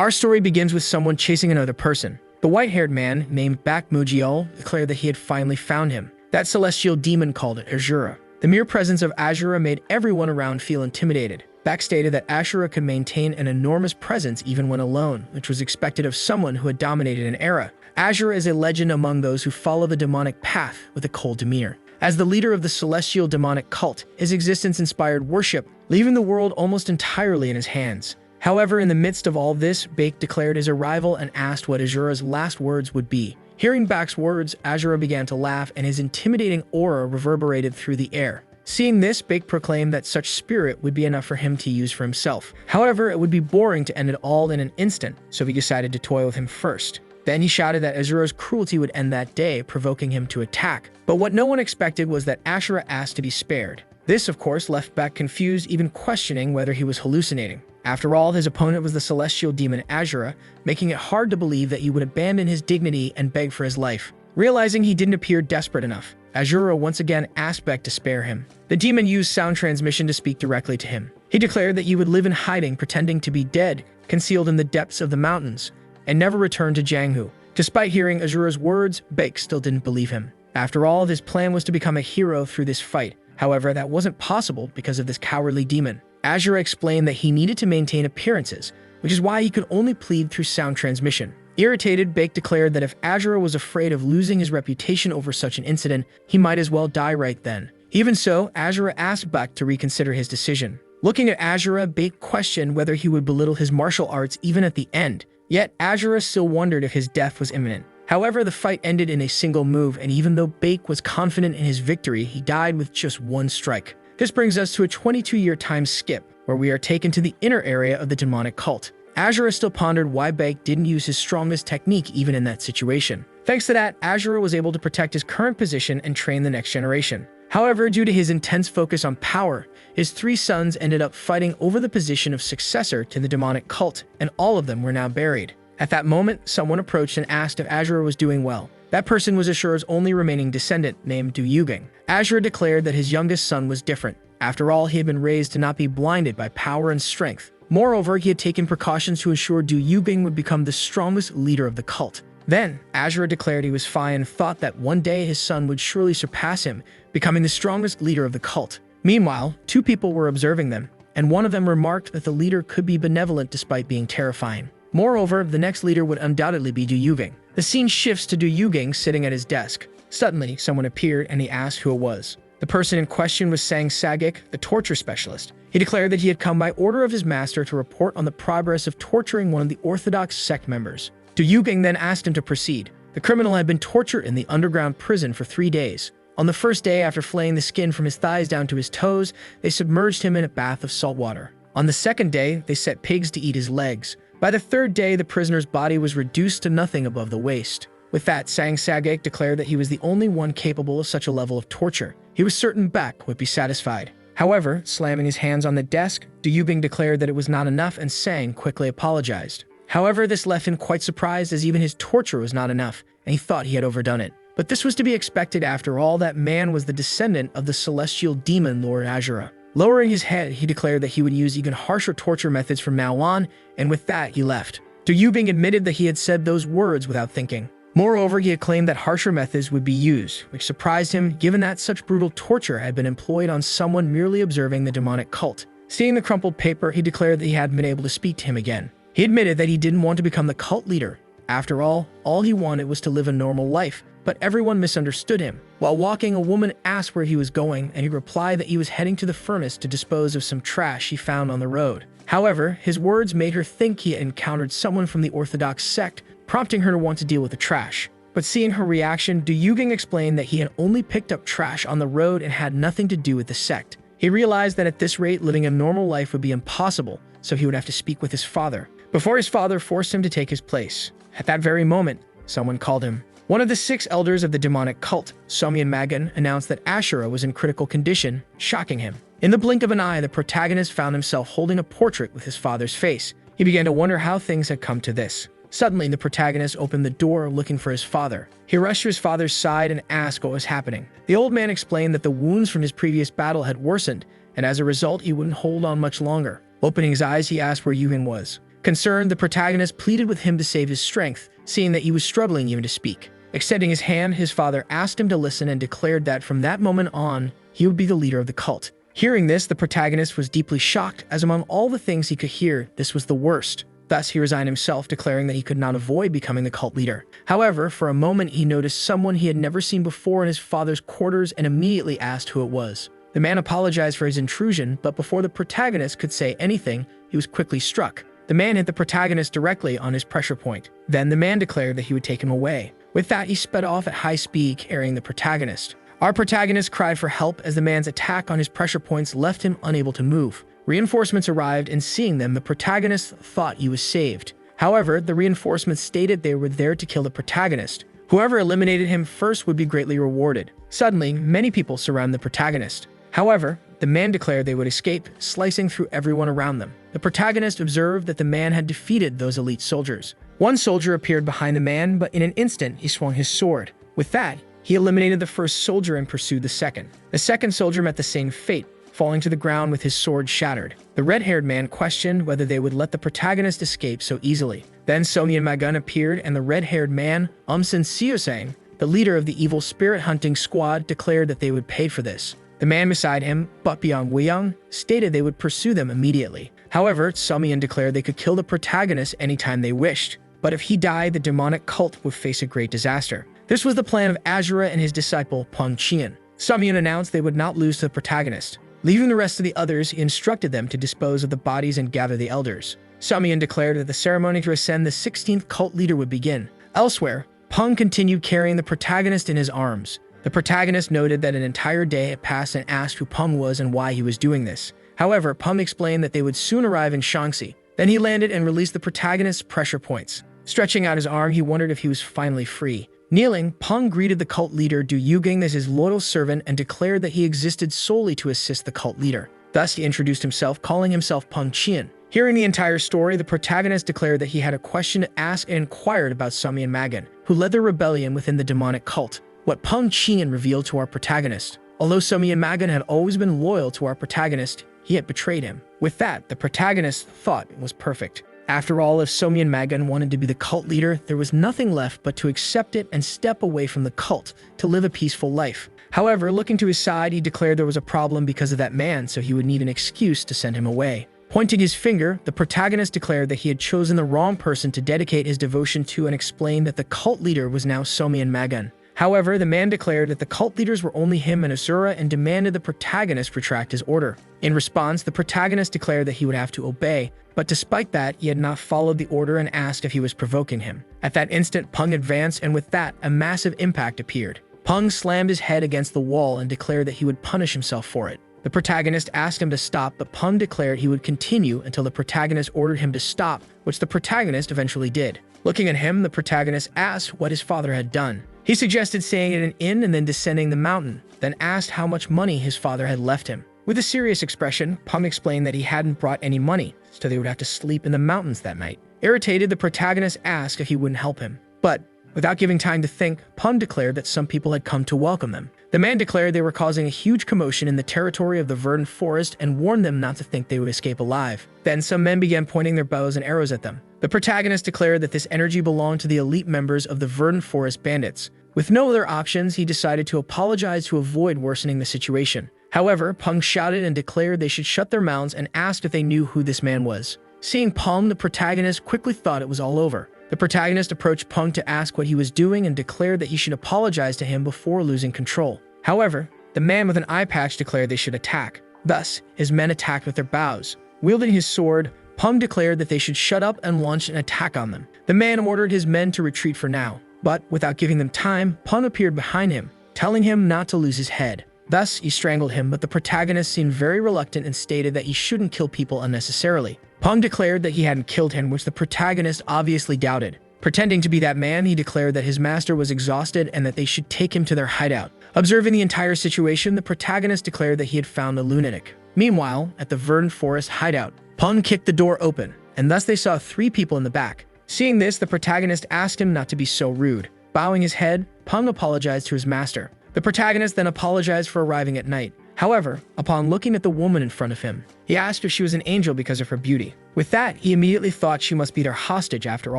Our story begins with someone chasing another person. The white-haired man, named Bak Mujiol, declared that he had finally found him. That celestial demon called it Azura. The mere presence of Azura made everyone around feel intimidated. Bak stated that Azura could maintain an enormous presence even when alone, which was expected of someone who had dominated an era. Azura is a legend among those who follow the demonic path with a cold demeanor. As the leader of the celestial demonic cult, his existence inspired worship, leaving the world almost entirely in his hands. However, in the midst of all this, Bake declared his arrival and asked what Azura's last words would be. Hearing Bak's words, Azura began to laugh and his intimidating aura reverberated through the air. Seeing this, Bake proclaimed that such spirit would be enough for him to use for himself. However, it would be boring to end it all in an instant, so he decided to toy with him first. Then he shouted that Azura's cruelty would end that day, provoking him to attack. But what no one expected was that Azura asked to be spared. This, of course, left Bak confused, even questioning whether he was hallucinating. After all, his opponent was the celestial demon Azura, making it hard to believe that he would abandon his dignity and beg for his life. Realizing he didn't appear desperate enough, Azura once again asked Bak to spare him. The demon used sound transmission to speak directly to him. He declared that he would live in hiding, pretending to be dead, concealed in the depths of the mountains, and never return to Jianghu. Despite hearing Azura's words, Bake still didn't believe him. After all, his plan was to become a hero through this fight. However, that wasn't possible because of this cowardly demon. Azura explained that he needed to maintain appearances, which is why he could only plead through sound transmission. Irritated, Bake declared that if Azura was afraid of losing his reputation over such an incident, he might as well die right then. Even so, Azura asked Bake to reconsider his decision. Looking at Azura, Bake questioned whether he would belittle his martial arts even at the end. Yet, Azura still wondered if his death was imminent. However, the fight ended in a single move, and even though Bake was confident in his victory, he died with just one strike. This brings us to a 22-year time skip, where we are taken to the inner area of the demonic cult. Azura still pondered why Bake didn't use his strongest technique even in that situation. Thanks to that, Azura was able to protect his current position and train the next generation. However, due to his intense focus on power, his 3 sons ended up fighting over the position of successor to the demonic cult, and all of them were now buried. At that moment, someone approached and asked if Azura was doing well. That person was Ashura's only remaining descendant, named Du Yuging. Azura declared that his youngest son was different. After all, he had been raised to not be blinded by power and strength. Moreover, he had taken precautions to ensure Du Yuging would become the strongest leader of the cult. Then, Azura declared he was fine and thought that one day his son would surely surpass him, becoming the strongest leader of the cult. Meanwhile, 2 people were observing them, and one of them remarked that the leader could be benevolent despite being terrifying. Moreover, the next leader would undoubtedly be Du Yuging. The scene shifts to Du Yuging sitting at his desk. Suddenly, someone appeared and he asked who it was. The person in question was Sang Sagik, the torture specialist. He declared that he had come by order of his master to report on the progress of torturing one of the Orthodox sect members. Du Yuging then asked him to proceed. The criminal had been tortured in the underground prison for 3 days. On the first day, after flaying the skin from his thighs down to his toes, they submerged him in a bath of salt water. On the second day, they set pigs to eat his legs. By the 3rd day, the prisoner's body was reduced to nothing above the waist. With that, Sang Sagik declared that he was the only one capable of such a level of torture. He was certain Bak would be satisfied. However, slamming his hands on the desk, Du Yuging declared that it was not enough and Sang quickly apologized. However, this left him quite surprised as even his torture was not enough, and he thought he had overdone it. But this was to be expected after all. That man was the descendant of the celestial demon Lord Azura. Lowering his head, he declared that he would use even harsher torture methods from now on, and with that, he left. Du Yuging admitted that he had said those words without thinking. Moreover, he had claimed that harsher methods would be used, which surprised him given that such brutal torture had been employed on someone merely observing the demonic cult. Seeing the crumpled paper, he declared that he hadn't been able to speak to him again. He admitted that he didn't want to become the cult leader. After all he wanted was to live a normal life, but everyone misunderstood him. While walking, a woman asked where he was going, and he replied that he was heading to the furnace to dispose of some trash he found on the road. However, his words made her think he had encountered someone from the Orthodox sect, prompting her to want to deal with the trash. But seeing her reaction, Du Yuging explained that he had only picked up trash on the road and had nothing to do with the sect. He realized that at this rate, living a normal life would be impossible, so he would have to speak with his father, before his father forced him to take his place. At that very moment, someone called him. One of the 6 elders of the demonic cult, Somyan Magan, announced that Ashura was in critical condition, shocking him. In the blink of an eye, the protagonist found himself holding a portrait with his father's face. He began to wonder how things had come to this. Suddenly, the protagonist opened the door looking for his father. He rushed to his father's side and asked what was happening. The old man explained that the wounds from his previous battle had worsened, and as a result, he wouldn't hold on much longer. Opening his eyes, he asked where Yuhin was. Concerned, the protagonist pleaded with him to save his strength, seeing that he was struggling even to speak. Extending his hand, his father asked him to listen and declared that from that moment on, he would be the leader of the cult. Hearing this, the protagonist was deeply shocked, as among all the things he could hear, this was the worst. Thus, he resigned himself, declaring that he could not avoid becoming the cult leader. However, for a moment, he noticed someone he had never seen before in his father's quarters and immediately asked who it was. The man apologized for his intrusion, but before the protagonist could say anything, he was quickly struck. The man hit the protagonist directly on his pressure point. Then the man declared that he would take him away. With that, he sped off at high speed, carrying the protagonist. Our protagonist cried for help as the man's attack on his pressure points left him unable to move. Reinforcements arrived, and seeing them, the protagonist thought he was saved. However, the reinforcements stated they were there to kill the protagonist. Whoever eliminated him first would be greatly rewarded. Suddenly, many people surround the protagonist. However, the man declared they would escape, slicing through everyone around them. The protagonist observed that the man had defeated those elite soldiers. One soldier appeared behind the man, but in an instant, he swung his sword. With that, he eliminated the first soldier and pursued the second. The second soldier met the same fate, falling to the ground with his sword shattered. The red-haired man questioned whether they would let the protagonist escape so easily. Then Somian Magun appeared, and the red-haired man, Umsen Siosang, the leader of the evil spirit hunting squad, declared that they would pay for this. The man beside him, Byung Weyoung, stated they would pursue them immediately. However, Somian declared they could kill the protagonist anytime they wished. But if he died, the demonic cult would face a great disaster. This was the plan of Azura and his disciple, Peng Qian. Somian announced they would not lose to the protagonist. Leaving the rest of the others, he instructed them to dispose of the bodies and gather the elders. Somian declared that the ceremony to ascend the 16th cult leader would begin. Elsewhere, Peng continued carrying the protagonist in his arms. The protagonist noted that an entire day had passed and asked who Peng was and why he was doing this. However, Peng explained that they would soon arrive in Shaanxi. Then he landed and released the protagonist's pressure points. Stretching out his arm, he wondered if he was finally free. Kneeling, Peng greeted the cult leader Du Yuging as his loyal servant and declared that he existed solely to assist the cult leader. Thus, he introduced himself, calling himself Peng Qian. Hearing the entire story, the protagonist declared that he had a question to ask and inquired about Somian Magun, who led the rebellion within the demonic cult. What Peng Qian revealed to our protagonist. Although Somian Magun had always been loyal to our protagonist, he had betrayed him. With that, the protagonist thought it was perfect. After all, if Somian Magun wanted to be the cult leader, there was nothing left but to accept it and step away from the cult to live a peaceful life. However, looking to his side, he declared there was a problem because of that man, so he would need an excuse to send him away. Pointing his finger, the protagonist declared that he had chosen the wrong person to dedicate his devotion to and explained that the cult leader was now Somian Magun. However, the man declared that the cult leaders were only him and Azura and demanded the protagonist retract his order. In response, the protagonist declared that he would have to obey, but despite that, he had not followed the order and asked if he was provoking him. At that instant, Peng advanced, and with that, a massive impact appeared. Peng slammed his head against the wall and declared that he would punish himself for it. The protagonist asked him to stop, but Peng declared he would continue until the protagonist ordered him to stop, which the protagonist eventually did. Looking at him, the protagonist asked what his father had done. He suggested staying at an inn and then descending the mountain, then asked how much money his father had left him. With a serious expression, Peng explained that he hadn't brought any money, so they would have to sleep in the mountains that night. Irritated, the protagonist asked if he wouldn't help him. But, without giving time to think, Peng declared that some people had come to welcome them. The man declared they were causing a huge commotion in the territory of the verdant forest and warned them not to think they would escape alive. Then some men began pointing their bows and arrows at them. The protagonist declared that this energy belonged to the elite members of the verdant forest bandits. With no other options, he decided to apologize to avoid worsening the situation. However, Peng shouted and declared they should shut their mouths and asked if they knew who this man was. Seeing Peng, the protagonist quickly thought it was all over. The protagonist approached Peng to ask what he was doing and declared that he should apologize to him before losing control. However, the man with an eye patch declared they should attack. Thus, his men attacked with their bows. Wielding his sword, Peng declared that they should shut up and launch an attack on them. The man ordered his men to retreat for now. But, without giving them time, Peng appeared behind him, telling him not to lose his head. Thus, he strangled him, but the protagonist seemed very reluctant and stated that he shouldn't kill people unnecessarily. Peng declared that he hadn't killed him, which the protagonist obviously doubted. Pretending to be that man, he declared that his master was exhausted and that they should take him to their hideout. Observing the entire situation, the protagonist declared that he had found a lunatic. Meanwhile, at the verdant forest hideout, Peng kicked the door open, and thus they saw 3 people in the back. Seeing this, the protagonist asked him not to be so rude. Bowing his head, Peng apologized to his master. The protagonist then apologized for arriving at night. However, upon looking at the woman in front of him, he asked if she was an angel because of her beauty. With that, he immediately thought she must be their hostage. After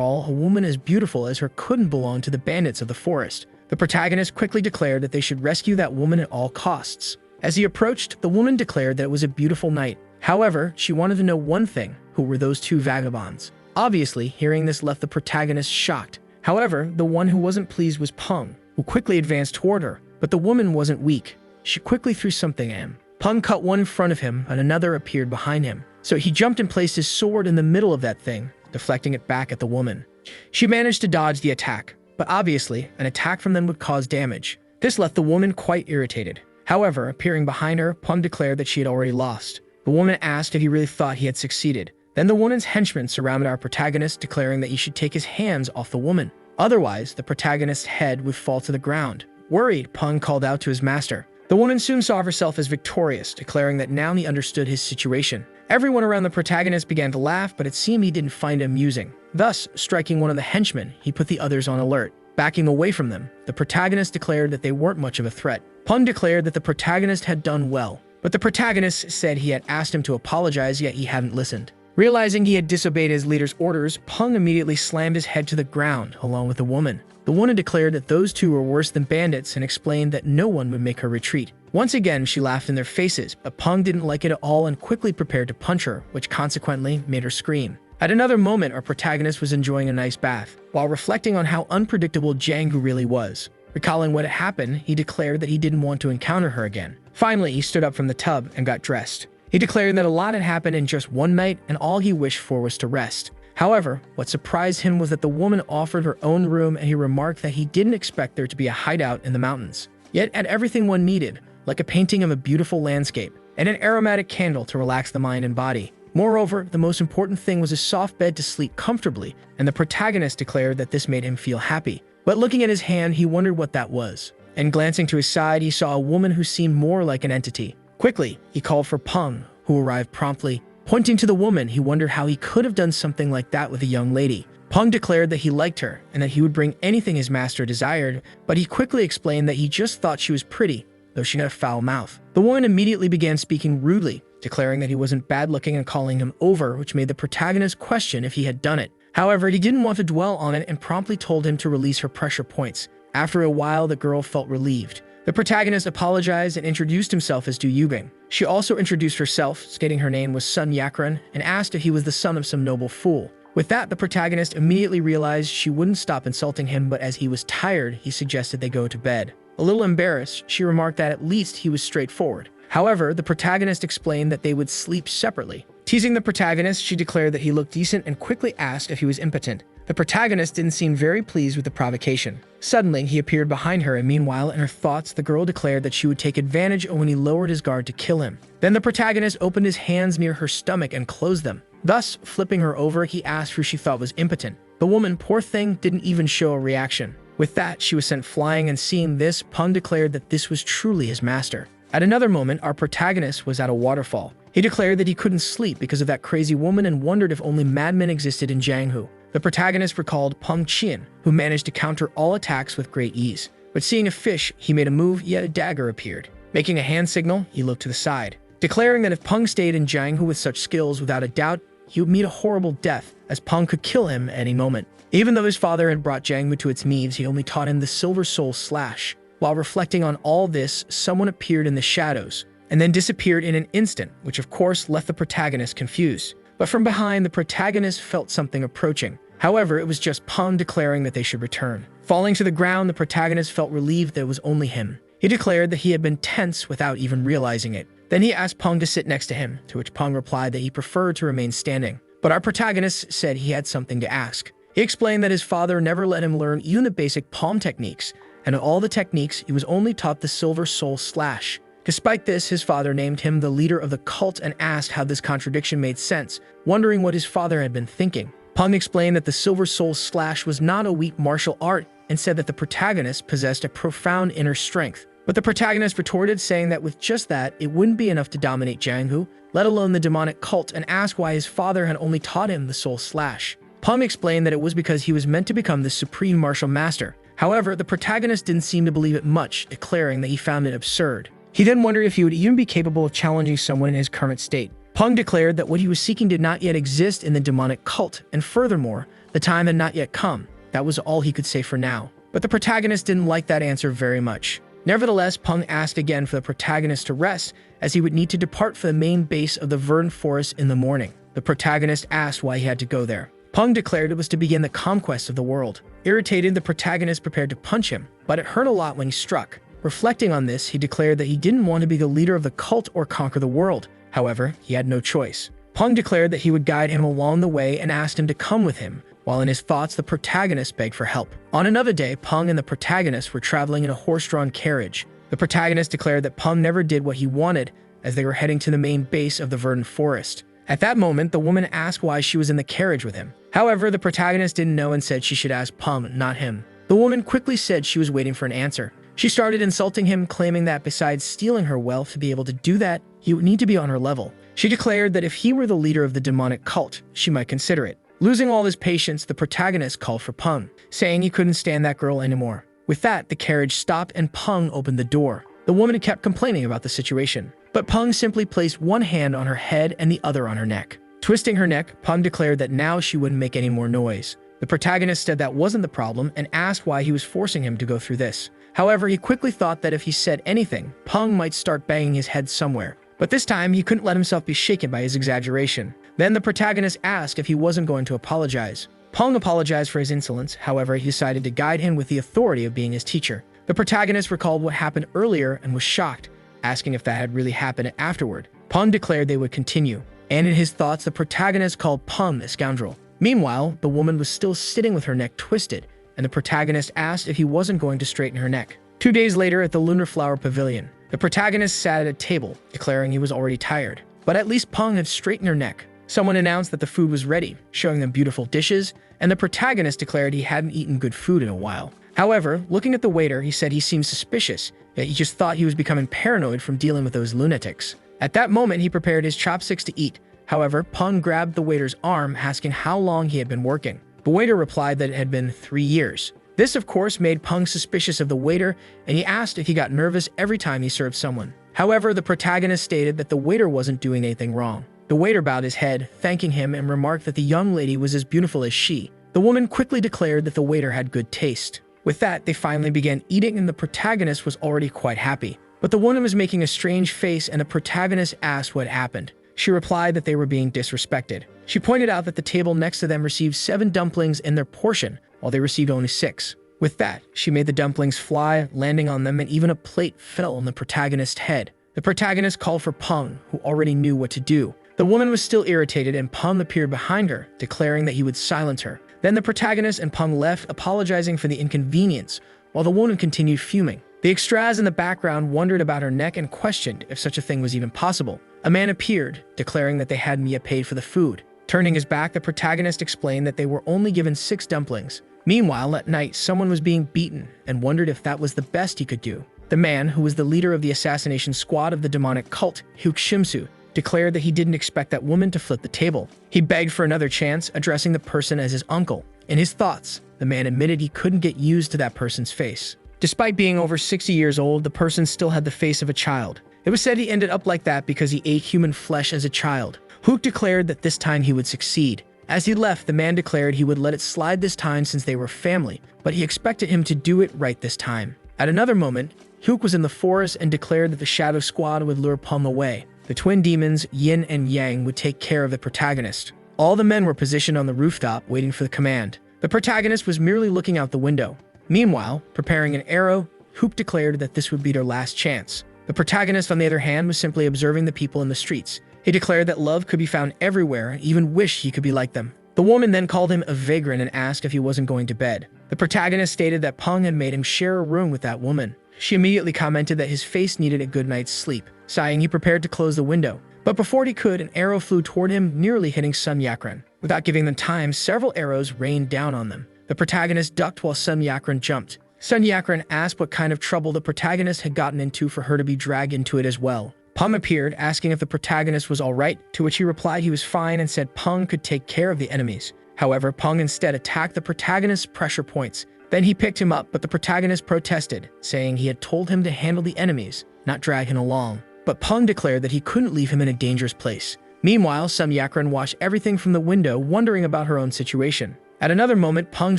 all, a woman as beautiful as her couldn't belong to the bandits of the forest. The protagonist quickly declared that they should rescue that woman at all costs. As he approached, the woman declared that it was a beautiful night. However, she wanted to know one thing: who were those two vagabonds? Obviously, hearing this left the protagonist shocked. However, the one who wasn't pleased was Peng, who quickly advanced toward her. But the woman wasn't weak. She quickly threw something at him. Peng cut one in front of him, and another appeared behind him. So he jumped and placed his sword in the middle of that thing, deflecting it back at the woman. She managed to dodge the attack, but obviously, an attack from them would cause damage. This left the woman quite irritated. However, appearing behind her, Peng declared that she had already lost. The woman asked if he really thought he had succeeded. Then the woman's henchmen surrounded our protagonist, declaring that he should take his hands off the woman. Otherwise, the protagonist's head would fall to the ground. Worried, Peng called out to his master. The woman soon saw herself as victorious, declaring that now he understood his situation. Everyone around the protagonist began to laugh, but it seemed he didn't find it amusing. Thus, striking one of the henchmen, he put the others on alert. Backing away from them, the protagonist declared that they weren't much of a threat. Peng declared that the protagonist had done well, but the protagonist said he had asked him to apologize, yet he hadn't listened. Realizing he had disobeyed his leader's orders, Peng immediately slammed his head to the ground, along with the woman. The woman declared that those two were worse than bandits and explained that no one would make her retreat. Once again, she laughed in their faces, but Peng didn't like it at all and quickly prepared to punch her, which consequently made her scream. At another moment, our protagonist was enjoying a nice bath, while reflecting on how unpredictable Jang-gu really was. Recalling what had happened, he declared that he didn't want to encounter her again. Finally, he stood up from the tub and got dressed. He declared that a lot had happened in just one night and all he wished for was to rest. However, what surprised him was that the woman offered her own room, and he remarked that he didn't expect there to be a hideout in the mountains. Yet had everything one needed, like a painting of a beautiful landscape, and an aromatic candle to relax the mind and body. Moreover, the most important thing was a soft bed to sleep comfortably, and the protagonist declared that this made him feel happy. But looking at his hand, he wondered what that was. And glancing to his side, he saw a woman who seemed more like an entity. Quickly, he called for Peng, who arrived promptly. Pointing to the woman, he wondered how he could have done something like that with a young lady. Peng declared that he liked her and that he would bring anything his master desired, but he quickly explained that he just thought she was pretty, though she had a foul mouth. The woman immediately began speaking rudely, declaring that he wasn't bad-looking and calling him over, which made the protagonist question if he had done it. However, he didn't want to dwell on it and promptly told him to release her pressure points. After a while, the girl felt relieved. The protagonist apologized and introduced himself as Du Yubing. She also introduced herself, stating her name was Sun Yakran, and asked if he was the son of some noble fool. With that, the protagonist immediately realized she wouldn't stop insulting him, but as he was tired, he suggested they go to bed. A little embarrassed, she remarked that at least he was straightforward. However, the protagonist explained that they would sleep separately. Teasing the protagonist, she declared that he looked decent and quickly asked if he was impotent. The protagonist didn't seem very pleased with the provocation. Suddenly, he appeared behind her, and meanwhile, in her thoughts, the girl declared that she would take advantage when he lowered his guard to kill him. Then the protagonist opened his hands near her stomach and closed them. Thus, flipping her over, he asked who she thought was impotent. The woman, poor thing, didn't even show a reaction. With that, she was sent flying, and seeing this, Peng declared that this was truly his master. At another moment, our protagonist was at a waterfall. He declared that he couldn't sleep because of that crazy woman and wondered if only madmen existed in Jianghu. The protagonist recalled Peng Qian, who managed to counter all attacks with great ease. But seeing a fish, he made a move, yet a dagger appeared. Making a hand signal, he looked to the side, declaring that if Peng stayed in Jianghu with such skills, without a doubt, he would meet a horrible death, as Peng could kill him at any moment. Even though his father had brought Jianghu to its knees, he only taught him the Silver Soul Slash. While reflecting on all this, someone appeared in the shadows, and then disappeared in an instant, which of course left the protagonist confused. But from behind, the protagonist felt something approaching. However, it was just Peng declaring that they should return. Falling to the ground, the protagonist felt relieved that it was only him. He declared that he had been tense without even realizing it. Then he asked Peng to sit next to him, to which Peng replied that he preferred to remain standing. But our protagonist said he had something to ask. He explained that his father never let him learn even the basic palm techniques, and of all the techniques, he was only taught the Silver Soul Slash. Despite this, his father named him the leader of the cult and asked how this contradiction made sense, wondering what his father had been thinking. Peng explained that the Silver Soul Slash was not a weak martial art and said that the protagonist possessed a profound inner strength. But the protagonist retorted, saying that with just that, it wouldn't be enough to dominate Jianghu, let alone the demonic cult, and asked why his father had only taught him the Soul Slash. Peng explained that it was because he was meant to become the supreme martial master. However, the protagonist didn't seem to believe it much, declaring that he found it absurd. He then wondered if he would even be capable of challenging someone in his current state. Peng declared that what he was seeking did not yet exist in the demonic cult, and furthermore, the time had not yet come. That was all he could say for now. But the protagonist didn't like that answer very much. Nevertheless, Peng asked again for the protagonist to rest, as he would need to depart for the main base of the verdant forest in the morning. The protagonist asked why he had to go there. Peng declared it was to begin the conquest of the world. Irritated, the protagonist prepared to punch him, but it hurt a lot when he struck. Reflecting on this, he declared that he didn't want to be the leader of the cult or conquer the world. However, he had no choice. Peng declared that he would guide him along the way and asked him to come with him, while in his thoughts the protagonist begged for help. On another day, Peng and the protagonist were traveling in a horse-drawn carriage. The protagonist declared that Peng never did what he wanted, as they were heading to the main base of the verdant forest. At that moment, the woman asked why she was in the carriage with him. However, the protagonist didn't know and said she should ask Peng, not him. The woman quickly said she was waiting for an answer. She started insulting him, claiming that besides stealing her wealth to be able to do that, he would need to be on her level. She declared that if he were the leader of the demonic cult, she might consider it. Losing all his patience, the protagonist called for Peng, saying he couldn't stand that girl anymore. With that, the carriage stopped and Peng opened the door. The woman kept complaining about the situation, but Peng simply placed one hand on her head and the other on her neck. Twisting her neck, Peng declared that now she wouldn't make any more noise. The protagonist said that wasn't the problem and asked why he was forcing him to go through this. However, he quickly thought that if he said anything, Peng might start banging his head somewhere. But this time, he couldn't let himself be shaken by his exaggeration. Then the protagonist asked if he wasn't going to apologize. Peng apologized for his insolence, however, he decided to guide him with the authority of being his teacher. The protagonist recalled what happened earlier and was shocked, asking if that had really happened afterward. Peng declared they would continue, and in his thoughts, the protagonist called Peng a scoundrel. Meanwhile, the woman was still sitting with her neck twisted, and the protagonist asked if he wasn't going to straighten her neck. 2 days later at the Lunar Flower Pavilion, the protagonist sat at a table, declaring he was already tired. But at least Peng had straightened her neck. Someone announced that the food was ready, showing them beautiful dishes, and the protagonist declared he hadn't eaten good food in a while. However, looking at the waiter, he said he seemed suspicious, yet he just thought he was becoming paranoid from dealing with those lunatics. At that moment, he prepared his chopsticks to eat. However, Peng grabbed the waiter's arm, asking how long he had been working. The waiter replied that it had been 3 years. This, of course, made Peng suspicious of the waiter, and he asked if he got nervous every time he served someone. However, the protagonist stated that the waiter wasn't doing anything wrong. The waiter bowed his head, thanking him, and remarked that the young lady was as beautiful as she. The woman quickly declared that the waiter had good taste. With that, they finally began eating, and the protagonist was already quite happy. But the woman was making a strange face, and the protagonist asked what happened. She replied that they were being disrespected. She pointed out that the table next to them received 7 dumplings in their portion, while they received only 6. With that, she made the dumplings fly, landing on them, and even a plate fell on the protagonist's head. The protagonist called for Peng, who already knew what to do. The woman was still irritated, and Peng appeared behind her, declaring that he would silence her. Then the protagonist and Peng left, apologizing for the inconvenience, while the woman continued fuming. The extras in the background wondered about her neck and questioned if such a thing was even possible. A man appeared, declaring that they hadn't yet paid for the food. Turning his back, the protagonist explained that they were only given 6 dumplings. Meanwhile, at night, someone was being beaten and wondered if that was the best he could do. The man, who was the leader of the assassination squad of the demonic cult, Shimsu, declared that he didn't expect that woman to flip the table. He begged for another chance, addressing the person as his uncle. In his thoughts, the man admitted he couldn't get used to that person's face. Despite being over 60 years old, the person still had the face of a child. It was said he ended up like that because he ate human flesh as a child. Hook declared that this time he would succeed. As he left, the man declared he would let it slide this time since they were family, but he expected him to do it right this time. At another moment, Hook was in the forest and declared that the Shadow Squad would lure Peng away. The twin demons, Yin and Yang, would take care of the protagonist. All the men were positioned on the rooftop, waiting for the command. The protagonist was merely looking out the window. Meanwhile, preparing an arrow, Hook declared that this would be their last chance. The protagonist, on the other hand, was simply observing the people in the streets. He declared that love could be found everywhere, and even wished he could be like them. The woman then called him a vagrant and asked if he wasn't going to bed. The protagonist stated that Peng had made him share a room with that woman. She immediately commented that his face needed a good night's sleep. Sighing, he prepared to close the window. But before he could, an arrow flew toward him, nearly hitting Sun Yakran. Without giving them time, several arrows rained down on them. The protagonist ducked while Sun Yakran jumped. Sun Yakran asked what kind of trouble the protagonist had gotten into for her to be dragged into it as well. Peng appeared, asking if the protagonist was alright, to which he replied he was fine and said Peng could take care of the enemies. However, Peng instead attacked the protagonist's pressure points, Then he picked him up, but the protagonist protested, saying he had told him to handle the enemies, not drag him along. But Peng declared that he couldn't leave him in a dangerous place. Meanwhile, Sun Yakran watched everything from the window, wondering about her own situation. At another moment, Peng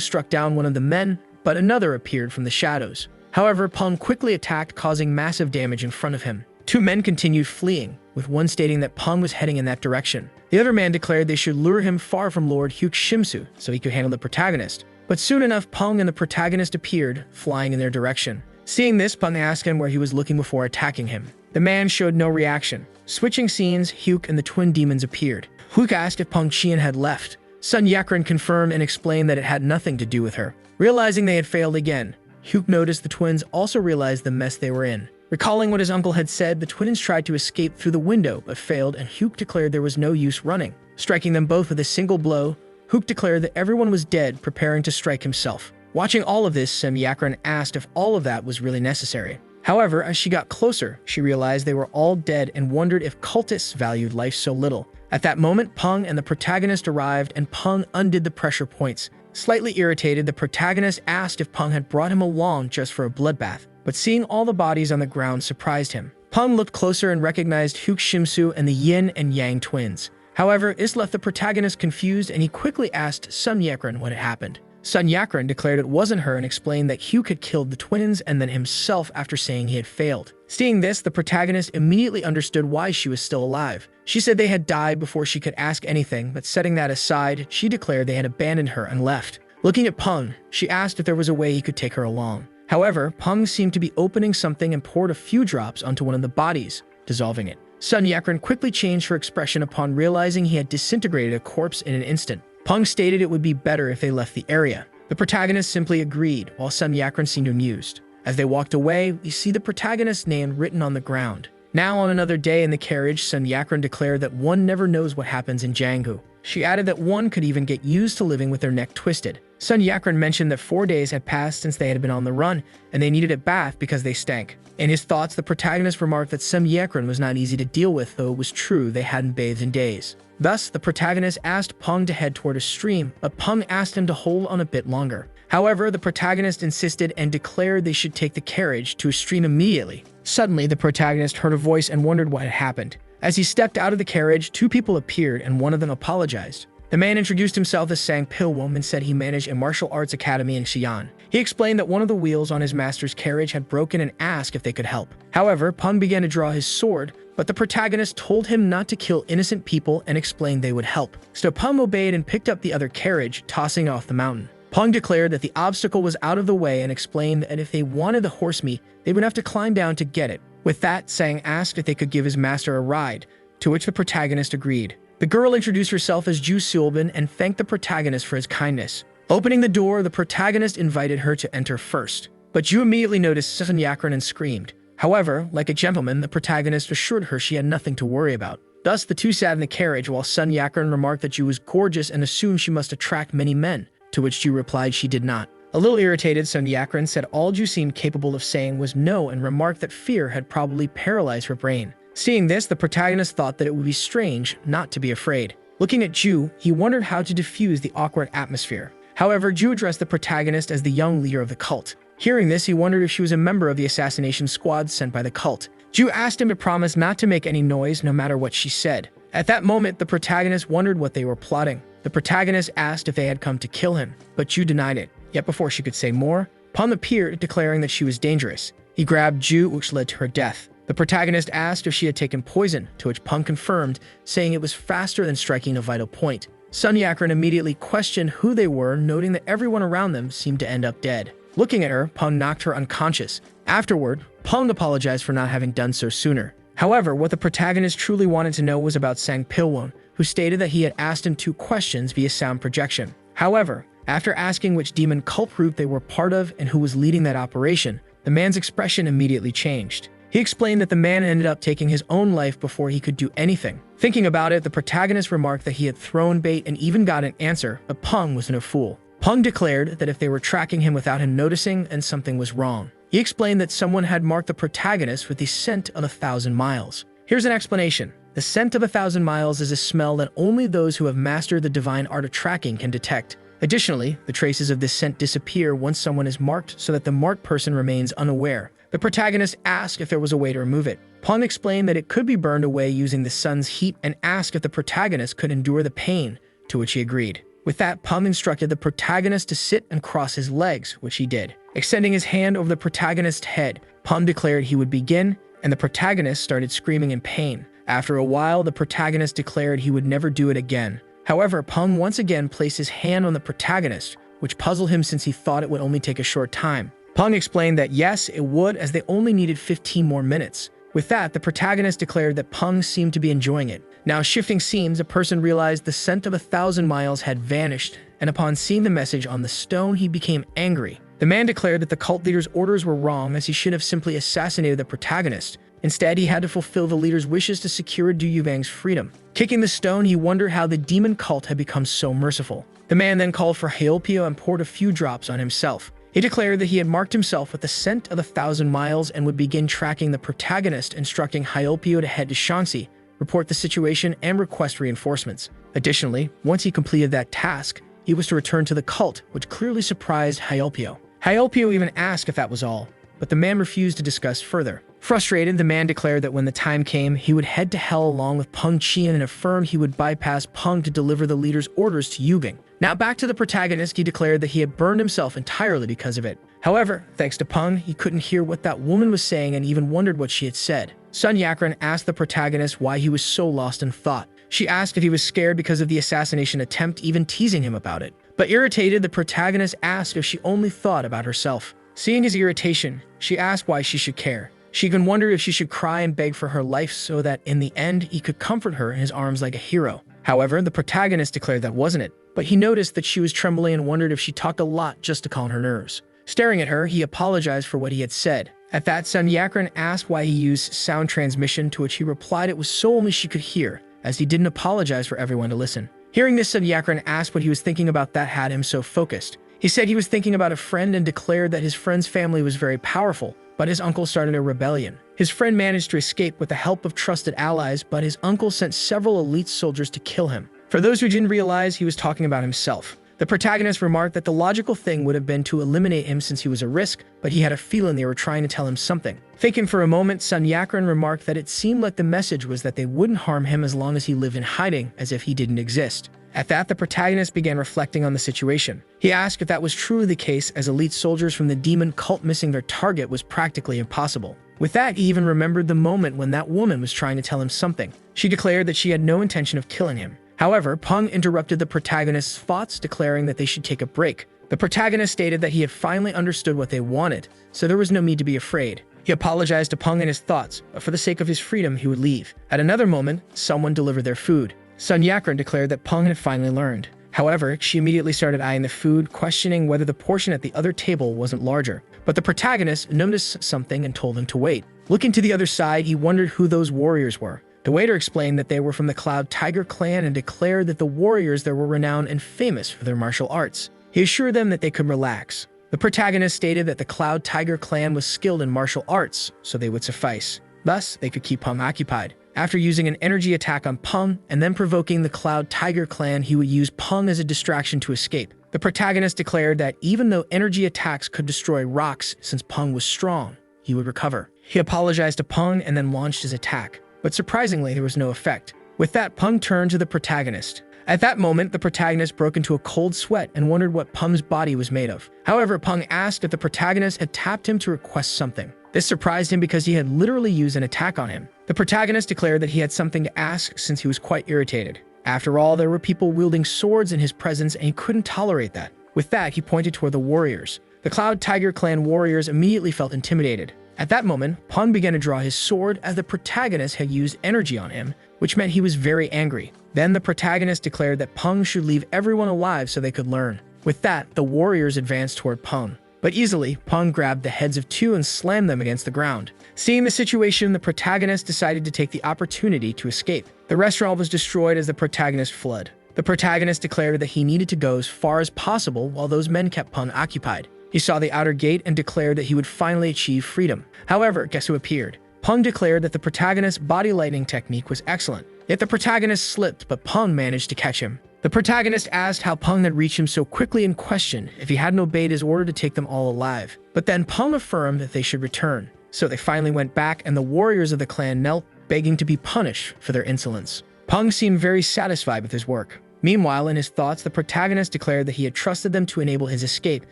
struck down one of the men, but another appeared from the shadows. However, Peng quickly attacked, causing massive damage in front of him. Two men continued fleeing, with one stating that Peng was heading in that direction. The other man declared they should lure him far from Lord Hyuk Shimsu so he could handle the protagonist. But soon enough, Peng and the protagonist appeared, flying in their direction. Seeing this, Peng asked him where he was looking before attacking him. The man showed no reaction. Switching scenes, Hyuk and the twin demons appeared. Hyuk asked if Peng Qian had left. Sun Yakran confirmed and explained that it had nothing to do with her. Realizing they had failed again, Hyuk noticed the twins also realized the mess they were in. Recalling what his uncle had said, the twins tried to escape through the window but failed, and Hyuk declared there was no use running. Striking them both with a single blow, Hyuk declared that everyone was dead, preparing to strike himself. Watching all of this, Sun Yakran asked if all of that was really necessary. However, as she got closer, she realized they were all dead and wondered if cultists valued life so little. At that moment, Peng and the protagonist arrived, and Peng undid the pressure points. Slightly irritated, the protagonist asked if Peng had brought him along just for a bloodbath, but seeing all the bodies on the ground surprised him. Peng looked closer and recognized Hyuk Shimsu and the Yin and Yang twins. However, this left the protagonist confused, and he quickly asked Sun Yakran what had happened. Sun Yakran declared it wasn't her and explained that Hyuk had killed the twins and then himself after saying he had failed. Seeing this, the protagonist immediately understood why she was still alive. She said they had died before she could ask anything, but setting that aside, she declared they had abandoned her and left. Looking at Peng, she asked if there was a way he could take her along. However, Peng seemed to be opening something and poured a few drops onto one of the bodies, dissolving it. Sun Yakran quickly changed her expression upon realizing he had disintegrated a corpse in an instant. Peng stated it would be better if they left the area. The protagonist simply agreed, while Sun Yakran seemed amused. As they walked away, we see the protagonist's name written on the ground. Now, on another day in the carriage, Sun Yakran declared that one never knows what happens in Jianghu. She added that one could even get used to living with their neck twisted. Sun Yakran mentioned that 4 days had passed since they had been on the run, and they needed a bath because they stank. In his thoughts, the protagonist remarked that Sun Yakran was not easy to deal with, though it was true they hadn't bathed in days. Thus, the protagonist asked Peng to head toward a stream, but Peng asked him to hold on a bit longer. However, the protagonist insisted and declared they should take the carriage to a stream immediately. Suddenly, the protagonist heard a voice and wondered what had happened. As he stepped out of the carriage, two people appeared and one of them apologized. The man introduced himself as Sang Pilwom and said he managed a martial arts academy in Xi'an. He explained that one of the wheels on his master's carriage had broken and asked if they could help. However, Peng began to draw his sword, but the protagonist told him not to kill innocent people and explained they would help. So Peng obeyed and picked up the other carriage, tossing it off the mountain. Peng declared that the obstacle was out of the way and explained that if they wanted the horse meat, they would have to climb down to get it. With that, Sang asked if they could give his master a ride, to which the protagonist agreed. The girl introduced herself as Ju Seulbin and thanked the protagonist for his kindness. Opening the door, the protagonist invited her to enter first. But Ju immediately noticed Sun Yakran and screamed. However, like a gentleman, the protagonist assured her she had nothing to worry about. Thus, the two sat in the carriage while Sun Yakran remarked that Ju was gorgeous and assumed she must attract many men, to which Ju replied she did not. A little irritated, Sun Yakran said all Ju seemed capable of saying was no and remarked that fear had probably paralyzed her brain. Seeing this, the protagonist thought that it would be strange not to be afraid. Looking at Ju, he wondered how to diffuse the awkward atmosphere. However, Ju addressed the protagonist as the young leader of the cult. Hearing this, he wondered if she was a member of the assassination squad sent by the cult. Ju asked him to promise not to make any noise no matter what she said. At that moment, the protagonist wondered what they were plotting. The protagonist asked if they had come to kill him, but Ju denied it. Yet before she could say more, Peng appeared, declaring that she was dangerous. He grabbed Ju, which led to her death. The protagonist asked if she had taken poison, to which Peng confirmed, saying it was faster than striking a vital point. Sun Yakran immediately questioned who they were, noting that everyone around them seemed to end up dead. Looking at her, Peng knocked her unconscious. Afterward, Peng apologized for not having done so sooner. However, what the protagonist truly wanted to know was about Sang Pilwon, who stated that he had asked him 2 questions via sound projection. However, after asking which demon cult group they were part of and who was leading that operation, the man's expression immediately changed. He explained that the man ended up taking his own life before he could do anything. Thinking about it, the protagonist remarked that he had thrown bait and even got an answer, but Peng was no fool. Peng declared that if they were tracking him without him noticing, then something was wrong. He explained that someone had marked the protagonist with the scent of 1,000 miles. Here's an explanation. The scent of 1,000 miles is a smell that only those who have mastered the divine art of tracking can detect. Additionally, the traces of this scent disappear once someone is marked so that the marked person remains unaware. The protagonist asked if there was a way to remove it. Peng explained that it could be burned away using the sun's heat and asked if the protagonist could endure the pain, to which he agreed. With that, Peng instructed the protagonist to sit and cross his legs, which he did. Extending his hand over the protagonist's head, Peng declared he would begin, and the protagonist started screaming in pain. After a while, the protagonist declared he would never do it again. However, Peng once again placed his hand on the protagonist, which puzzled him since he thought it would only take a short time. Peng explained that yes, it would, as they only needed 15 more minutes. With that, the protagonist declared that Peng seemed to be enjoying it. Now, shifting scenes, a person realized the scent of 1,000 miles had vanished, and upon seeing the message on the stone, he became angry. The man declared that the cult leader's orders were wrong, as he should have simply assassinated the protagonist. Instead, he had to fulfill the leader's wishes to secure Du Yuvang's freedom. Kicking the stone, he wondered how the demon cult had become so merciful. The man then called for Hyopio and poured a few drops on himself. He declared that he had marked himself with the scent of 1,000 miles and would begin tracking the protagonist, instructing Hyopio to head to Shaanxi, report the situation, and request reinforcements. Additionally, once he completed that task, he was to return to the cult, which clearly surprised Hyopio. Hyopio even asked if that was all, but the man refused to discuss further. Frustrated, the man declared that when the time came, he would head to hell along with Peng Qian and affirmed he would bypass Peng to deliver the leader's orders to Yuvang. Now back to the protagonist, he declared that he had burned himself entirely because of it. However, thanks to Peng, he couldn't hear what that woman was saying and even wondered what she had said. Sun Yakran asked the protagonist why he was so lost in thought. She asked if he was scared because of the assassination attempt, even teasing him about it. But irritated, the protagonist asked if she only thought about herself. Seeing his irritation, she asked why she should care. She even wondered if she should cry and beg for her life so that in the end he could comfort her in his arms like a hero. However, the protagonist declared that wasn't it, but he noticed that she was trembling and wondered if she talked a lot just to calm her nerves. Staring at her, he apologized for what he had said. At that, Sun Yakran asked why he used sound transmission, to which he replied it was so only she could hear, as he didn't apologize for everyone to listen. Hearing this, Sun Yakran asked what he was thinking about that had him so focused. He said he was thinking about a friend and declared that his friend's family was very powerful, but his uncle started a rebellion. His friend managed to escape with the help of trusted allies, but his uncle sent several elite soldiers to kill him. For those who didn't realize, he was talking about himself. The protagonist remarked that the logical thing would have been to eliminate him since he was a risk, but he had a feeling they were trying to tell him something. Thinking for a moment, Sun Yakran remarked that it seemed like the message was that they wouldn't harm him as long as he lived in hiding, as if he didn't exist. At that, the protagonist began reflecting on the situation. He asked if that was truly the case, as elite soldiers from the demon cult missing their target was practically impossible. With that, he even remembered the moment when that woman was trying to tell him something. She declared that she had no intention of killing him. However, Peng interrupted the protagonist's thoughts, declaring that they should take a break. The protagonist stated that he had finally understood what they wanted, so there was no need to be afraid. He apologized to Peng and his thoughts, but for the sake of his freedom, he would leave. At another moment, someone delivered their food. Sun Yakran declared that Peng had finally learned. However, she immediately started eyeing the food, questioning whether the portion at the other table wasn't larger. But the protagonist noticed something and told him to wait. Looking to the other side, he wondered who those warriors were. The waiter explained that they were from the Cloud Tiger clan and declared that the warriors there were renowned and famous for their martial arts. He assured them that they could relax. The protagonist stated that the Cloud Tiger clan was skilled in martial arts, so they would suffice. Thus, they could keep Peng occupied. After using an energy attack on Peng and then provoking the Cloud Tiger clan, he would use Peng as a distraction to escape. The protagonist declared that even though energy attacks could destroy rocks, since Peng was strong, he would recover. He apologized to Peng and then launched his attack. But surprisingly, there was no effect. With that, Peng turned to the protagonist. At that moment, the protagonist broke into a cold sweat and wondered what Peng's body was made of. However, Peng asked if the protagonist had tapped him to request something. This surprised him because he had literally used an attack on him. The protagonist declared that he had something to ask since he was quite irritated. After all, there were people wielding swords in his presence and he couldn't tolerate that. With that, he pointed toward the warriors. The Cloud Tiger clan warriors immediately felt intimidated. At that moment, Peng began to draw his sword as the protagonist had used energy on him, which meant he was very angry. Then the protagonist declared that Peng should leave everyone alive so they could learn. With that, the warriors advanced toward Peng. But easily, Peng grabbed the heads of two and slammed them against the ground. Seeing the situation, the protagonist decided to take the opportunity to escape. The restaurant was destroyed as the protagonist fled. The protagonist declared that he needed to go as far as possible while those men kept Peng occupied. He saw the outer gate and declared that he would finally achieve freedom. However, guess who appeared? Peng declared that the protagonist's body lightning technique was excellent. Yet the protagonist slipped, but Peng managed to catch him. The protagonist asked how Peng had reached him so quickly and questioned if he hadn't obeyed his order to take them all alive. But then Peng affirmed that they should return. So they finally went back, and the warriors of the clan knelt, begging to be punished for their insolence. Peng seemed very satisfied with his work. Meanwhile, in his thoughts, the protagonist declared that he had trusted them to enable his escape,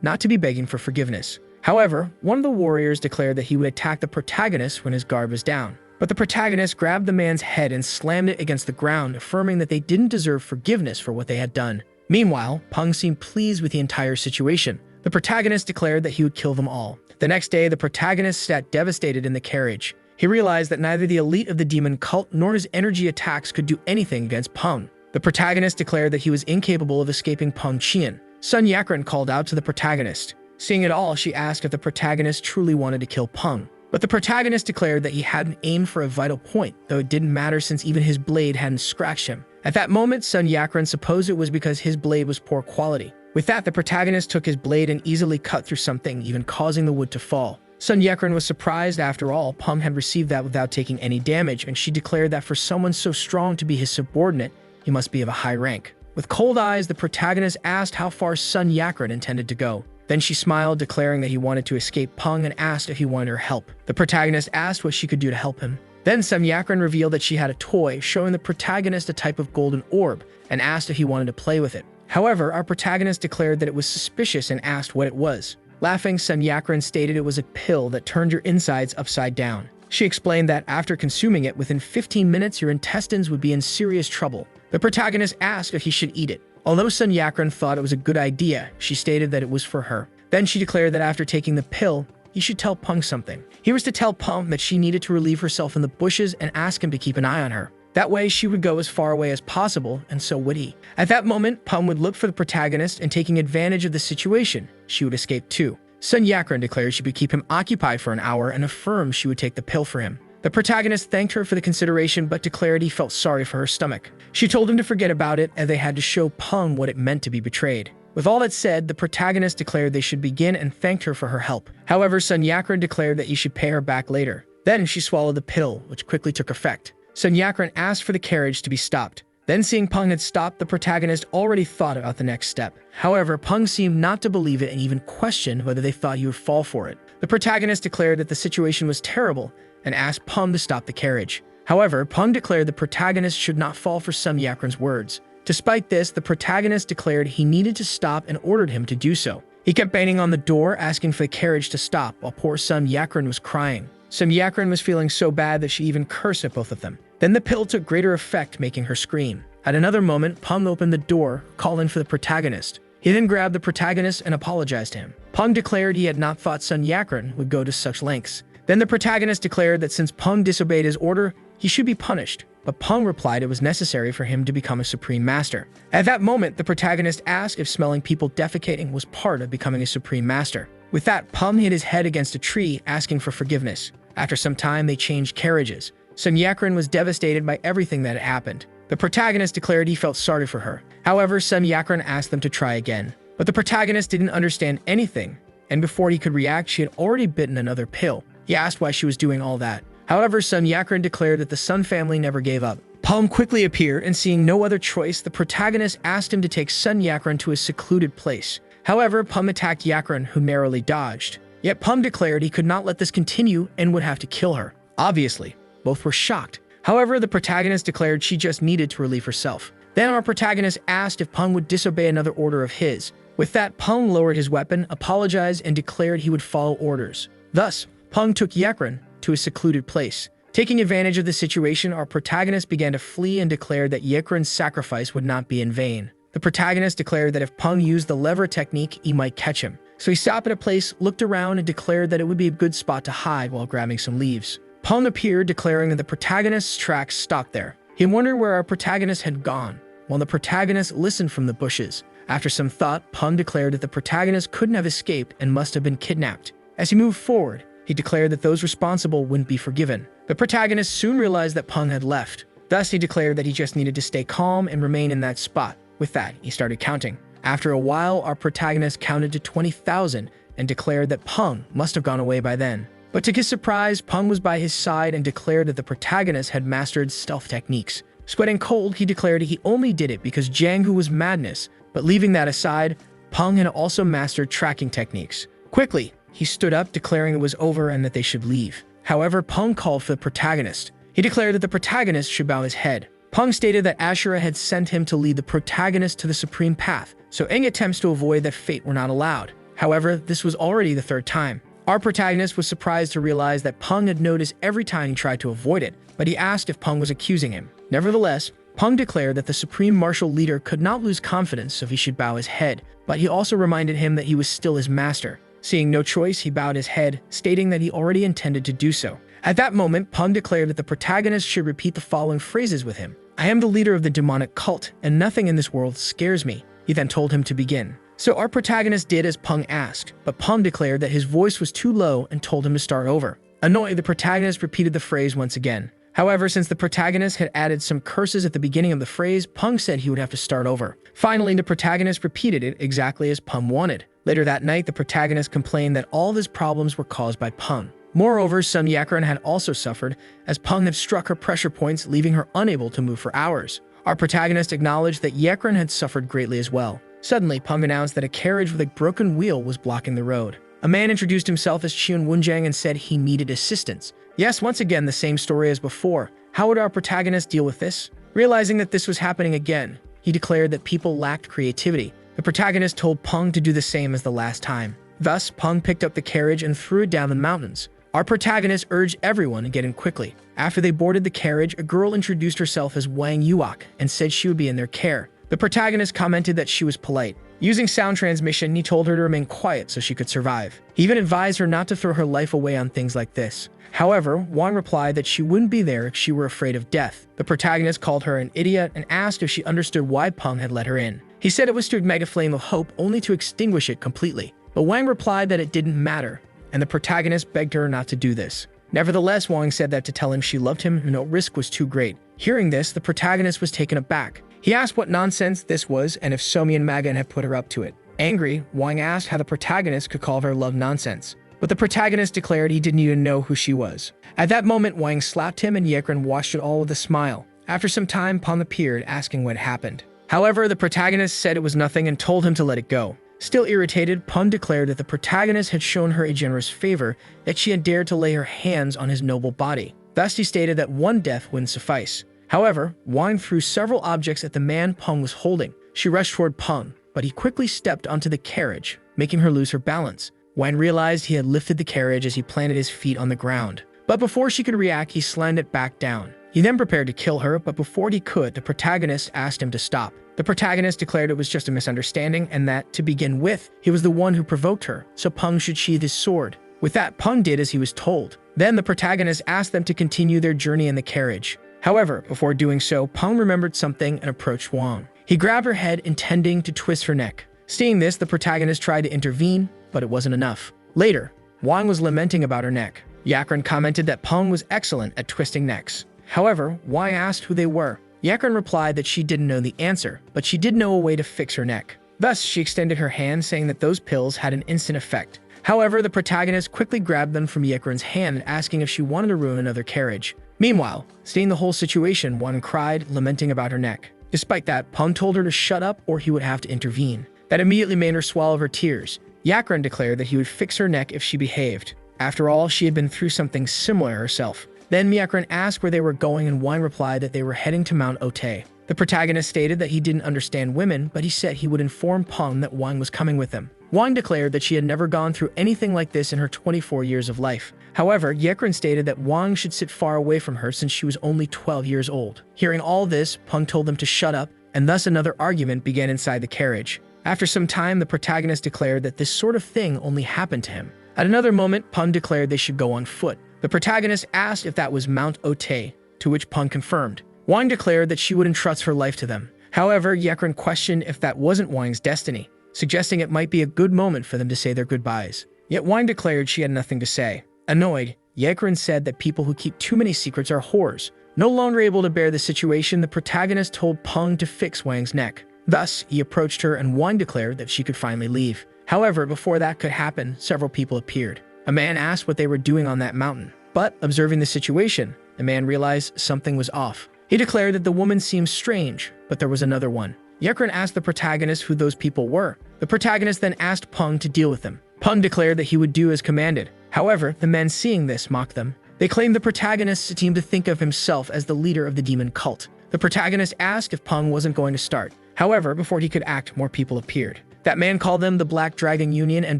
not to be begging for forgiveness. However, one of the warriors declared that he would attack the protagonist when his guard was down. But the protagonist grabbed the man's head and slammed it against the ground, affirming that they didn't deserve forgiveness for what they had done. Meanwhile, Peng seemed pleased with the entire situation. The protagonist declared that he would kill them all. The next day, the protagonist sat devastated in the carriage. He realized that neither the elite of the demon cult nor his energy attacks could do anything against Peng. The protagonist declared that he was incapable of escaping Peng Qian. Sun Yakren called out to the protagonist. Seeing it all, she asked if the protagonist truly wanted to kill Peng. But the protagonist declared that he hadn't aimed for a vital point, though it didn't matter since even his blade hadn't scratched him. At that moment, Sun Yakren supposed it was because his blade was poor quality. With that, the protagonist took his blade and easily cut through something, even causing the wood to fall. Sun Yakren was surprised. After all, Peng had received that without taking any damage, and she declared that for someone so strong to be his subordinate, he must be of a high rank. With cold eyes, the protagonist asked how far Sun Yakren intended to go. Then she smiled, declaring that he wanted to escape Peng, and asked if he wanted her help. The protagonist asked what she could do to help him. Then Sun Yakren revealed that she had a toy, showing the protagonist a type of golden orb, and asked if he wanted to play with it. However, our protagonist declared that it was suspicious and asked what it was. Laughing, Sun Yakren stated it was a pill that turned your insides upside down. She explained that after consuming it, within 15 minutes your intestines would be in serious trouble. The protagonist asked if he should eat it. Although Sun Yakren thought it was a good idea, she stated that it was for her. Then she declared that after taking the pill, he should tell Peng something. He was to tell Peng that she needed to relieve herself in the bushes and ask him to keep an eye on her. That way she would go as far away as possible, and so would he. At that moment, Peng would look for the protagonist, and taking advantage of the situation, she would escape too. Sun Yakren declared she would keep him occupied for an hour and affirmed she would take the pill for him. The protagonist thanked her for the consideration but declared he felt sorry for her stomach. She told him to forget about it, and they had to show Peng what it meant to be betrayed. With all that said, the protagonist declared they should begin and thanked her for her help. However, Sun Yakren declared that he should pay her back later. Then she swallowed the pill, which quickly took effect. Sun Yakren asked for the carriage to be stopped. Then seeing Peng had stopped, the protagonist already thought about the next step. However, Peng seemed not to believe it and even questioned whether they thought he would fall for it. The protagonist declared that the situation was terrible and asked Peng to stop the carriage. However, Peng declared the protagonist should not fall for Sun Yakren's words. Despite this, the protagonist declared he needed to stop and ordered him to do so. He kept banging on the door, asking for the carriage to stop, while poor Sun Yakren was crying. Sun Yakren was feeling so bad that she even cursed at both of them. Then the pill took greater effect, making her scream. At another moment, Peng opened the door, calling for the protagonist. He then grabbed the protagonist and apologized to him. Peng declared he had not thought Sun Yakren would go to such lengths. Then the protagonist declared that since Peng disobeyed his order, he should be punished. But Peng replied it was necessary for him to become a supreme master. At that moment, the protagonist asked if smelling people defecating was part of becoming a supreme master. With that, Peng hit his head against a tree, asking for forgiveness. After some time, they changed carriages. Sun Yakren was devastated by everything that had happened. The protagonist declared he felt sorry for her. However, Sun Yakren asked them to try again. But the protagonist didn't understand anything, and before he could react, she had already bitten another pill. He asked why she was doing all that. However, Sun Yakren declared that the Sun family never gave up. Peng quickly appeared, and seeing no other choice, the protagonist asked him to take Sun Yakren to a secluded place. However, Peng attacked Yakren, who narrowly dodged. Yet Peng declared he could not let this continue and would have to kill her. Obviously, both were shocked. However, the protagonist declared she just needed to relieve herself. Then our protagonist asked if Peng would disobey another order of his. With that, Peng lowered his weapon, apologized, and declared he would follow orders. Thus, Peng took Yakren to a secluded place. Taking advantage of the situation, our protagonist began to flee and declared that Yakren's sacrifice would not be in vain. The protagonist declared that if Peng used the lever technique, he might catch him. So he stopped at a place, looked around, and declared that it would be a good spot to hide while grabbing some leaves. Peng appeared, declaring that the protagonist's tracks stopped there. He wondered where our protagonist had gone, while the protagonist listened from the bushes. After some thought, Peng declared that the protagonist couldn't have escaped and must have been kidnapped. As he moved forward, he declared that those responsible wouldn't be forgiven. The protagonist soon realized that Peng had left. Thus, he declared that he just needed to stay calm and remain in that spot. With that, he started counting. After a while, our protagonist counted to 20,000 and declared that Peng must have gone away by then. But to his surprise, Peng was by his side and declared that the protagonist had mastered stealth techniques. Sweating cold, he declared he only did it because Jianghu was madness, but leaving that aside, Peng had also mastered tracking techniques. Quickly, he stood up, declaring it was over and that they should leave. However, Peng called for the protagonist. He declared that the protagonist should bow his head. Peng stated that Ashura had sent him to lead the protagonist to the supreme path, so any attempts to avoid that fate were not allowed. However, this was already the third time. Our protagonist was surprised to realize that Peng had noticed every time he tried to avoid it, but he asked if Peng was accusing him. Nevertheless, Peng declared that the supreme martial leader could not lose confidence, so he should bow his head, but he also reminded him that he was still his master. Seeing no choice, he bowed his head, stating that he already intended to do so. At that moment, Peng declared that the protagonist should repeat the following phrases with him. "I am the leader of the demonic cult, and nothing in this world scares me." He then told him to begin. So our protagonist did as Peng asked, but Peng declared that his voice was too low and told him to start over. Annoyed, the protagonist repeated the phrase once again. However, since the protagonist had added some curses at the beginning of the phrase, Peng said he would have to start over. Finally, the protagonist repeated it exactly as Peng wanted. Later that night, the protagonist complained that all of his problems were caused by Peng. Moreover, Sun Yakran had also suffered, as Peng had struck her pressure points, leaving her unable to move for hours. Our protagonist acknowledged that Yakran had suffered greatly as well. Suddenly, Peng announced that a carriage with a broken wheel was blocking the road. A man introduced himself as Qian Wunjiang and said he needed assistance. Yes, once again, the same story as before. How would our protagonist deal with this? Realizing that this was happening again, he declared that people lacked creativity. The protagonist told Peng to do the same as the last time. Thus, Peng picked up the carriage and threw it down the mountains. Our protagonist urged everyone to get in quickly. After they boarded the carriage, a girl introduced herself as Wang Yuak and said she would be in their care. The protagonist commented that she was polite. Using sound transmission, he told her to remain quiet so she could survive. He even advised her not to throw her life away on things like this. However, Wang replied that she wouldn't be there if she were afraid of death. The protagonist called her an idiot and asked if she understood why Peng had let her in. He said it was to ignite a flame of hope only to extinguish it completely. But Wang replied that it didn't matter, and the protagonist begged her not to do this. Nevertheless, Wang said that to tell him she loved him, no risk was too great. Hearing this, the protagonist was taken aback. He asked what nonsense this was and if Somi and Magan had put her up to it. Angry, Wang asked how the protagonist could call her love nonsense. But the protagonist declared he didn't even know who she was. At that moment, Wang slapped him and Yekren watched it all with a smile. After some time, Peng appeared, asking what happened. However, the protagonist said it was nothing and told him to let it go. Still irritated, Peng declared that the protagonist had shown her a generous favor, that she had dared to lay her hands on his noble body. Thus, he stated that one death wouldn't suffice. However, Wang threw several objects at the man Peng was holding. She rushed toward Peng, but he quickly stepped onto the carriage, making her lose her balance. Wang realized he had lifted the carriage as he planted his feet on the ground. But before she could react, he slammed it back down. He then prepared to kill her, but before he could, the protagonist asked him to stop. The protagonist declared it was just a misunderstanding and that, to begin with, he was the one who provoked her, so Peng should sheath his sword. With that, Peng did as he was told. Then the protagonist asked them to continue their journey in the carriage. However, before doing so, Peng remembered something and approached Wang. He grabbed her head, intending to twist her neck. Seeing this, the protagonist tried to intervene, but it wasn't enough. Later, Wang was lamenting about her neck. Yakren commented that Peng was excellent at twisting necks. However, Wang asked who they were. Yakren replied that she didn't know the answer, but she did know a way to fix her neck. Thus, she extended her hand, saying that those pills had an instant effect. However, the protagonist quickly grabbed them from Yakren's hand, asking if she wanted to ruin another carriage. Meanwhile, seeing the whole situation, Wang cried, lamenting about her neck. Despite that, Peng told her to shut up or he would have to intervene. That immediately made her swallow her tears. Yakren declared that he would fix her neck if she behaved. After all, she had been through something similar herself. Then Yakren asked where they were going and Wang replied that they were heading to Mount Otei. The protagonist stated that he didn't understand women, but he said he would inform Peng that Wang was coming with him. Wang declared that she had never gone through anything like this in her 24 years of life. However, Yakren stated that Wang should sit far away from her since she was only 12 years old. Hearing all this, Peng told them to shut up, and thus another argument began inside the carriage. After some time, the protagonist declared that this sort of thing only happened to him. At another moment, Peng declared they should go on foot. The protagonist asked if that was Mount Otei, to which Peng confirmed. Wang declared that she would entrust her life to them. However, Yakren questioned if that wasn't Wang's destiny, suggesting it might be a good moment for them to say their goodbyes. Yet Wang declared she had nothing to say. Annoyed, Yakren said that people who keep too many secrets are whores. No longer able to bear the situation, the protagonist told Peng to fix Wang's neck. Thus, he approached her and Wang declared that she could finally leave. However, before that could happen, several people appeared. A man asked what they were doing on that mountain. But, observing the situation, the man realized something was off. He declared that the woman seemed strange, but there was another one. Yekren asked the protagonist who those people were. The protagonist then asked Peng to deal with them. Peng declared that he would do as commanded. However, the men seeing this mocked them. They claimed the protagonist seemed to think of himself as the leader of the demon cult. The protagonist asked if Peng wasn't going to start. However, before he could act, more people appeared. That man called them the Black Dragon Union and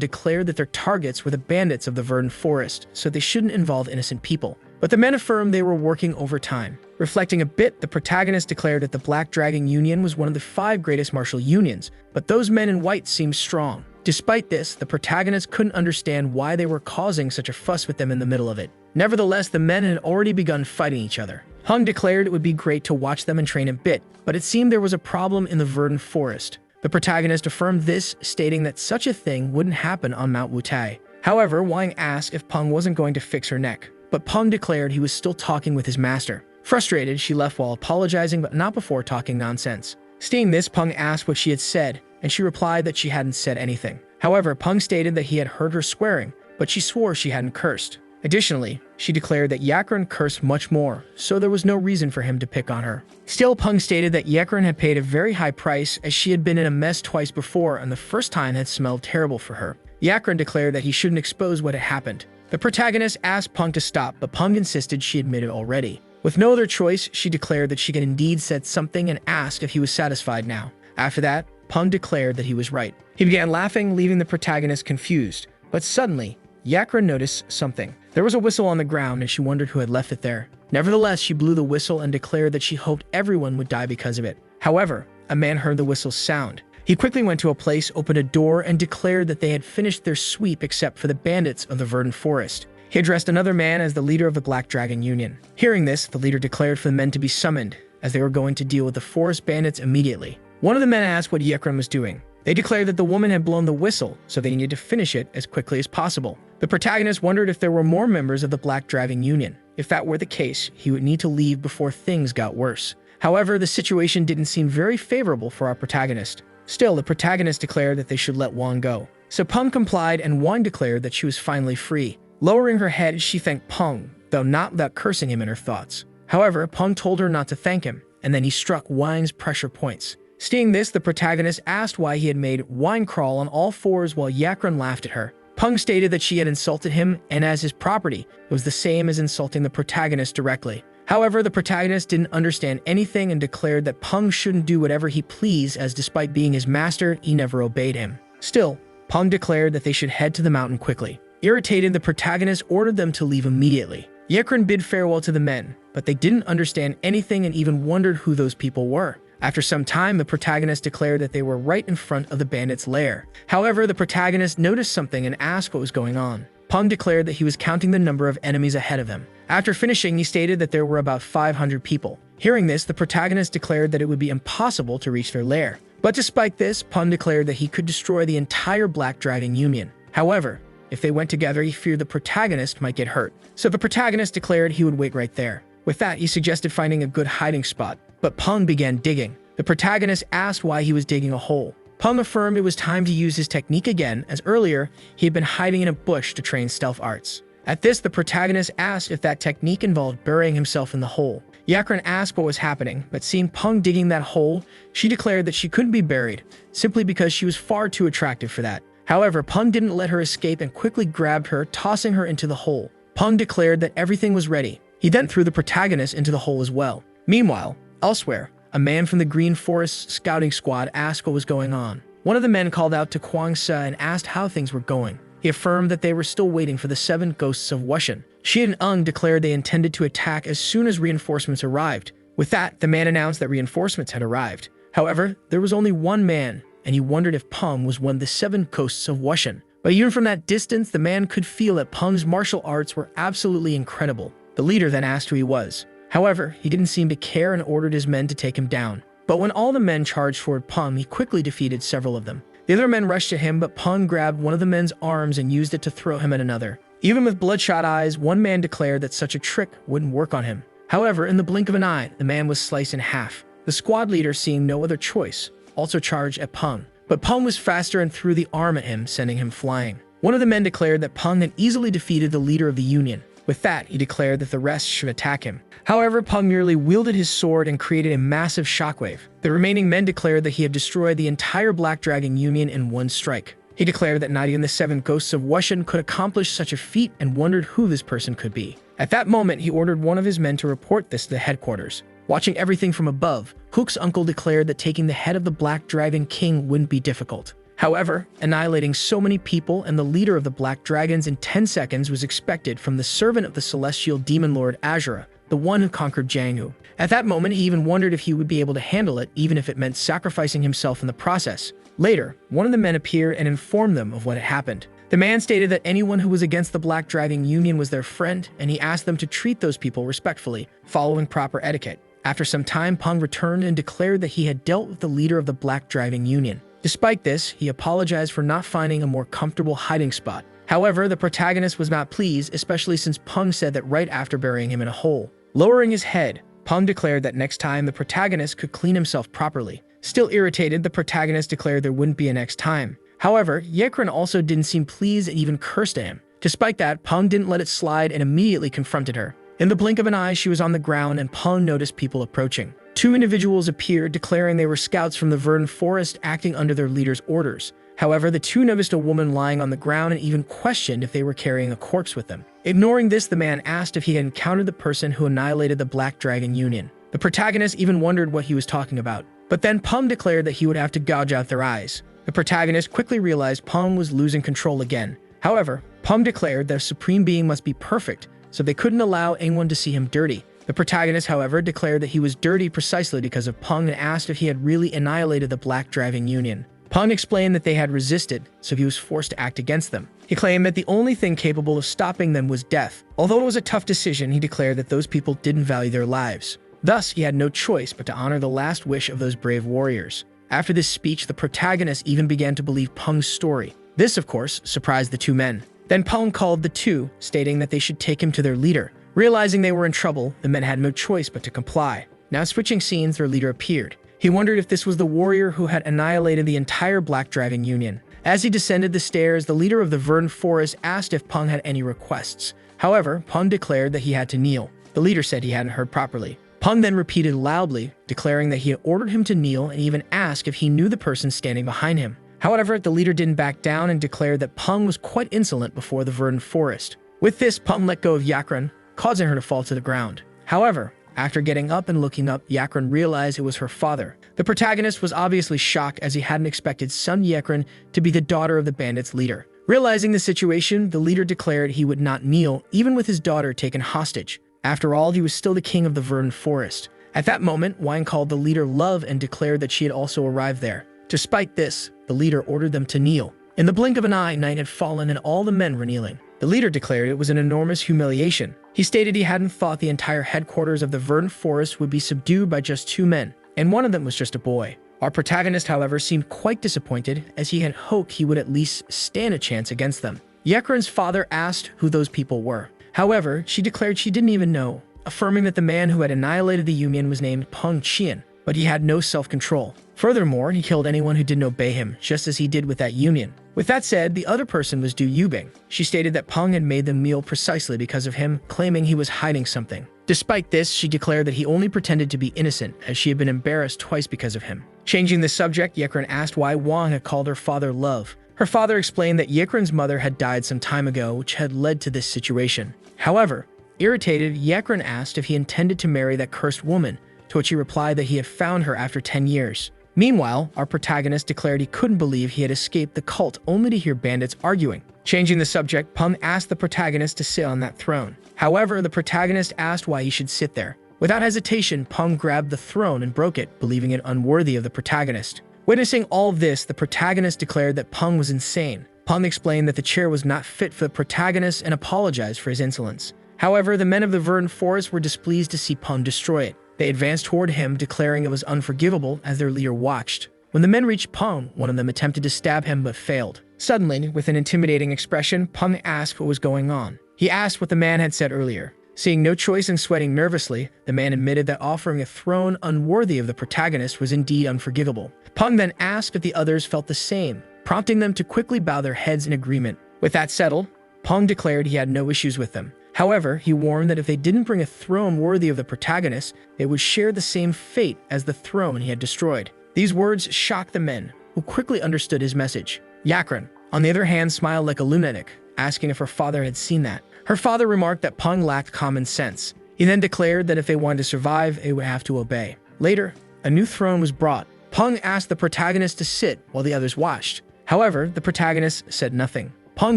declared that their targets were the bandits of the Verdant Forest, so they shouldn't involve innocent people. But the men affirmed they were working overtime. Reflecting a bit, the protagonist declared that the Black Dragon Union was one of the 5 greatest martial unions, but those men in white seemed strong. Despite this, the protagonist couldn't understand why they were causing such a fuss with them in the middle of it. Nevertheless, the men had already begun fighting each other. Hung declared it would be great to watch them and train a bit, but it seemed there was a problem in the Verdant Forest. The protagonist affirmed this, stating that such a thing wouldn't happen on Mount Wutai. However, Wang asked if Peng wasn't going to fix her neck, but Peng declared he was still talking with his master. Frustrated, she left while apologizing but not before talking nonsense. Seeing this, Peng asked what she had said, and she replied that she hadn't said anything. However, Peng stated that he had heard her swearing, but she swore she hadn't cursed. Additionally, she declared that Yekren cursed much more, so there was no reason for him to pick on her. Still, Peng stated that Yekren had paid a very high price as she had been in a mess twice before and the first time had smelled terrible for her. Yekren declared that he shouldn't expose what had happened. The protagonist asked Peng to stop, but Peng insisted she admitted already. With no other choice, she declared that she had indeed said something and asked if he was satisfied now. After that, Peng declared that he was right. He began laughing, leaving the protagonist confused. But suddenly, Yekren noticed something. There was a whistle on the ground and she wondered who had left it there. Nevertheless, she blew the whistle and declared that she hoped everyone would die because of it. However, a man heard the whistle's sound. He quickly went to a place, opened a door, and declared that they had finished their sweep except for the bandits of the Verdant Forest. He addressed another man as the leader of the Black Dragon Union. Hearing this, the leader declared for the men to be summoned, as they were going to deal with the forest bandits immediately. One of the men asked what Yekren was doing. They declared that the woman had blown the whistle, so they needed to finish it as quickly as possible. The protagonist wondered if there were more members of the Black Dragon Union. If that were the case, he would need to leave before things got worse. However, the situation didn't seem very favorable for our protagonist. Still, the protagonist declared that they should let Wang go. So Peng complied and Wang declared that she was finally free. Lowering her head, she thanked Peng, though not without cursing him in her thoughts. However, Peng told her not to thank him, and then he struck Wang's pressure points. Seeing this, the protagonist asked why he had made Wang crawl on all fours while Yekren laughed at her. Peng stated that she had insulted him, and as his property, it was the same as insulting the protagonist directly. However, the protagonist didn't understand anything and declared that Peng shouldn't do whatever he pleased, as despite being his master, he never obeyed him. Still, Peng declared that they should head to the mountain quickly. Irritated, the protagonist ordered them to leave immediately. Yekren bid farewell to the men, but they didn't understand anything and even wondered who those people were. After some time, the protagonist declared that they were right in front of the bandits' lair. However, the protagonist noticed something and asked what was going on. Peng declared that he was counting the number of enemies ahead of him. After finishing, he stated that there were about 500 people. Hearing this, the protagonist declared that it would be impossible to reach their lair. But despite this, Peng declared that he could destroy the entire Black Dragon Union. However, if they went together, he feared the protagonist might get hurt. So the protagonist declared he would wait right there. With that, he suggested finding a good hiding spot, but Peng began digging. The protagonist asked why he was digging a hole. Peng affirmed it was time to use his technique again, as earlier, he had been hiding in a bush to train stealth arts. At this, the protagonist asked if that technique involved burying himself in the hole. Yekren asked what was happening, but seeing Peng digging that hole, she declared that she couldn't be buried, simply because she was far too attractive for that. However, Peng didn't let her escape and quickly grabbed her, tossing her into the hole. Peng declared that everything was ready. He then threw the protagonist into the hole as well. Meanwhile, elsewhere, a man from the Green Forest scouting squad asked what was going on. One of the men called out to Kwang Sa and asked how things were going. He affirmed that they were still waiting for the 7 ghosts of Wushan. She and Ung declared they intended to attack as soon as reinforcements arrived. With that, the man announced that reinforcements had arrived. However, there was only one man, and he wondered if Peng was one of the 7 ghosts of Wushan. But even from that distance, the man could feel that Peng's martial arts were absolutely incredible. The leader then asked who he was. However, he didn't seem to care and ordered his men to take him down. But when all the men charged toward Peng, he quickly defeated several of them. The other men rushed to him, but Peng grabbed one of the men's arms and used it to throw him at another. Even with bloodshot eyes, one man declared that such a trick wouldn't work on him. However, in the blink of an eye, the man was sliced in half. The squad leader, seeing no other choice, also charged at Peng. But Peng was faster and threw the arm at him, sending him flying. One of the men declared that Peng had easily defeated the leader of the Union. With that, he declared that the rest should attack him. However, Peng merely wielded his sword and created a massive shockwave. The remaining men declared that he had destroyed the entire Black Dragon Union in one strike. He declared that not even the 7 ghosts of Wushan could accomplish such a feat and wondered who this person could be. At that moment, he ordered one of his men to report this to the headquarters. Watching everything from above, Hook's uncle declared that taking the head of the Black Dragon King wouldn't be difficult. However, annihilating so many people and the leader of the Black Dragons in 10 seconds was expected from the servant of the celestial demon lord Azura, the one who conquered Jianghu. At that moment, he even wondered if he would be able to handle it, even if it meant sacrificing himself in the process. Later, one of the men appeared and informed them of what had happened. The man stated that anyone who was against the Black Dragon Union was their friend, and he asked them to treat those people respectfully, following proper etiquette. After some time, Peng returned and declared that he had dealt with the leader of the Black Dragon Union. Despite this, he apologized for not finding a more comfortable hiding spot. However, the protagonist was not pleased, especially since Peng said that right after burying him in a hole. Lowering his head, Peng declared that next time the protagonist could clean himself properly. Still irritated, the protagonist declared there wouldn't be a next time. However, Yekren also didn't seem pleased and even cursed at him. Despite that, Peng didn't let it slide and immediately confronted her. In the blink of an eye, she was on the ground and Peng noticed people approaching. 2 individuals appeared, declaring they were scouts from the Verdant Forest acting under their leader's orders. However, the 2 noticed a woman lying on the ground and even questioned if they were carrying a corpse with them. Ignoring this, the man asked if he had encountered the person who annihilated the Black Dragon Union. The protagonist even wondered what he was talking about. But then Peng declared that he would have to gouge out their eyes. The protagonist quickly realized Peng was losing control again. However, Peng declared that a supreme being must be perfect, so they couldn't allow anyone to see him dirty. The protagonist, however, declared that he was dirty precisely because of Peng and asked if he had really annihilated the Black Dragon Union. Peng explained that they had resisted, so he was forced to act against them. He claimed that the only thing capable of stopping them was death. Although it was a tough decision, he declared that those people didn't value their lives. Thus, he had no choice but to honor the last wish of those brave warriors. After this speech, the protagonist even began to believe Peng's story. This, of course, surprised the 2 men. Then Peng called the 2, stating that they should take him to their leader. Realizing they were in trouble, the men had no choice but to comply. Now switching scenes, their leader appeared. He wondered if this was the warrior who had annihilated the entire Black Dragon Union. As he descended the stairs, the leader of the Verdant Forest asked if Peng had any requests. However, Peng declared that he had to kneel. The leader said he hadn't heard properly. Peng then repeated loudly, declaring that he had ordered him to kneel and even asked if he knew the person standing behind him. However, the leader didn't back down and declared that Peng was quite insolent before the Verdant Forest. With this, Peng let go of Yakren, causing her to fall to the ground. However, after getting up and looking up, Yakren realized it was her father. The protagonist was obviously shocked as he hadn't expected son Yakren to be the daughter of the bandits' leader. Realizing the situation, the leader declared he would not kneel, even with his daughter taken hostage. After all, he was still the king of the Verdant Forest. At that moment, Wine called the leader Love and declared that she had also arrived there. Despite this, the leader ordered them to kneel. In the blink of an eye, night had fallen and all the men were kneeling. The leader declared it was an enormous humiliation. He stated he hadn't thought the entire headquarters of the Verdant Forest would be subdued by just 2 men, and one of them was just a boy. Our protagonist, however, seemed quite disappointed, as he had hoped he would at least stand a chance against them. Yekren's father asked who those people were. However, she declared she didn't even know, affirming that the man who had annihilated the Union was named Peng Qian, but he had no self-control. Furthermore, he killed anyone who didn't obey him, just as he did with that Union. With that said, the other person was Du Yubing. She stated that Peng had made them kneel precisely because of him, claiming he was hiding something. Despite this, she declared that he only pretended to be innocent, as she had been embarrassed twice because of him. Changing the subject, Yekren asked why Wang had called her father Love. Her father explained that Yekren's mother had died some time ago, which had led to this situation. However, irritated, Yekren asked if he intended to marry that cursed woman, to which he replied that he had found her after 10 years. Meanwhile, our protagonist declared he couldn't believe he had escaped the cult only to hear bandits arguing. Changing the subject, Peng asked the protagonist to sit on that throne. However, the protagonist asked why he should sit there. Without hesitation, Peng grabbed the throne and broke it, believing it unworthy of the protagonist. Witnessing all of this, the protagonist declared that Peng was insane. Peng explained that the chair was not fit for the protagonist and apologized for his insolence. However, the men of the Verdant Forest were displeased to see Peng destroy it. They advanced toward him, declaring it was unforgivable as their leader watched. When the men reached Peng, one of them attempted to stab him but failed. Suddenly, with an intimidating expression, Peng asked what was going on. He asked what the man had said earlier. Seeing no choice and sweating nervously, the man admitted that offering a throne unworthy of the protagonist was indeed unforgivable. Peng then asked if the others felt the same, prompting them to quickly bow their heads in agreement. With that settled, Peng declared he had no issues with them. However, he warned that if they didn't bring a throne worthy of the protagonist, they would share the same fate as the throne he had destroyed. These words shocked the men, who quickly understood his message. Yakren, on the other hand, smiled like a lunatic, asking if her father had seen that. Her father remarked that Peng lacked common sense. He then declared that if they wanted to survive, they would have to obey. Later, a new throne was brought. Peng asked the protagonist to sit while the others watched. However, the protagonist said nothing. Peng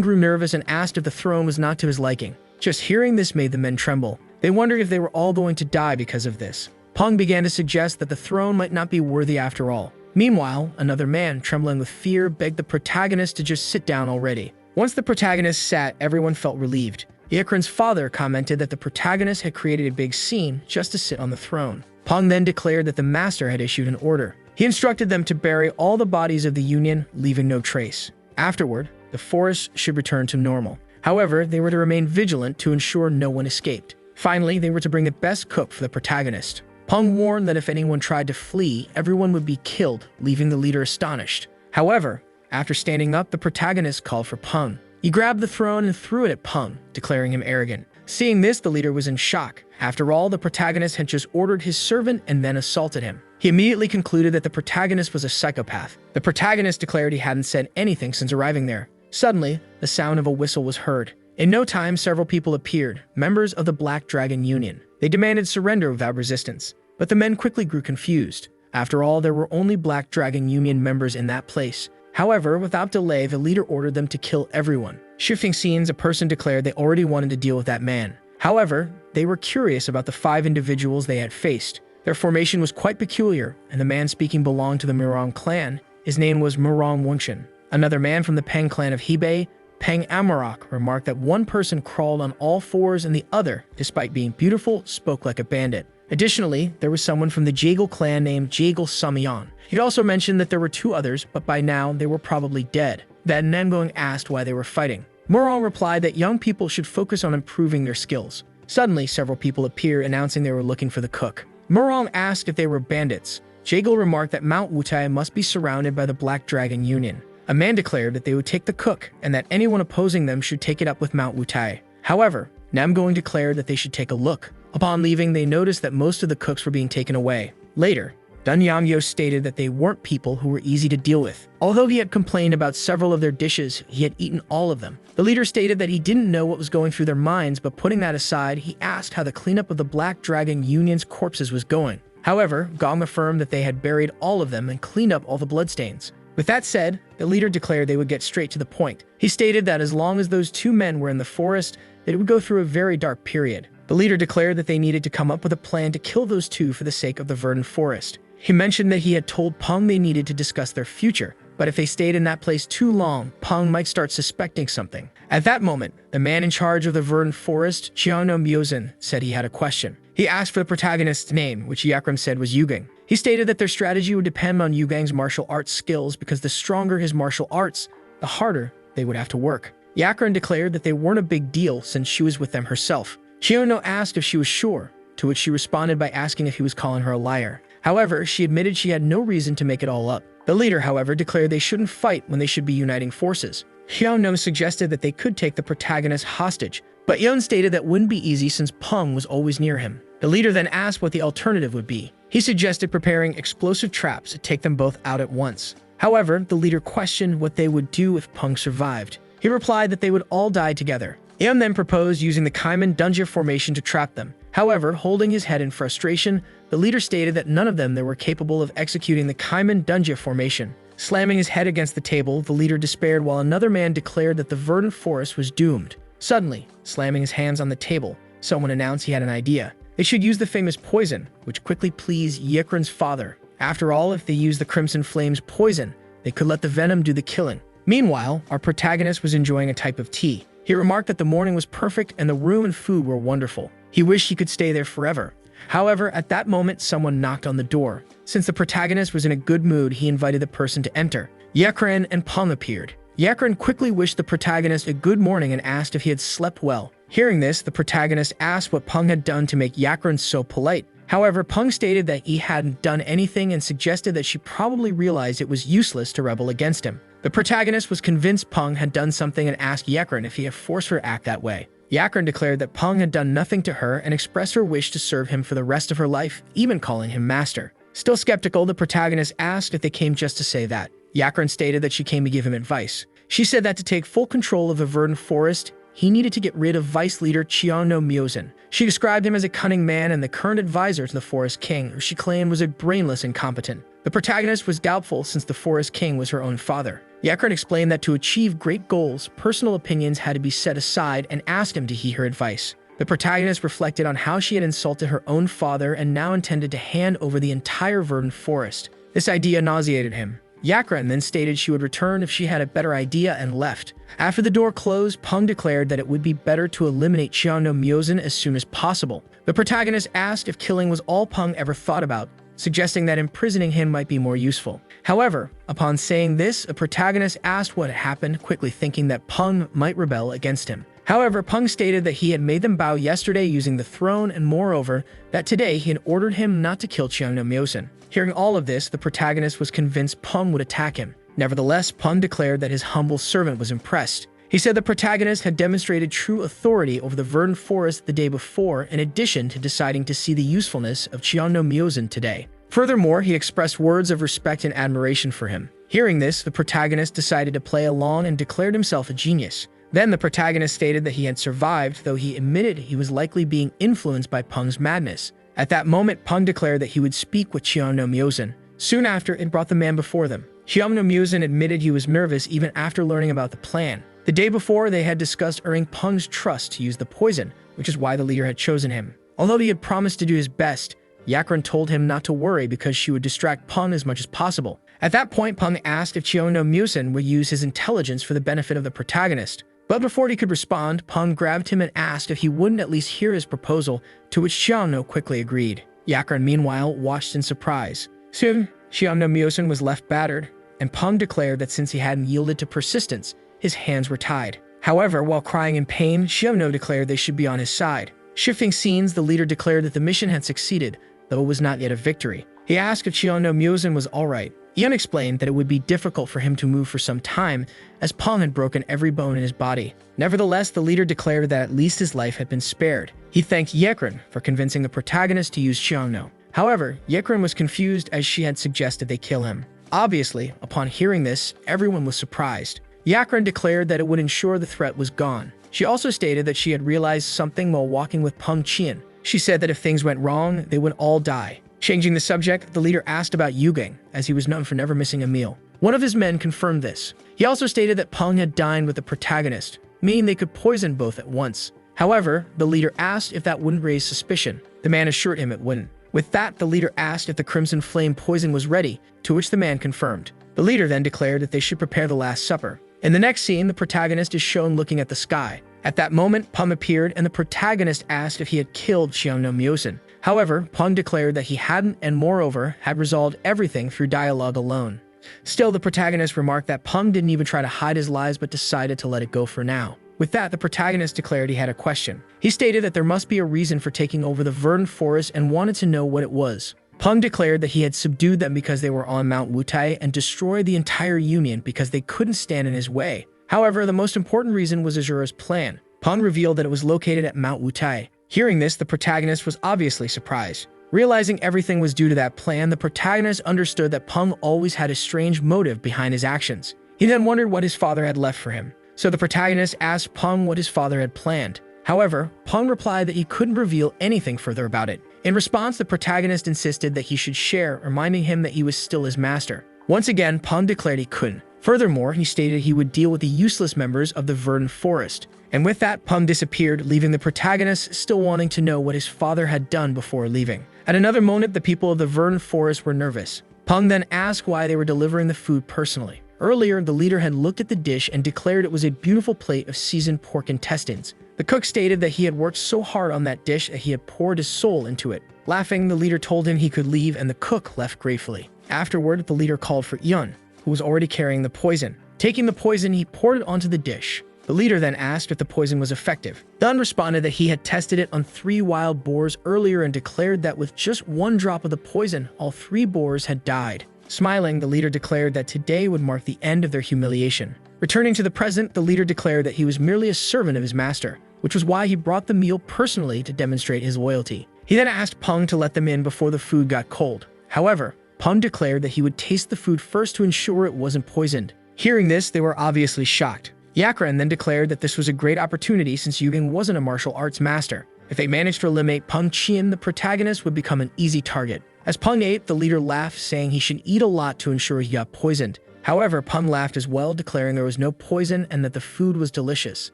grew nervous and asked if the throne was not to his liking. Just hearing this made the men tremble. They wondered if they were all going to die because of this. Peng began to suggest that the throne might not be worthy after all. Meanwhile, another man, trembling with fear, begged the protagonist to just sit down already. Once the protagonist sat, everyone felt relieved. Yakren's father commented that the protagonist had created a big scene just to sit on the throne. Peng then declared that the master had issued an order. He instructed them to bury all the bodies of the Union, leaving no trace. Afterward, the forest should return to normal. However, they were to remain vigilant to ensure no one escaped. Finally, they were to bring the best cook for the protagonist. Peng warned that if anyone tried to flee, everyone would be killed, leaving the leader astonished. However, after standing up, the protagonist called for Peng. He grabbed the throne and threw it at Peng, declaring him arrogant. Seeing this, the leader was in shock. After all, the protagonist had just ordered his servant and then assaulted him. He immediately concluded that the protagonist was a psychopath. The protagonist declared he hadn't said anything since arriving there. Suddenly, the sound of a whistle was heard. In no time, several people appeared, members of the Black Dragon Union. They demanded surrender without resistance, but the men quickly grew confused. After all, there were only Black Dragon Union members in that place. However, without delay, the leader ordered them to kill everyone. Shifting scenes, a person declared they already wanted to deal with that man. However, they were curious about the 5 individuals they had faced. Their formation was quite peculiar, and the man speaking belonged to the Murong clan. His name was Murong Wungshan. Another man from the Peng clan of Hebei, Peng Amarok, remarked that one person crawled on all fours and the other, despite being beautiful, spoke like a bandit. Additionally, there was someone from the Jagal clan named Jagal Samyan. He'd also mentioned that there were 2 others, but by now they were probably dead. Then Nangung asked why they were fighting. Murong replied that young people should focus on improving their skills. Suddenly, several people appeared announcing they were looking for the cook. Murong asked if they were bandits. Jagal remarked that Mount Wutai must be surrounded by the Black Dragon Union. A man declared that they would take the cook and that anyone opposing them should take it up with Mount Wutai. However, Namgung declared that they should take a look. Upon leaving, they noticed that most of the cooks were being taken away. Later, Dun Yangyo stated that they weren't people who were easy to deal with. Although he had complained about several of their dishes, he had eaten all of them. The leader stated that he didn't know what was going through their minds, but putting that aside, he asked how the cleanup of the Black Dragon Union's corpses was going. However, Gong affirmed that they had buried all of them and cleaned up all the bloodstains. With that said, the leader declared they would get straight to the point. He stated that as long as those 2 men were in the forest, it would go through a very dark period. The leader declared that they needed to come up with a plan to kill those 2 for the sake of the verdant forest. He mentioned that he had told Peng they needed to discuss their future, but if they stayed in that place too long, Peng might start suspecting something. At that moment, the man in charge of the verdant forest, Chiano Myozin, said he had a question. He asked for the protagonist's name, which Yakram said was Yugang. He stated that their strategy would depend on Yugang's martial arts skills because the stronger his martial arts, the harder they would have to work. Yakran declared that they weren't a big deal since she was with them herself. Chiono asked if she was sure, to which she responded by asking if he was calling her a liar. However, she admitted she had no reason to make it all up. The leader, however, declared they shouldn't fight when they should be uniting forces. Hyuno suggested that they could take the protagonist hostage, but Yeon stated that wouldn't be easy since Peng was always near him. The leader then asked what the alternative would be. He suggested preparing explosive traps to take them both out at once. However, the leader questioned what they would do if Peng survived. He replied that they would all die together. Yeon then proposed using the Kaiman Dungeon formation to trap them. However, holding his head in frustration, the leader stated that none of them were capable of executing the Kaiman Dungeon formation. Slamming his head against the table, the leader despaired while another man declared that the verdant forest was doomed. Suddenly, slamming his hands on the table, someone announced he had an idea. They should use the famous poison, which quickly pleased Yekran's father. After all, if they used the Crimson Flame's poison, they could let the venom do the killing. Meanwhile, our protagonist was enjoying a type of tea. He remarked that the morning was perfect and the room and food were wonderful. He wished he could stay there forever. However, at that moment, someone knocked on the door. Since the protagonist was in a good mood, he invited the person to enter. Yakran and Peng appeared. Yakran quickly wished the protagonist a good morning and asked if he had slept well. Hearing this, the protagonist asked what Peng had done to make Yakran so polite. However, Peng stated that he hadn't done anything and suggested that she probably realized it was useless to rebel against him. The protagonist was convinced Peng had done something and asked Yakran if he had forced her to act that way. Yakran declared that Peng had done nothing to her and expressed her wish to serve him for the rest of her life, even calling him master. Still skeptical, the protagonist asked if they came just to say that. Yakran stated that she came to give him advice. She said that to take full control of the verdant forest, he needed to get rid of vice leader Qian no Myozin. She described him as a cunning man and the current advisor to the Forest King, who she claimed was a brainless incompetent. The protagonist was doubtful since the Forest King was her own father. Yakran explained that to achieve great goals, personal opinions had to be set aside and asked him to heed her advice. The protagonist reflected on how she had insulted her own father and now intended to hand over the entire verdant forest. This idea nauseated him. Yakran then stated she would return if she had a better idea and left. After the door closed, Peng declared that it would be better to eliminate Qian no Myozin as soon as possible. The protagonist asked if killing was all Peng ever thought about, suggesting that imprisoning him might be more useful. However, upon saying this, a protagonist asked what had happened, quickly thinking that Peng might rebel against him. However, Peng stated that he had made them bow yesterday using the throne and moreover, that today he had ordered him not to kill Qian no Myozin. Hearing all of this, the protagonist was convinced Peng would attack him. Nevertheless, Peng declared that his humble servant was impressed. He said the protagonist had demonstrated true authority over the verdant forest the day before, in addition to deciding to see the usefulness of Qian no Myozin today. Furthermore, he expressed words of respect and admiration for him. Hearing this, the protagonist decided to play along and declared himself a genius. Then the protagonist stated that he had survived, though he admitted he was likely being influenced by Peng's madness. At that moment, Peng declared that he would speak with Qian no Myozin. Soon after, it brought the man before them. Qian no Myozin admitted he was nervous even after learning about the plan. The day before, they had discussed earning Peng's trust to use the poison, which is why the leader had chosen him. Although he had promised to do his best, Yakran told him not to worry because she would distract Peng as much as possible. At that point, Peng asked if Qian no Myozin would use his intelligence for the benefit of the protagonist. But before he could respond, Peng grabbed him and asked if he wouldn't at least hear his proposal, to which Qian no quickly agreed. Yakran, meanwhile, watched in surprise. Soon, Qian no Myozin was left battered, and Peng declared that since he hadn't yielded to persistence, his hands were tied. However, while crying in pain, Qian no declared they should be on his side. Shifting scenes, the leader declared that the mission had succeeded, though it was not yet a victory. He asked if Qian no Myozin was alright. Ian explained that it would be difficult for him to move for some time, as Peng had broken every bone in his body. Nevertheless, the leader declared that at least his life had been spared. He thanked Yakran for convincing the protagonist to use Qian no. However, Yakran was confused as she had suggested they kill him. Obviously, upon hearing this, everyone was surprised. Yakran declared that it would ensure the threat was gone. She also stated that she had realized something while walking with Peng Qian. She said that if things went wrong, they would all die. Changing the subject, the leader asked about Yugang, as he was known for never missing a meal. One of his men confirmed this. He also stated that Peng had dined with the protagonist, meaning they could poison both at once. However, the leader asked if that wouldn't raise suspicion. The man assured him it wouldn't. With that, the leader asked if the Crimson Flame poison was ready, to which the man confirmed. The leader then declared that they should prepare the Last Supper. In the next scene, the protagonist is shown looking at the sky. At that moment, Peng appeared and the protagonist asked if he had killed Qian no Myozin. However, Peng declared that he hadn't and moreover had resolved everything through dialogue alone. Still, the protagonist remarked that Peng didn't even try to hide his lies but decided to let it go for now. With that, the protagonist declared he had a question. He stated that there must be a reason for taking over the verdant forest and wanted to know what it was. Peng declared that he had subdued them because they were on Mount Wutai and destroyed the entire Union because they couldn't stand in his way. However, the most important reason was Azura's plan. Peng revealed that it was located at Mount Wutai. Hearing this, the protagonist was obviously surprised. Realizing everything was due to that plan, the protagonist understood that Peng always had a strange motive behind his actions. He then wondered what his father had left for him. So the protagonist asked Peng what his father had planned. However, Peng replied that he couldn't reveal anything further about it. In response, the protagonist insisted that he should share, reminding him that he was still his master. Once again, Peng declared he couldn't. Furthermore, he stated he would deal with the useless members of the verdant forest. And with that, Peng disappeared, leaving the protagonist still wanting to know what his father had done before leaving. At another moment, the people of the verdant forest were nervous. Peng then asked why they were delivering the food personally. Earlier, the leader had looked at the dish and declared it was a beautiful plate of seasoned pork intestines. The cook stated that he had worked so hard on that dish that he had poured his soul into it. Laughing, the leader told him he could leave and the cook left gratefully. Afterward, the leader called for Yun, who was already carrying the poison. Taking the poison, he poured it onto the dish. The leader then asked if the poison was effective. Yun responded that he had tested it on 3 wild boars earlier and declared that with just 1 drop of the poison, all 3 boars had died. Smiling, the leader declared that today would mark the end of their humiliation. Returning to the present, the leader declared that he was merely a servant of his master. which was why he brought the meal personally to demonstrate his loyalty. He then asked Peng to let them in before the food got cold. However, Peng declared that he would taste the food first to ensure it wasn't poisoned. Hearing this, they were obviously shocked. Yakran then declared that this was a great opportunity since Yugeng wasn't a martial arts master. If they managed to eliminate Peng Qian, the protagonist would become an easy target. As Peng ate, the leader laughed, saying he should eat a lot to ensure he got poisoned. However, Peng laughed as well, declaring there was no poison and that the food was delicious.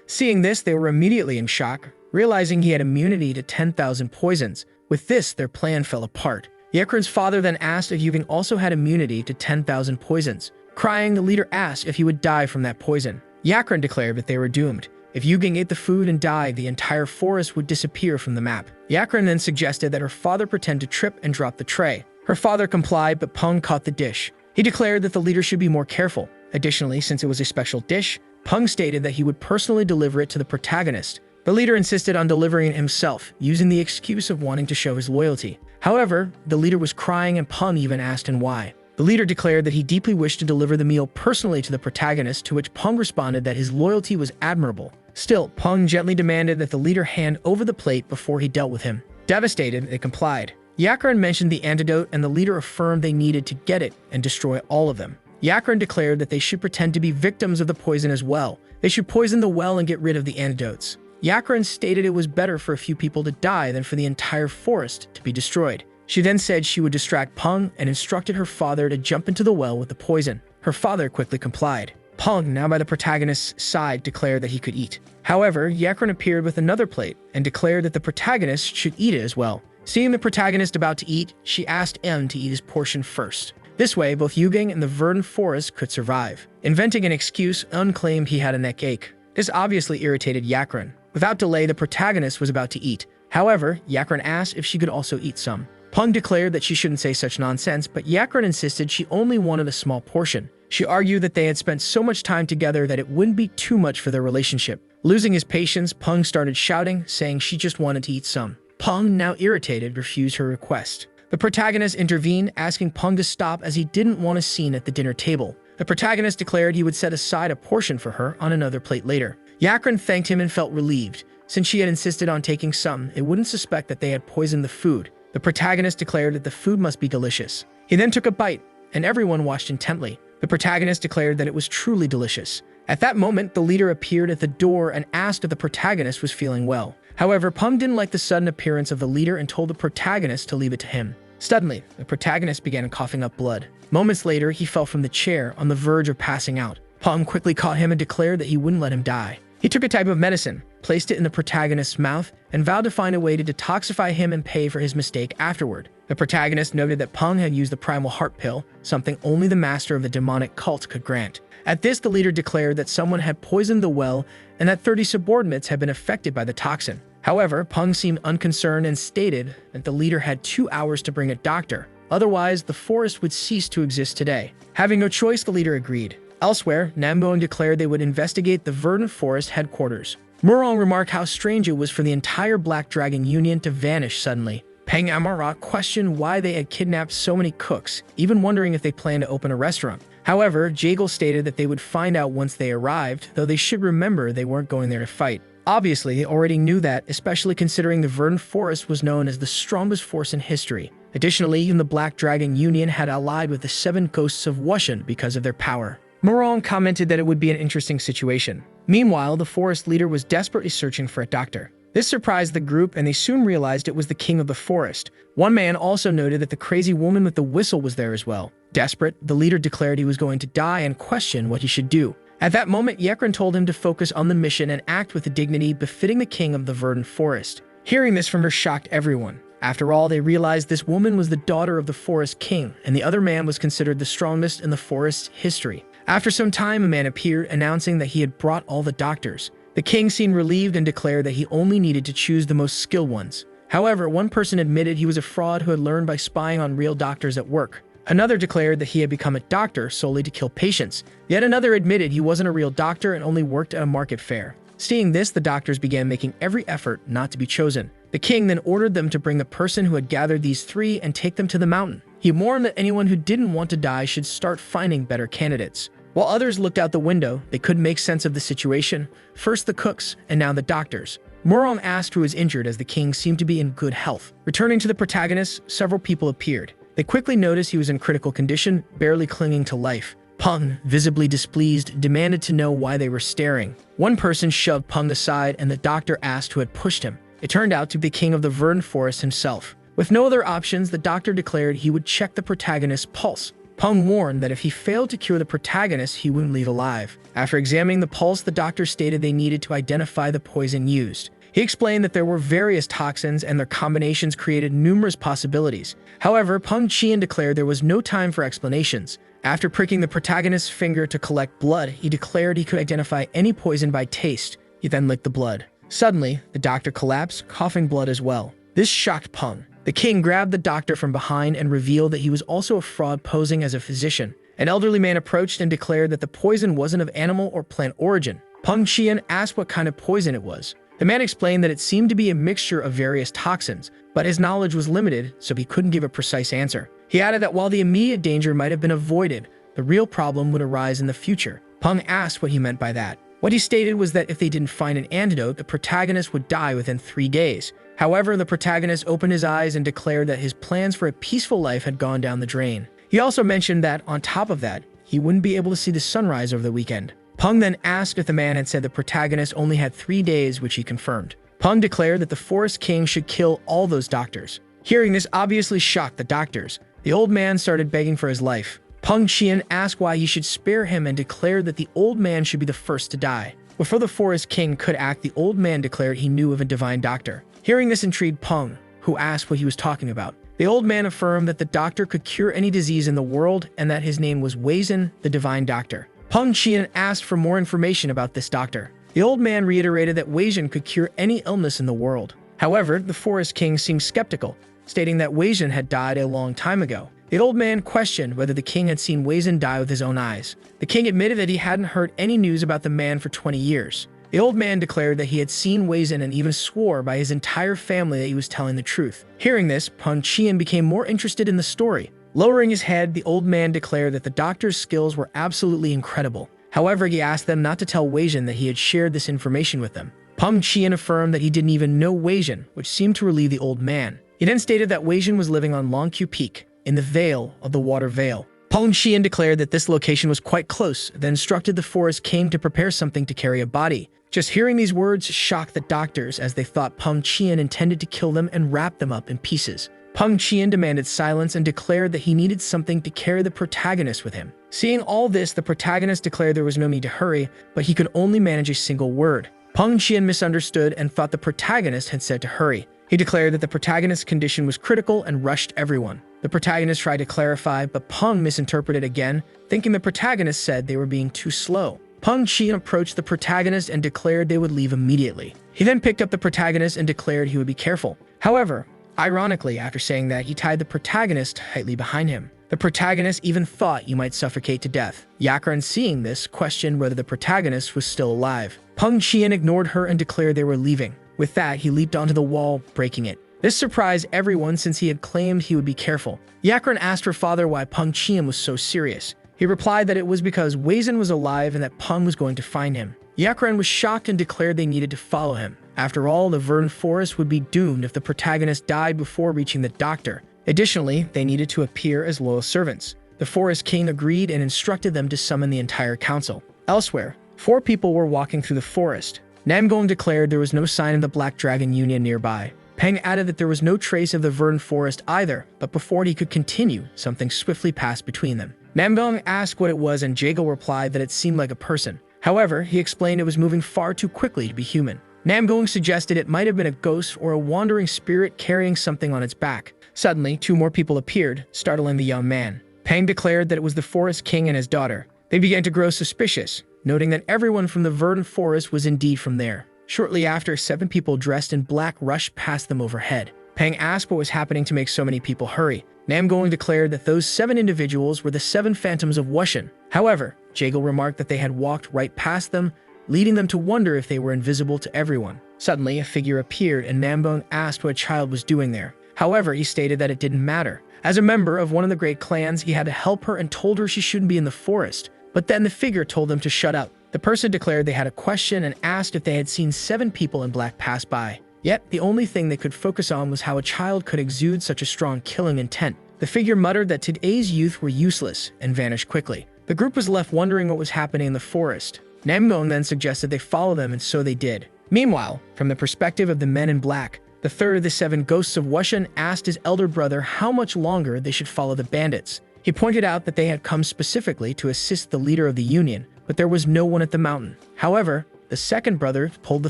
Seeing this, they were immediately in shock, realizing he had immunity to 10,000 poisons. With this, their plan fell apart. Yakran's father then asked if Yugeng also had immunity to 10,000 poisons. Crying, the leader asked if he would die from that poison. Yakran declared that they were doomed. If Yugeng ate the food and died, the entire forest would disappear from the map. Yakran then suggested that her father pretend to trip and drop the tray. Her father complied, but Peng caught the dish. He declared that the leader should be more careful. Additionally, since it was a special dish, Peng stated that he would personally deliver it to the protagonist. The leader insisted on delivering it himself, using the excuse of wanting to show his loyalty. However, the leader was crying and Peng even asked him why. The leader declared that he deeply wished to deliver the meal personally to the protagonist, to which Peng responded that his loyalty was admirable. Still, Peng gently demanded that the leader hand over the plate before he dealt with him. Devastated, they complied. Yakran mentioned the antidote and the leader affirmed they needed to get it and destroy all of them. Yakran declared that they should pretend to be victims of the poison as well. They should poison the well and get rid of the antidotes. Yakran stated it was better for a few people to die than for the entire forest to be destroyed. She then said she would distract Peng and instructed her father to jump into the well with the poison. Her father quickly complied. Peng, now by the protagonist's side, declared that he could eat. However, Yakran appeared with another plate and declared that the protagonist should eat it as well. Seeing the protagonist about to eat, she asked M to eat his portion first. This way, both Yugeng and the verdant forest could survive. Inventing an excuse, M claimed he had a neck ache. This obviously irritated Yakran. Without delay, the protagonist was about to eat. However, Yakran asked if she could also eat some. Peng declared that she shouldn't say such nonsense, but Yakran insisted she only wanted a small portion. She argued that they had spent so much time together that it wouldn't be too much for their relationship. Losing his patience, Peng started shouting, saying she just wanted to eat some. Peng, now irritated, refused her request. The protagonist intervened, asking Peng to stop as he didn't want a scene at the dinner table. The protagonist declared he would set aside a portion for her on another plate later. Yakran thanked him and felt relieved. Since she had insisted on taking some, it wouldn't suspect that they had poisoned the food. The protagonist declared that the food must be delicious. He then took a bite, and everyone watched intently. The protagonist declared that it was truly delicious. At that moment, the leader appeared at the door and asked if the protagonist was feeling well. However, Peng didn't like the sudden appearance of the leader and told the protagonist to leave it to him. Suddenly, the protagonist began coughing up blood. Moments later, he fell from the chair on the verge of passing out. Peng quickly caught him and declared that he wouldn't let him die. He took a type of medicine, placed it in the protagonist's mouth, and vowed to find a way to detoxify him and pay for his mistake afterward. The protagonist noted that Peng had used the primal heart pill, something only the master of the demonic cult could grant. At this, the leader declared that someone had poisoned the well and that 30 subordinates had been affected by the toxin. However, Peng seemed unconcerned and stated that the leader had 2 hours to bring a doctor. Otherwise, the forest would cease to exist today. Having no choice, the leader agreed. Elsewhere, Namboing declared they would investigate the verdant forest headquarters. Murong remarked how strange it was for the entire Black Dragon Union to vanish suddenly. Peng Amara questioned why they had kidnapped so many cooks, even wondering if they planned to open a restaurant. However, Jagle stated that they would find out once they arrived, though they should remember they weren't going there to fight. Obviously, they already knew that, especially considering the verdant forest was known as the strongest force in history. Additionally, even the Black Dragon Union had allied with the 7 ghosts of Wushan because of their power. Murong commented that it would be an interesting situation. Meanwhile, the forest leader was desperately searching for a doctor. This surprised the group, and they soon realized it was the king of the forest. One man also noted that the crazy woman with the whistle was there as well. Desperate, the leader declared he was going to die and questioned what he should do. At that moment, Yakran told him to focus on the mission and act with the dignity befitting the king of the verdant forest. Hearing this from her shocked everyone. After all, they realized this woman was the daughter of the forest king, and the other man was considered the strongest in the forest's history. After some time, a man appeared, announcing that he had brought all the doctors. The king seemed relieved and declared that he only needed to choose the most skilled ones. However, one person admitted he was a fraud who had learned by spying on real doctors at work. Another declared that he had become a doctor solely to kill patients. Yet another admitted he wasn't a real doctor and only worked at a market fair. Seeing this, the doctors began making every effort not to be chosen. The king then ordered them to bring the person who had gathered these 3 and take them to the mountain. He warned that anyone who didn't want to die should start finding better candidates. While others looked out the window, they couldn't make sense of the situation. First the cooks, and now the doctors. Moron asked who was injured as the king seemed to be in good health. Returning to the protagonist, several people appeared. They quickly noticed he was in critical condition, barely clinging to life. Peng, visibly displeased, demanded to know why they were staring. One person shoved Peng aside and the doctor asked who had pushed him. It turned out to be the king of the verdant forest himself. With no other options, the doctor declared he would check the protagonist's pulse. Peng warned that if he failed to cure the protagonist, he wouldn't leave alive. After examining the pulse, the doctor stated they needed to identify the poison used. He explained that there were various toxins and their combinations created numerous possibilities. However, Peng Qian declared there was no time for explanations. After pricking the protagonist's finger to collect blood, he declared he could identify any poison by taste. He then licked the blood. Suddenly, the doctor collapsed, coughing blood as well. This shocked Peng. The king grabbed the doctor from behind and revealed that he was also a fraud posing as a physician. An elderly man approached and declared that the poison wasn't of animal or plant origin. Peng Qian asked what kind of poison it was. The man explained that it seemed to be a mixture of various toxins, but his knowledge was limited, so he couldn't give a precise answer. He added that while the immediate danger might have been avoided, the real problem would arise in the future. Peng asked what he meant by that. What he stated was that if they didn't find an antidote, the protagonist would die within 3 days. However, the protagonist opened his eyes and declared that his plans for a peaceful life had gone down the drain. He also mentioned that, on top of that, he wouldn't be able to see the sunrise over the weekend. Peng then asked if the man had said the protagonist only had 3 days, which he confirmed. Peng declared that the forest king should kill all those doctors. Hearing this obviously shocked the doctors. The old man started begging for his life. Peng Qian asked why he should spare him and declared that the old man should be the first to die. Before the forest king could act, the old man declared he knew of a divine doctor. Hearing this intrigued Peng, who asked what he was talking about. The old man affirmed that the doctor could cure any disease in the world and that his name was Weizhen, the divine doctor. Peng Qian asked for more information about this doctor. The old man reiterated that Weizhen could cure any illness in the world. However, the forest king seemed skeptical, stating that Weizhen had died a long time ago. The old man questioned whether the king had seen Weizhen die with his own eyes. The king admitted that he hadn't heard any news about the man for 20 years. The old man declared that he had seen Weizhen and even swore by his entire family that he was telling the truth. Hearing this, Peng Qian became more interested in the story. Lowering his head, the old man declared that the doctor's skills were absolutely incredible. However, he asked them not to tell Weizhen that he had shared this information with them. Peng Qian affirmed that he didn't even know Weizhen, which seemed to relieve the old man. He then stated that Weizhen was living on Longqiu Peak, in the Vale of the Water Vale. Peng Qian declared that this location was quite close, then instructed the forest king to prepare something to carry a body. Just hearing these words shocked the doctors as they thought Peng Qian intended to kill them and wrap them up in pieces. Peng Qian demanded silence and declared that he needed something to carry the protagonist with him. Seeing all this, the protagonist declared there was no need to hurry, but he could only manage a single word. Peng Qian misunderstood and thought the protagonist had said to hurry. He declared that the protagonist's condition was critical and rushed everyone. The protagonist tried to clarify, but Peng misinterpreted again, thinking the protagonist said they were being too slow. Peng Qian approached the protagonist and declared they would leave immediately. He then picked up the protagonist and declared he would be careful. However, ironically, after saying that, he tied the protagonist tightly behind him. The protagonist even thought you might suffocate to death. Yakran, seeing this, questioned whether the protagonist was still alive. Peng Qian ignored her and declared they were leaving. With that, he leaped onto the wall, breaking it. This surprised everyone since he had claimed he would be careful. Yakran asked her father why Peng Qian was so serious. He replied that it was because Weizhen was alive and that Peng was going to find him. Yakran was shocked and declared they needed to follow him. After all, the verdant forest would be doomed if the protagonist died before reaching the doctor. Additionally, they needed to appear as loyal servants. The forest king agreed and instructed them to summon the entire council. Elsewhere, 4 people were walking through the forest. Namgong declared there was no sign of the Black Dragon Union nearby. Peng added that there was no trace of the verdant forest either, but before he could continue, something swiftly passed between them. Namgong asked what it was and Jago replied that it seemed like a person. However, he explained it was moving far too quickly to be human. Namgong suggested it might have been a ghost or a wandering spirit carrying something on its back. Suddenly, 2 more people appeared, startling the young man. Peng declared that it was the forest king and his daughter. They began to grow suspicious, noting that everyone from the verdant forest was indeed from there. Shortly after, 7 people dressed in black rushed past them overhead. Peng asked what was happening to make so many people hurry. Namgong declared that those 7 individuals were the 7 phantoms of Wushan. However, Jago remarked that they had walked right past them, leading them to wonder if they were invisible to everyone. Suddenly, a figure appeared and Namgong asked what a child was doing there. However, he stated that it didn't matter. As a member of one of the great clans, he had to help her and told her she shouldn't be in the forest. But then the figure told them to shut up. The person declared they had a question and asked if they had seen 7 people in black pass by. Yet, the only thing they could focus on was how a child could exude such a strong killing intent. The figure muttered that today's youth were useless and vanished quickly. The group was left wondering what was happening in the forest. Namgon then suggested they follow them, and so they did. Meanwhile, from the perspective of the men in black, the third of the 7 ghosts of Wushan asked his elder brother how much longer they should follow the bandits. He pointed out that they had come specifically to assist the leader of the union, but there was no one at the mountain. However, the second brother told the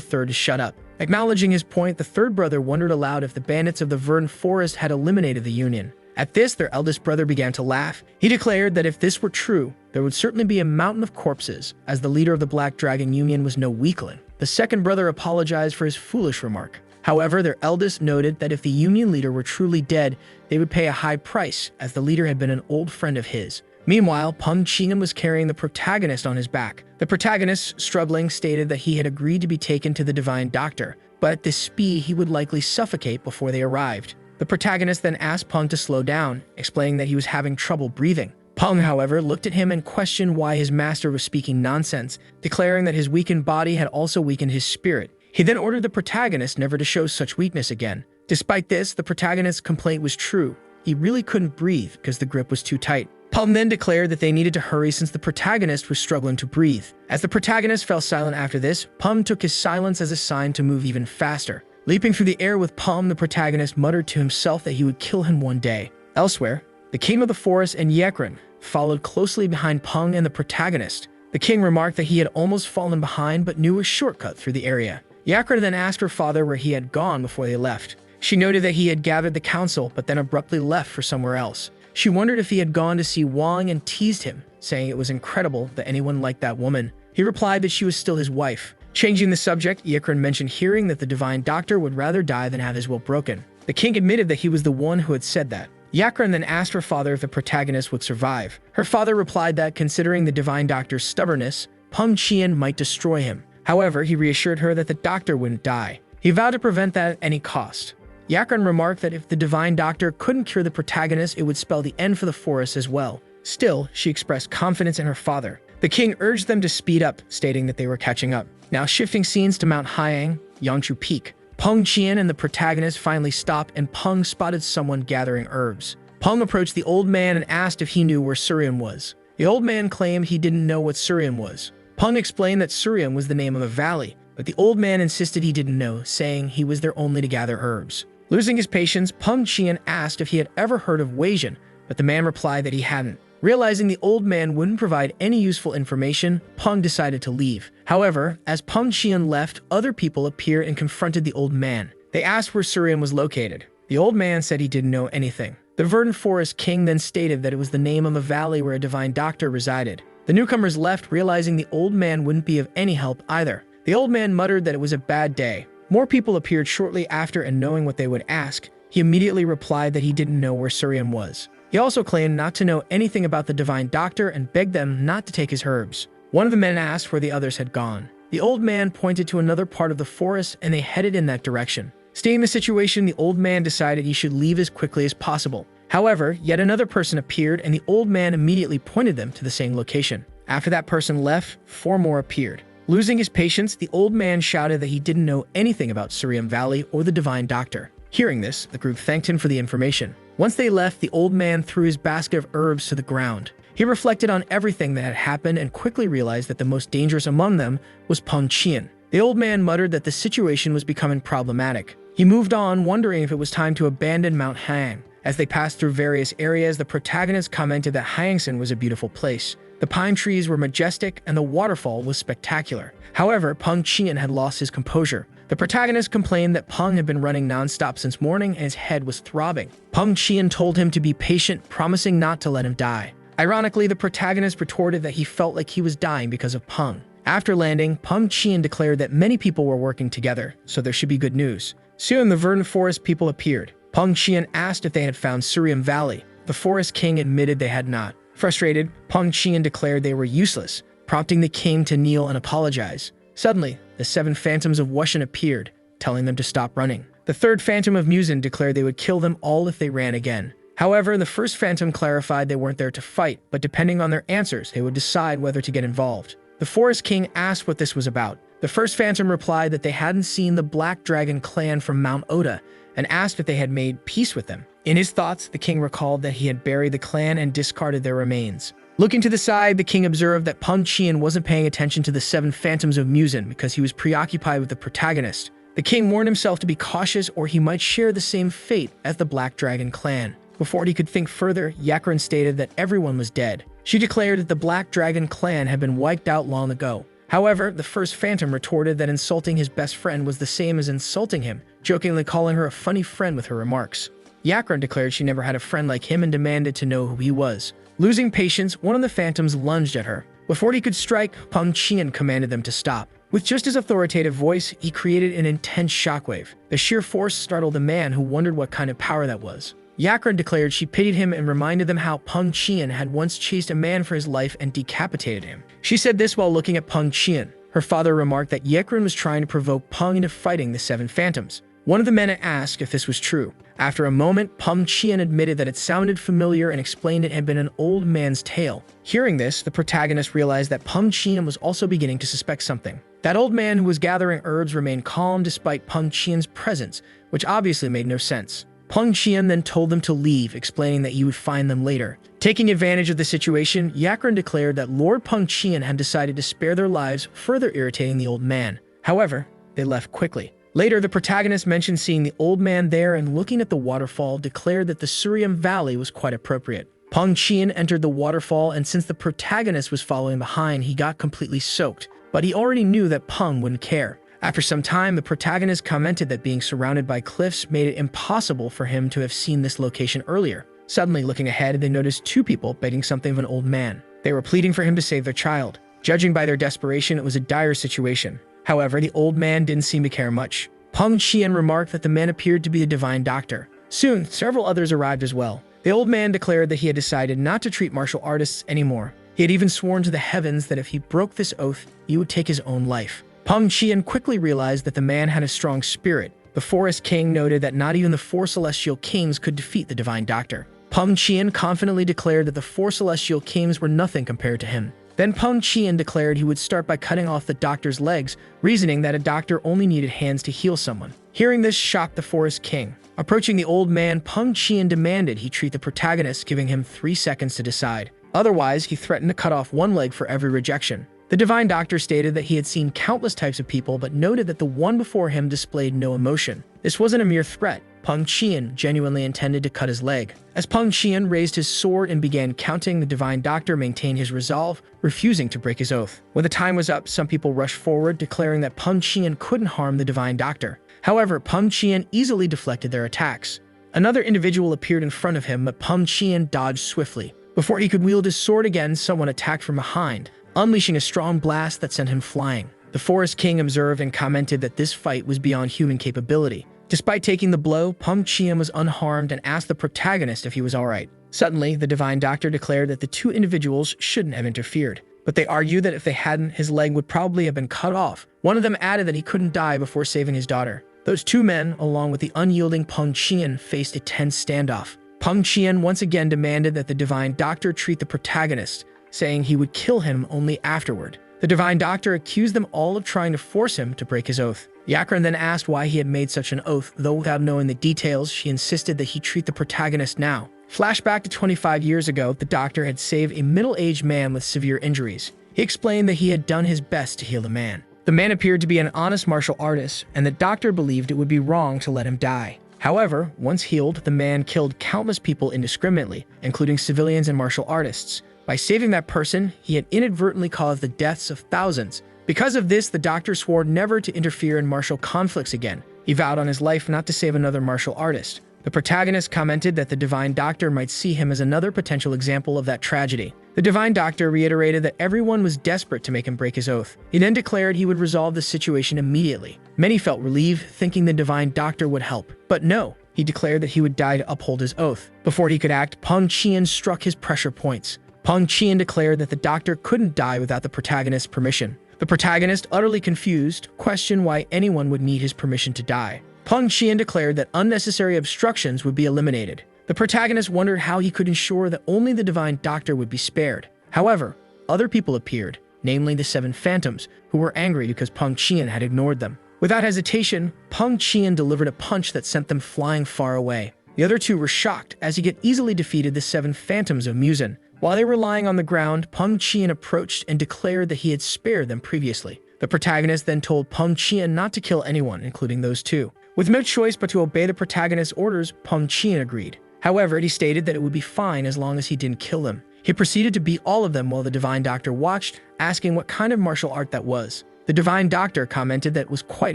third to shut up. Acknowledging his point, the third brother wondered aloud if the bandits of the Verdant Forest had eliminated the union. At this, their eldest brother began to laugh. He declared that if this were true, there would certainly be a mountain of corpses, as the leader of the Black Dragon Union was no weakling. The second brother apologized for his foolish remark. However, their eldest noted that if the union leader were truly dead, they would pay a high price, as the leader had been an old friend of his. Meanwhile, Peng Qian was carrying the protagonist on his back. The protagonist, struggling, stated that he had agreed to be taken to the Divine Doctor, but at this speed he would likely suffocate before they arrived. The protagonist then asked Peng to slow down, explaining that he was having trouble breathing. Peng, however, looked at him and questioned why his master was speaking nonsense, declaring that his weakened body had also weakened his spirit. He then ordered the protagonist never to show such weakness again. Despite this, the protagonist's complaint was true. He really couldn't breathe because the grip was too tight. Peng then declared that they needed to hurry since the protagonist was struggling to breathe. As the protagonist fell silent after this, Peng took his silence as a sign to move even faster. Leaping through the air with Peng, the protagonist muttered to himself that he would kill him one day. Elsewhere, the king of the forest and Yekren followed closely behind Peng and the protagonist. The king remarked that he had almost fallen behind but knew a shortcut through the area. Yekren then asked her father where he had gone before they left. She noted that he had gathered the council but then abruptly left for somewhere else. She wondered if he had gone to see Wang and teased him, saying it was incredible that anyone liked that woman. He replied that she was still his wife. Changing the subject, Yekren mentioned hearing that the Divine Doctor would rather die than have his will broken. The king admitted that he was the one who had said that. Yekren then asked her father if the protagonist would survive. Her father replied that, considering the Divine Doctor's stubbornness, Peng Qian might destroy him. However, he reassured her that the doctor wouldn't die. He vowed to prevent that at any cost. Yekren remarked that if the Divine Doctor couldn't cure the protagonist, it would spell the end for the forest as well. Still, she expressed confidence in her father. The king urged them to speed up, stating that they were catching up. Now shifting scenes to Mount Hyang, Yangchu Peak. Peng Qian and the protagonist finally stopped, and Peng spotted someone gathering herbs. Peng approached the old man and asked if he knew where Surium was. The old man claimed he didn't know what Surium was. Peng explained that Surium was the name of a valley, but the old man insisted he didn't know, saying he was there only to gather herbs. Losing his patience, Peng Qian asked if he had ever heard of Weijian, but the man replied that he hadn't. Realizing the old man wouldn't provide any useful information, Peng decided to leave. However, as Peng Qian left, other people appeared and confronted the old man. They asked where Surium was located. The old man said he didn't know anything. The Verdant Forest King then stated that it was the name of a valley where a Divine Doctor resided. The newcomers left, realizing the old man wouldn't be of any help either. The old man muttered that it was a bad day. More people appeared shortly after, and knowing what they would ask, he immediately replied that he didn't know where Surium was. He also claimed not to know anything about the Divine Doctor and begged them not to take his herbs. One of the men asked where the others had gone. The old man pointed to another part of the forest, and they headed in that direction. Seeing the situation, the old man decided he should leave as quickly as possible. However, yet another person appeared, and the old man immediately pointed them to the same location. After that person left, 4 more appeared. Losing his patience, the old man shouted that he didn't know anything about Surium Valley or the Divine Doctor. Hearing this, the group thanked him for the information. Once they left, the old man threw his basket of herbs to the ground. He reflected on everything that had happened and quickly realized that the most dangerous among them was Peng Qian. The old man muttered that the situation was becoming problematic. He moved on, wondering if it was time to abandon Mount Hyang. As they passed through various areas, the protagonist commented that Hyangsan was a beautiful place. The pine trees were majestic and the waterfall was spectacular. However, Peng Qian had lost his composure. The protagonist complained that Peng had been running non-stop since morning and his head was throbbing. Peng Qian told him to be patient, promising not to let him die. Ironically, the protagonist retorted that he felt like he was dying because of Peng. After landing, Peng Qian declared that many people were working together, so there should be good news. Soon, the Verdant Forest people appeared. Peng Qian asked if they had found Surium Valley. The Forest King admitted they had not. Frustrated, Peng Qian declared they were useless, prompting the king to kneel and apologize. Suddenly, the 7 phantoms of Wushan appeared, telling them to stop running. The third phantom of Muzan declared they would kill them all if they ran again. However, the first phantom clarified they weren't there to fight, but depending on their answers, they would decide whether to get involved. The Forest King asked what this was about. The first phantom replied that they hadn't seen the Black Dragon clan from Mount Oda and asked if they had made peace with them. In his thoughts, the king recalled that he had buried the clan and discarded their remains. Looking to the side, the king observed that Peng Qian wasn't paying attention to the 7 phantoms of Muzan because he was preoccupied with the protagonist. The king warned himself to be cautious or he might share the same fate as the Black Dragon clan. Before he could think further, Yakran stated that everyone was dead. She declared that the Black Dragon clan had been wiped out long ago. However, the first phantom retorted that insulting his best friend was the same as insulting him, jokingly calling her a funny friend with her remarks. Yakran declared she never had a friend like him and demanded to know who he was. Losing patience, one of the phantoms lunged at her. Before he could strike, Peng Qian commanded them to stop. With just his authoritative voice, he created an intense shockwave. The sheer force startled the man, who wondered what kind of power that was. Yakran declared she pitied him and reminded them how Peng Qian had once chased a man for his life and decapitated him. She said this while looking at Peng Qian. Her father remarked that Yakran was trying to provoke Peng into fighting the 7 phantoms. One of the men asked if this was true. After a moment, Peng Qian admitted that it sounded familiar and explained it had been an old man's tale. Hearing this, the protagonist realized that Peng Qian was also beginning to suspect something. That old man who was gathering herbs remained calm despite Peng Qian's presence, which obviously made no sense. Peng Qian then told them to leave, explaining that he would find them later. Taking advantage of the situation, Yakran declared that Lord Peng Qian had decided to spare their lives, further irritating the old man. However, they left quickly. Later, the protagonist mentioned seeing the old man there and looking at the waterfall, declared that the Surium Valley was quite appropriate. Peng Qian entered the waterfall, and since the protagonist was following behind, he got completely soaked. But he already knew that Peng wouldn't care. After some time, the protagonist commented that being surrounded by cliffs made it impossible for him to have seen this location earlier. Suddenly, looking ahead, they noticed 2 people begging something of an old man. They were pleading for him to save their child. Judging by their desperation, it was a dire situation. However, the old man didn't seem to care much. Peng Qian remarked that the man appeared to be a divine doctor. Soon, several others arrived as well. The old man declared that he had decided not to treat martial artists anymore. He had even sworn to the heavens that if he broke this oath, he would take his own life. Peng Qian quickly realized that the man had a strong spirit. The Forest King noted that not even the 4 celestial kings could defeat the divine doctor. Peng Qian confidently declared that the 4 celestial kings were nothing compared to him. Then Peng Qian declared he would start by cutting off the doctor's legs, reasoning that a doctor only needed hands to heal someone. Hearing this shocked the Forest King. Approaching the old man, Peng Qian demanded he treat the protagonist, giving him 3 seconds to decide. Otherwise, he threatened to cut off 1 leg for every rejection. The divine doctor stated that he had seen countless types of people, but noted that the one before him displayed no emotion. This wasn't a mere threat. Peng Qian genuinely intended to cut his leg. As Peng Qian raised his sword and began counting, the divine doctor maintained his resolve, refusing to break his oath. When the time was up, some people rushed forward, declaring that Peng Qian couldn't harm the divine doctor. However, Peng Qian easily deflected their attacks. Another individual appeared in front of him, but Peng Qian dodged swiftly. Before he could wield his sword again, someone attacked from behind, unleashing a strong blast that sent him flying. The Forest King observed and commented that this fight was beyond human capability. Despite taking the blow, Peng Qian was unharmed and asked the protagonist if he was alright. Suddenly, the divine doctor declared that the 2 individuals shouldn't have interfered, but they argued that if they hadn't, his leg would probably have been cut off. One of them added that he couldn't die before saving his daughter. Those 2 men, along with the unyielding Peng Qian, faced a tense standoff. Peng Qian once again demanded that the divine doctor treat the protagonist, saying he would kill him only afterward. The divine doctor accused them all of trying to force him to break his oath. Yakran then asked why he had made such an oath, though without knowing the details, she insisted that he treat the protagonist now. Flashback to 25 years ago, the doctor had saved a middle-aged man with severe injuries. He explained that he had done his best to heal the man. The man appeared to be an honest martial artist, and the doctor believed it would be wrong to let him die. However, once healed, the man killed countless people indiscriminately, including civilians and martial artists. By saving that person, he had inadvertently caused the deaths of thousands. Because of this, the doctor swore never to interfere in martial conflicts again. He vowed on his life not to save another martial artist. The protagonist commented that the divine doctor might see him as another potential example of that tragedy. The divine doctor reiterated that everyone was desperate to make him break his oath. He then declared he would resolve the situation immediately. Many felt relieved, thinking the divine doctor would help. But no, he declared that he would die to uphold his oath. Before he could act, Peng Qian struck his pressure points. Peng Qian declared that the doctor couldn't die without the protagonist's permission. The protagonist, utterly confused, questioned why anyone would need his permission to die. Peng Qian declared that unnecessary obstructions would be eliminated. The protagonist wondered how he could ensure that only the divine doctor would be spared. However, other people appeared. namely the 7 phantoms, who were angry because Peng Qian had ignored them. Without hesitation, Peng Qian delivered a punch that sent them flying far away. The other 2 were shocked, as he had easily defeated the 7 phantoms of Muzan. While they were lying on the ground, Peng Qian approached and declared that he had spared them previously. The protagonist then told Peng Qian not to kill anyone, including those 2. With no choice but to obey the protagonist's orders, Peng Qian agreed. However, he stated that it would be fine as long as he didn't kill them. He proceeded to beat all of them while the Divine Doctor watched, asking what kind of martial art that was. The Divine Doctor commented that it was quite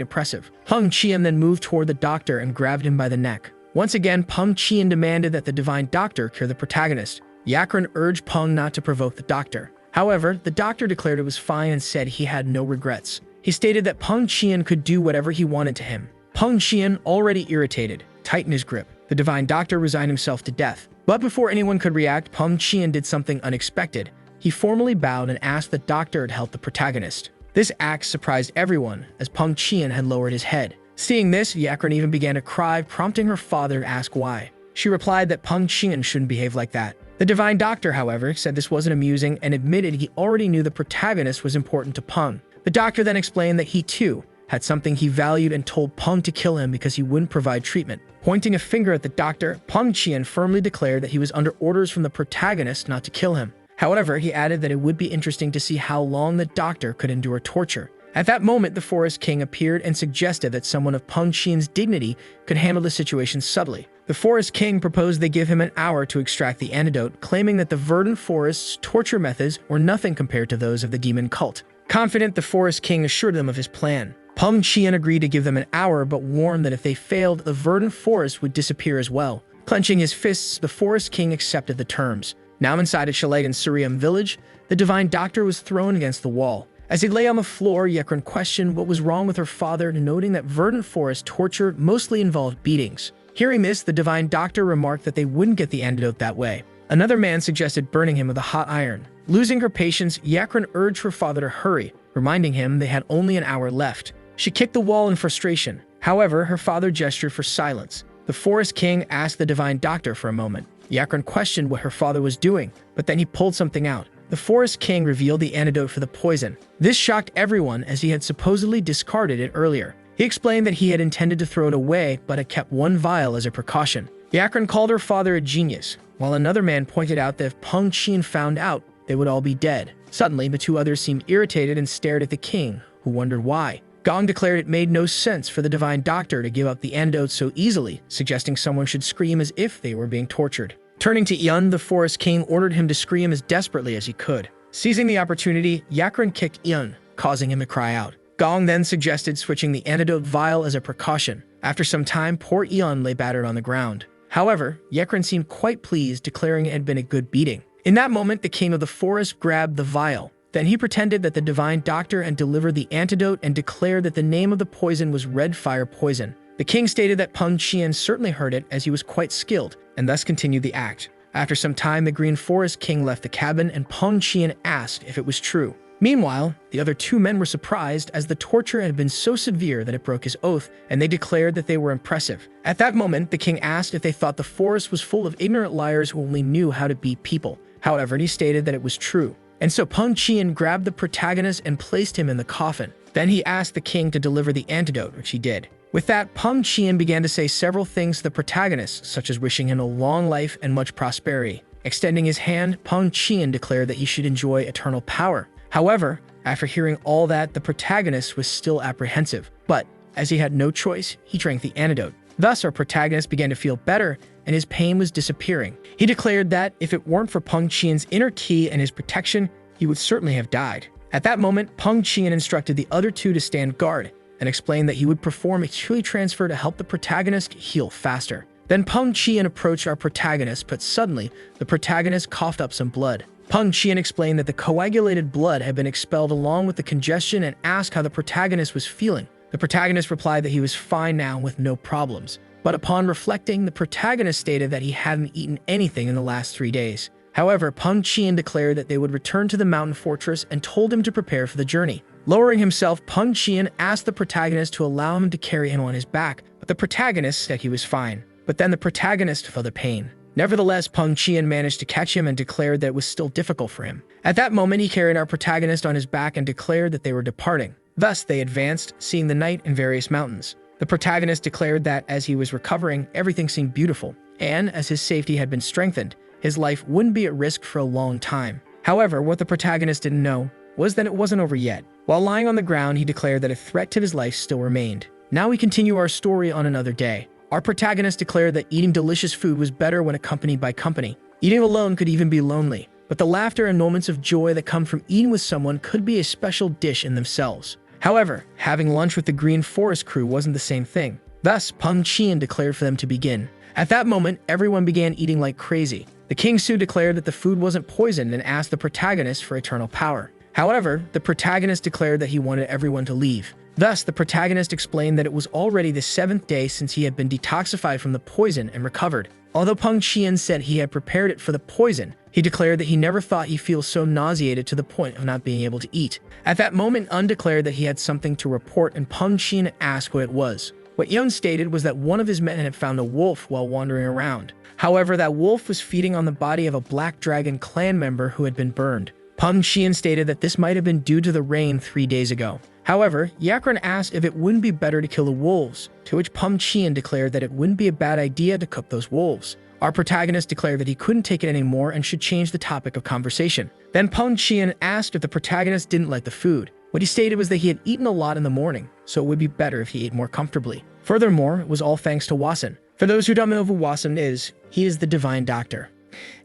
impressive. Peng Qian then moved toward the doctor and grabbed him by the neck. Once again, Peng Qian demanded that the Divine Doctor cure the protagonist. Yakran urged Peng not to provoke the doctor. However, the doctor declared it was fine and said he had no regrets. He stated that Peng Qian could do whatever he wanted to him. Peng Qian, already irritated, tightened his grip. The Divine Doctor resigned himself to death. But before anyone could react, Peng Qian did something unexpected. He formally bowed and asked the doctor to help the protagonist. This act surprised everyone, as Peng Qian had lowered his head. Seeing this, Yakran even began to cry, prompting her father to ask why. She replied that Peng Qian shouldn't behave like that. The Divine Doctor, however, said this wasn't amusing and admitted he already knew the protagonist was important to Peng. The doctor then explained that he, too, had something he valued and told Peng to kill him because he wouldn't provide treatment. Pointing a finger at the doctor, Peng Qian firmly declared that he was under orders from the protagonist not to kill him. However, he added that it would be interesting to see how long the doctor could endure torture. At that moment, the Forest King appeared and suggested that someone of Peng Qian's dignity could handle the situation subtly. The Forest King proposed they give him an hour to extract the antidote, claiming that the verdant forest's torture methods were nothing compared to those of the demon cult. Confident, the Forest King assured them of his plan. Peng Qian agreed to give them an hour, but warned that if they failed, the verdant forest would disappear as well. Clenching his fists, the Forest King accepted the terms. Now inside a chalet in Surium village, the Divine Doctor was thrown against the wall. As he lay on the floor, Yakran questioned what was wrong with her father, noting that verdant forest torture mostly involved beatings. Hearing this, the Divine Doctor remarked that they wouldn't get the antidote that way. Another man suggested burning him with a hot iron. Losing her patience, Yakran urged her father to hurry, reminding him they had only an hour left. She kicked the wall in frustration. However, her father gestured for silence. The Forest King asked the Divine Doctor for a moment. Yakran questioned what her father was doing, but then he pulled something out. The Forest King revealed the antidote for the poison. This shocked everyone, as he had supposedly discarded it earlier. He explained that he had intended to throw it away, but had kept one vial as a precaution. Yakran called her father a genius, while another man pointed out that if Peng Qian found out, they would all be dead. Suddenly, the 2 others seemed irritated and stared at the king, who wondered why. Gong declared it made no sense for the Divine Doctor to give up the antidote so easily, suggesting someone should scream as if they were being tortured. Turning to Yun, the Forest King ordered him to scream as desperately as he could. Seizing the opportunity, Yakran kicked Yun, causing him to cry out. Gong then suggested switching the antidote vial as a precaution. After some time, poor Yun lay battered on the ground. However, Yakran seemed quite pleased, declaring it had been a good beating. In that moment, the king of the forest grabbed the vial. Then he pretended that the Divine Doctor had delivered the antidote and declared that the name of the poison was red fire poison. The king stated that Peng Qian certainly heard it, as he was quite skilled, and thus continued the act. After some time, the Green Forest King left the cabin, and Peng Qian asked if it was true. Meanwhile, the other 2 men were surprised, as the torture had been so severe that it broke his oath, and they declared that they were impressive. At that moment, the king asked if they thought the forest was full of ignorant liars who only knew how to beat people. However, he stated that it was true. And so Peng Qian grabbed the protagonist and placed him in the coffin. Then he asked the king to deliver the antidote, which he did. With that, Peng Qian began to say several things to the protagonist, such as wishing him a long life and much prosperity. Extending his hand, Peng Qian declared that he should enjoy eternal power. However, after hearing all that, the protagonist was still apprehensive. But, as he had no choice, he drank the antidote. Thus, our protagonist began to feel better, and his pain was disappearing. He declared that, if it weren't for Peng Qian's inner ki and his protection, he would certainly have died. At that moment, Peng Qian instructed the other 2 to stand guard, and explained that he would perform a chi transfer to help the protagonist heal faster. Then Peng Qian approached our protagonist, but suddenly, the protagonist coughed up some blood. Peng Qian explained that the coagulated blood had been expelled along with the congestion and asked how the protagonist was feeling. The protagonist replied that he was fine now with no problems. But upon reflecting, the protagonist stated that he hadn't eaten anything in the last 3 days. However, Peng Qian declared that they would return to the mountain fortress and told him to prepare for the journey. Lowering himself, Peng Qian asked the protagonist to allow him to carry him on his back, but the protagonist said he was fine. But then the protagonist felt the pain. Nevertheless, Peng Qian managed to catch him and declared that it was still difficult for him. At that moment, he carried our protagonist on his back and declared that they were departing. Thus, they advanced, seeing the night and various mountains. The protagonist declared that as he was recovering, everything seemed beautiful, and as his safety had been strengthened, his life wouldn't be at risk for a long time. However, what the protagonist didn't know was that it wasn't over yet. While lying on the ground, he declared that a threat to his life still remained. Now we continue our story on another day. Our protagonist declared that eating delicious food was better when accompanied by company. Eating alone could even be lonely, but the laughter and moments of joy that come from eating with someone could be a special dish in themselves. However, having lunch with the Green Forest crew wasn't the same thing. Thus, Peng Qian declared for them to begin. At that moment, everyone began eating like crazy. The King Su declared that the food wasn't poisoned and asked the protagonist for eternal power. However, the protagonist declared that he wanted everyone to leave. Thus, the protagonist explained that it was already the 7th day since he had been detoxified from the poison and recovered. Although Peng Qian said he had prepared it for the poison, he declared that he never thought he'd feel so nauseated to the point of not being able to eat. At that moment, Un declared that he had something to report, and Peng Qian asked what it was. What Yun stated was that one of his men had found a wolf while wandering around. However, that wolf was feeding on the body of a Black Dragon clan member who had been burned. Peng Qian stated that this might have been due to the rain 3 days ago. However, Yakran asked if it wouldn't be better to kill the wolves, to which Peng Qian declared that it wouldn't be a bad idea to cook those wolves. Our protagonist declared that he couldn't take it anymore and should change the topic of conversation. Then Peng Qian asked if the protagonist didn't like the food. What he stated was that he had eaten a lot in the morning, so it would be better if he ate more comfortably. Furthermore, it was all thanks to Wasen. For those who don't know who Wasen is, he is the Divine Doctor.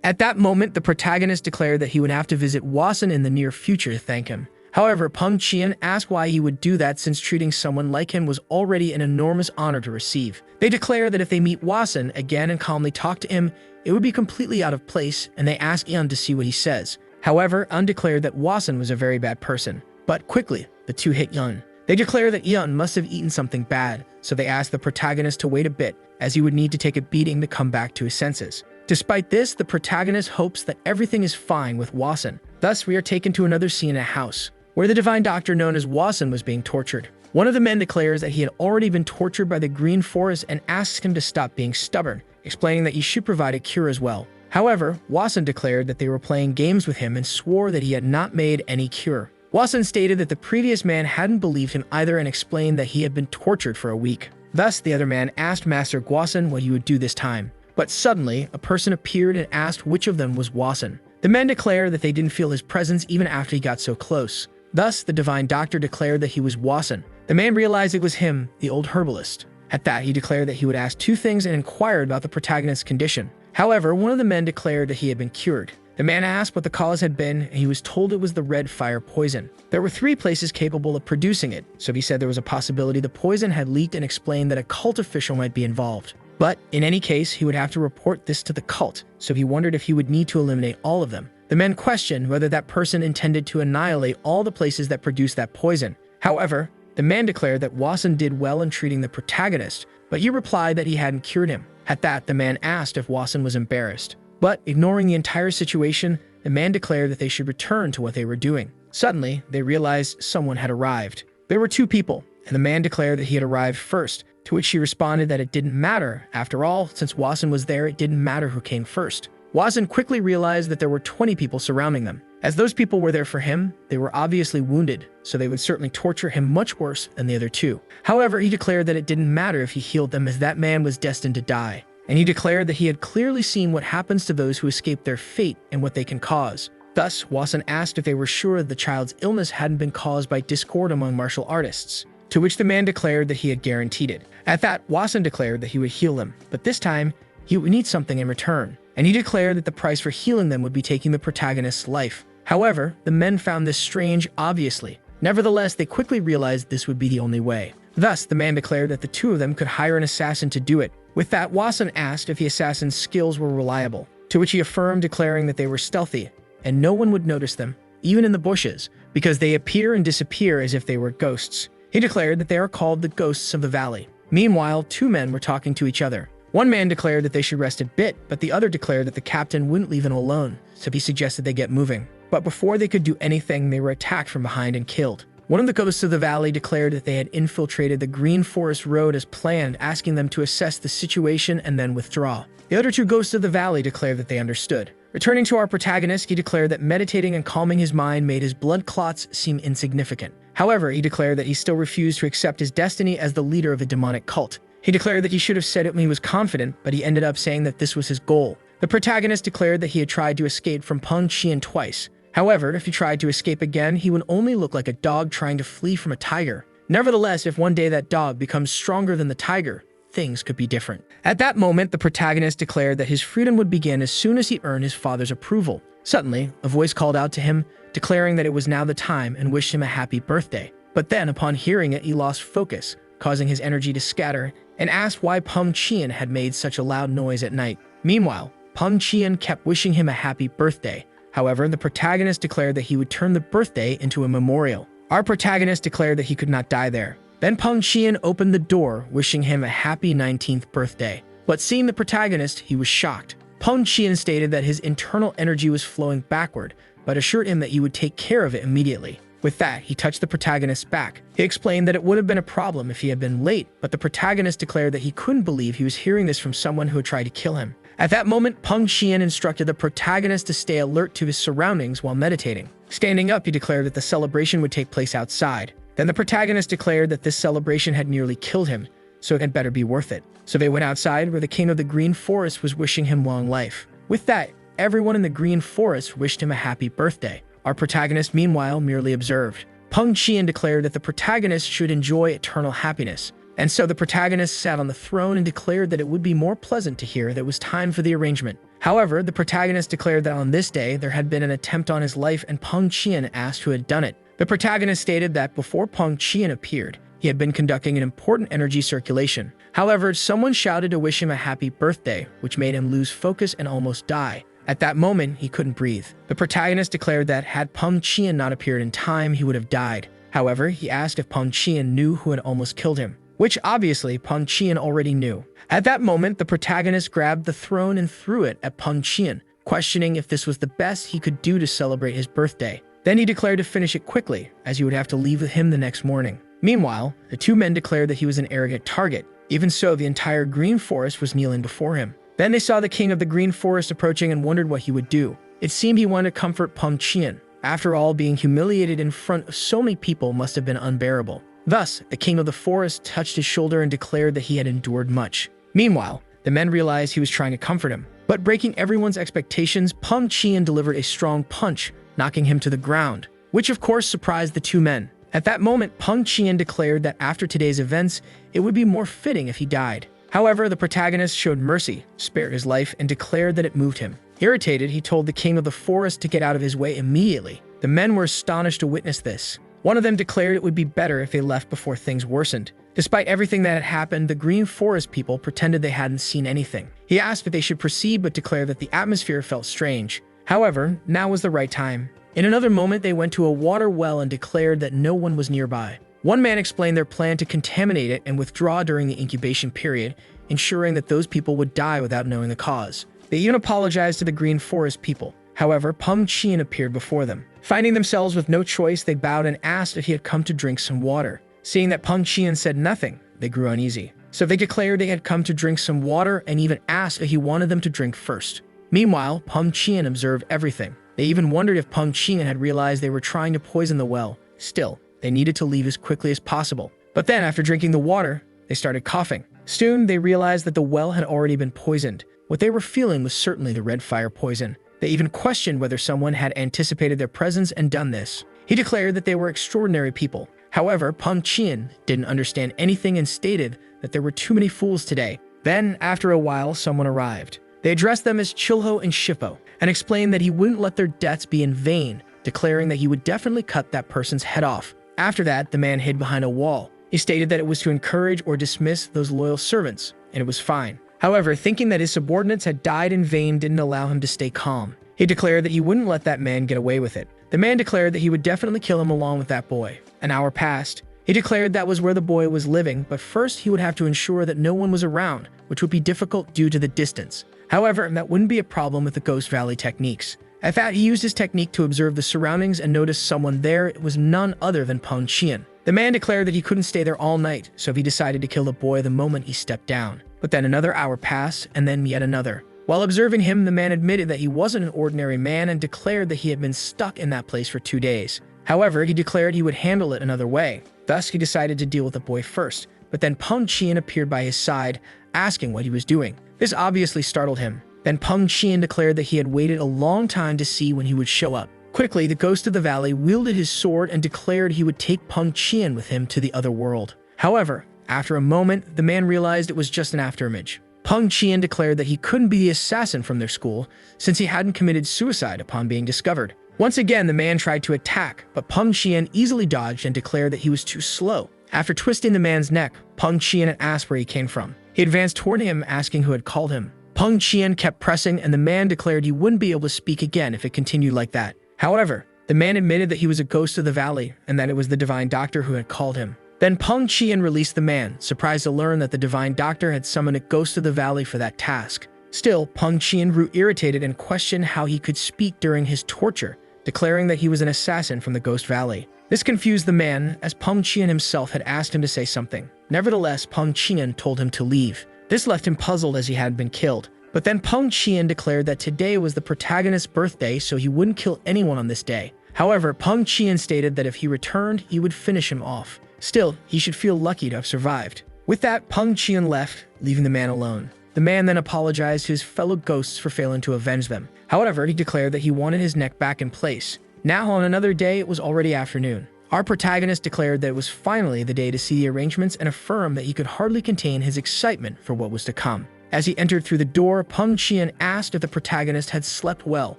At that moment, the protagonist declared that he would have to visit Wasen in the near future to thank him. However, Peng Qian asked why he would do that since treating someone like him was already an enormous honor to receive. They declare that if they meet Wasen again and calmly talk to him, it would be completely out of place, and they ask Yun to see what he says. However, Un declared that Wasen was a very bad person. But quickly, the two hit Yun. They declare that Yun must have eaten something bad, so they ask the protagonist to wait a bit, as he would need to take a beating to come back to his senses. Despite this, the protagonist hopes that everything is fine with Wasen. Thus, we are taken to another scene in a house, where the Divine Doctor known as Wasen was being tortured. One of the men declares that he had already been tortured by the Green Forest and asks him to stop being stubborn, explaining that he should provide a cure as well. However, Wasen declared that they were playing games with him and swore that he had not made any cure. Wasen stated that the previous man hadn't believed him either and explained that he had been tortured for a week. Thus, the other man asked Master Wasen what he would do this time. But suddenly, a person appeared and asked which of them was Wasen. The men declared that they didn't feel his presence even after he got so close. Thus, the Divine Doctor declared that he was Wasen. The man realized it was him, the old herbalist. At that, he declared that he would ask 2 things and inquired about the protagonist's condition. However, one of the men declared that he had been cured. The man asked what the cause had been, and he was told it was the red fire poison. There were 3 places capable of producing it, so he said there was a possibility the poison had leaked and explained that a cult official might be involved. But in any case, he would have to report this to the cult, so he wondered if he would need to eliminate all of them. The men questioned whether that person intended to annihilate all the places that produced that poison. However, the man declared that Wasen did well in treating the protagonist, but he replied that he hadn't cured him. At that, the man asked if Wasen was embarrassed. But, ignoring the entire situation, the man declared that they should return to what they were doing. Suddenly, they realized someone had arrived. There were 2 people, and the man declared that he had arrived first, to which she responded that it didn't matter. After all, since Wasen was there, it didn't matter who came first. Wasen quickly realized that there were 20 people surrounding them. As those people were there for him, they were obviously wounded, so they would certainly torture him much worse than the other 2. However, he declared that it didn't matter if he healed them as that man was destined to die. And he declared that he had clearly seen what happens to those who escape their fate and what they can cause. Thus, Wasen asked if they were sure that the child's illness hadn't been caused by discord among martial artists, to which the man declared that he had guaranteed it. At that, Wasen declared that he would heal them, but this time, he would need something in return, and he declared that the price for healing them would be taking the protagonist's life. However, the men found this strange, obviously. Nevertheless, they quickly realized this would be the only way. Thus, the man declared that the 2 of them could hire an assassin to do it. With that, Wasen asked if the assassin's skills were reliable, to which he affirmed, declaring that they were stealthy, and no one would notice them, even in the bushes, because they appear and disappear as if they were ghosts. He declared that they are called the ghosts of the valley. Meanwhile, 2 men were talking to each other. One man declared that they should rest a bit, but the other declared that the captain wouldn't leave them alone, so he suggested they get moving. But before they could do anything, they were attacked from behind and killed. One of the ghosts of the valley declared that they had infiltrated the Green Forest Road as planned, asking them to assess the situation and then withdraw. The other two ghosts of the valley declared that they understood. Returning to our protagonist, he declared that meditating and calming his mind made his blood clots seem insignificant. However, he declared that he still refused to accept his destiny as the leader of a demonic cult. He declared that he should have said it when he was confident, but he ended up saying that this was his goal. The protagonist declared that he had tried to escape from Peng Qian twice. However, if he tried to escape again, he would only look like a dog trying to flee from a tiger. Nevertheless, if one day that dog becomes stronger than the tiger, things could be different. At that moment, the protagonist declared that his freedom would begin as soon as he earned his father's approval. Suddenly, a voice called out to him, declaring that it was now the time and wished him a happy birthday. But then, upon hearing it, he lost focus, causing his energy to scatter, and asked why Peng Qian had made such a loud noise at night. Meanwhile, Peng Qian kept wishing him a happy birthday. However, the protagonist declared that he would turn the birthday into a memorial. Our protagonist declared that he could not die there. Then Peng Qian opened the door, wishing him a happy 19th birthday. But seeing the protagonist, he was shocked. Peng Qian stated that his internal energy was flowing backward, but assured him that he would take care of it immediately. With that, he touched the protagonist's back. He explained that it would have been a problem if he had been late, but the protagonist declared that he couldn't believe he was hearing this from someone who had tried to kill him. At that moment, Peng Qian instructed the protagonist to stay alert to his surroundings while meditating. Standing up, he declared that the celebration would take place outside. Then the protagonist declared that this celebration had nearly killed him, so it had better be worth it. So they went outside, where the king of the Green Forest was wishing him long life. With that, everyone in the Green Forest wished him a happy birthday. Our protagonist, meanwhile, merely observed. Peng Qian declared that the protagonist should enjoy eternal happiness. And so the protagonist sat on the throne and declared that it would be more pleasant to hear that it was time for the arrangement. However, the protagonist declared that on this day there had been an attempt on his life and Peng Qian asked who had done it. The protagonist stated that before Peng Qian appeared, he had been conducting an important energy circulation. However, someone shouted to wish him a happy birthday, which made him lose focus and almost die. At that moment, he couldn't breathe. The protagonist declared that had Peng Qian not appeared in time, he would have died. However, he asked if Peng Qian knew who had almost killed him, which obviously Peng Qian already knew. At that moment, the protagonist grabbed the throne and threw it at Peng Qian, questioning if this was the best he could do to celebrate his birthday. Then he declared to finish it quickly, as he would have to leave with him the next morning. Meanwhile, the two men declared that he was an arrogant target. Even so, the entire Green Forest was kneeling before him. Then they saw the king of the Green Forest approaching and wondered what he would do. It seemed he wanted to comfort Peng Qian. After all, being humiliated in front of so many people must have been unbearable. Thus, the king of the forest touched his shoulder and declared that he had endured much. Meanwhile, the men realized he was trying to comfort him. But breaking everyone's expectations, Peng Qian delivered a strong punch, knocking him to the ground, which of course surprised the two men. At that moment, Peng Qian declared that after today's events, it would be more fitting if he died. However, the protagonist showed mercy, spared his life, and declared that it moved him. Irritated, he told the king of the forest to get out of his way immediately. The men were astonished to witness this. One of them declared it would be better if they left before things worsened. Despite everything that had happened, the Green Forest people pretended they hadn't seen anything. He asked if they should proceed, but declared that the atmosphere felt strange. However, now was the right time. In another moment, they went to a water well and declared that no one was nearby. One man explained their plan to contaminate it and withdraw during the incubation period, ensuring that those people would die without knowing the cause. They even apologized to the Green Forest people. However, Peng Qian appeared before them. Finding themselves with no choice, they bowed and asked if he had come to drink some water. Seeing that Peng Qian said nothing, they grew uneasy. So they declared they had come to drink some water and even asked if he wanted them to drink first. Meanwhile, Peng Qian observed everything. They even wondered if Peng Qian had realized they were trying to poison the well. Still, they needed to leave as quickly as possible. But then, after drinking the water, they started coughing. Soon, they realized that the well had already been poisoned. What they were feeling was certainly the red fire poison. They even questioned whether someone had anticipated their presence and done this. He declared that they were extraordinary people. However, Peng Qian didn't understand anything and stated that there were too many fools today. Then, after a while, someone arrived. They addressed them as Chilho and Shippo and explained that he wouldn't let their deaths be in vain, declaring that he would definitely cut that person's head off. After that, the man hid behind a wall. He stated that it was to encourage or dismiss those loyal servants, and it was fine. However, thinking that his subordinates had died in vain didn't allow him to stay calm. He declared that he wouldn't let that man get away with it. The man declared that he would definitely kill him along with that boy. An hour passed. He declared that was where the boy was living, but first he would have to ensure that no one was around, which would be difficult due to the distance. However, that wouldn't be a problem with the Ghost Valley techniques. At that, he used his technique to observe the surroundings and noticed someone there. It was none other than Peng Qian. The man declared that he couldn't stay there all night, so he decided to kill the boy the moment he stepped down. But then another hour passed, and then yet another. While observing him, the man admitted that he wasn't an ordinary man and declared that he had been stuck in that place for 2 days. However, he declared he would handle it another way. Thus, he decided to deal with the boy first. But then Peng Qian appeared by his side, asking what he was doing. This obviously startled him. Then Peng Qian declared that he had waited a long time to see when he would show up. Quickly, the ghost of the valley wielded his sword and declared he would take Peng Qian with him to the other world. However, after a moment, the man realized it was just an afterimage. Peng Qian declared that he couldn't be the assassin from their school, since he hadn't committed suicide upon being discovered. Once again, the man tried to attack, but Peng Qian easily dodged and declared that he was too slow. After twisting the man's neck, Peng Qian asked where he came from. He advanced toward him, asking who had called him. Peng Qian kept pressing, and the man declared he wouldn't be able to speak again if it continued like that. However, the man admitted that he was a ghost of the valley and that it was the divine doctor who had called him. Then Peng Qian released the man, surprised to learn that the divine doctor had summoned a ghost of the valley for that task. Still, Peng Qian grew irritated and questioned how he could speak during his torture, declaring that he was an assassin from the Ghost Valley. This confused the man, as Peng Qian himself had asked him to say something. Nevertheless, Peng Qian told him to leave. This left him puzzled as he had been killed. But then Peng Qian declared that today was the protagonist's birthday, so he wouldn't kill anyone on this day. However, Peng Qian stated that if he returned, he would finish him off. Still, he should feel lucky to have survived. With that, Peng Qian left, leaving the man alone. The man then apologized to his fellow ghosts for failing to avenge them. However, he declared that he wanted his neck back in place. Now, on another day, it was already afternoon. Our protagonist declared that it was finally the day to see the arrangements and affirmed that he could hardly contain his excitement for what was to come. As he entered through the door, Peng Qian asked if the protagonist had slept well,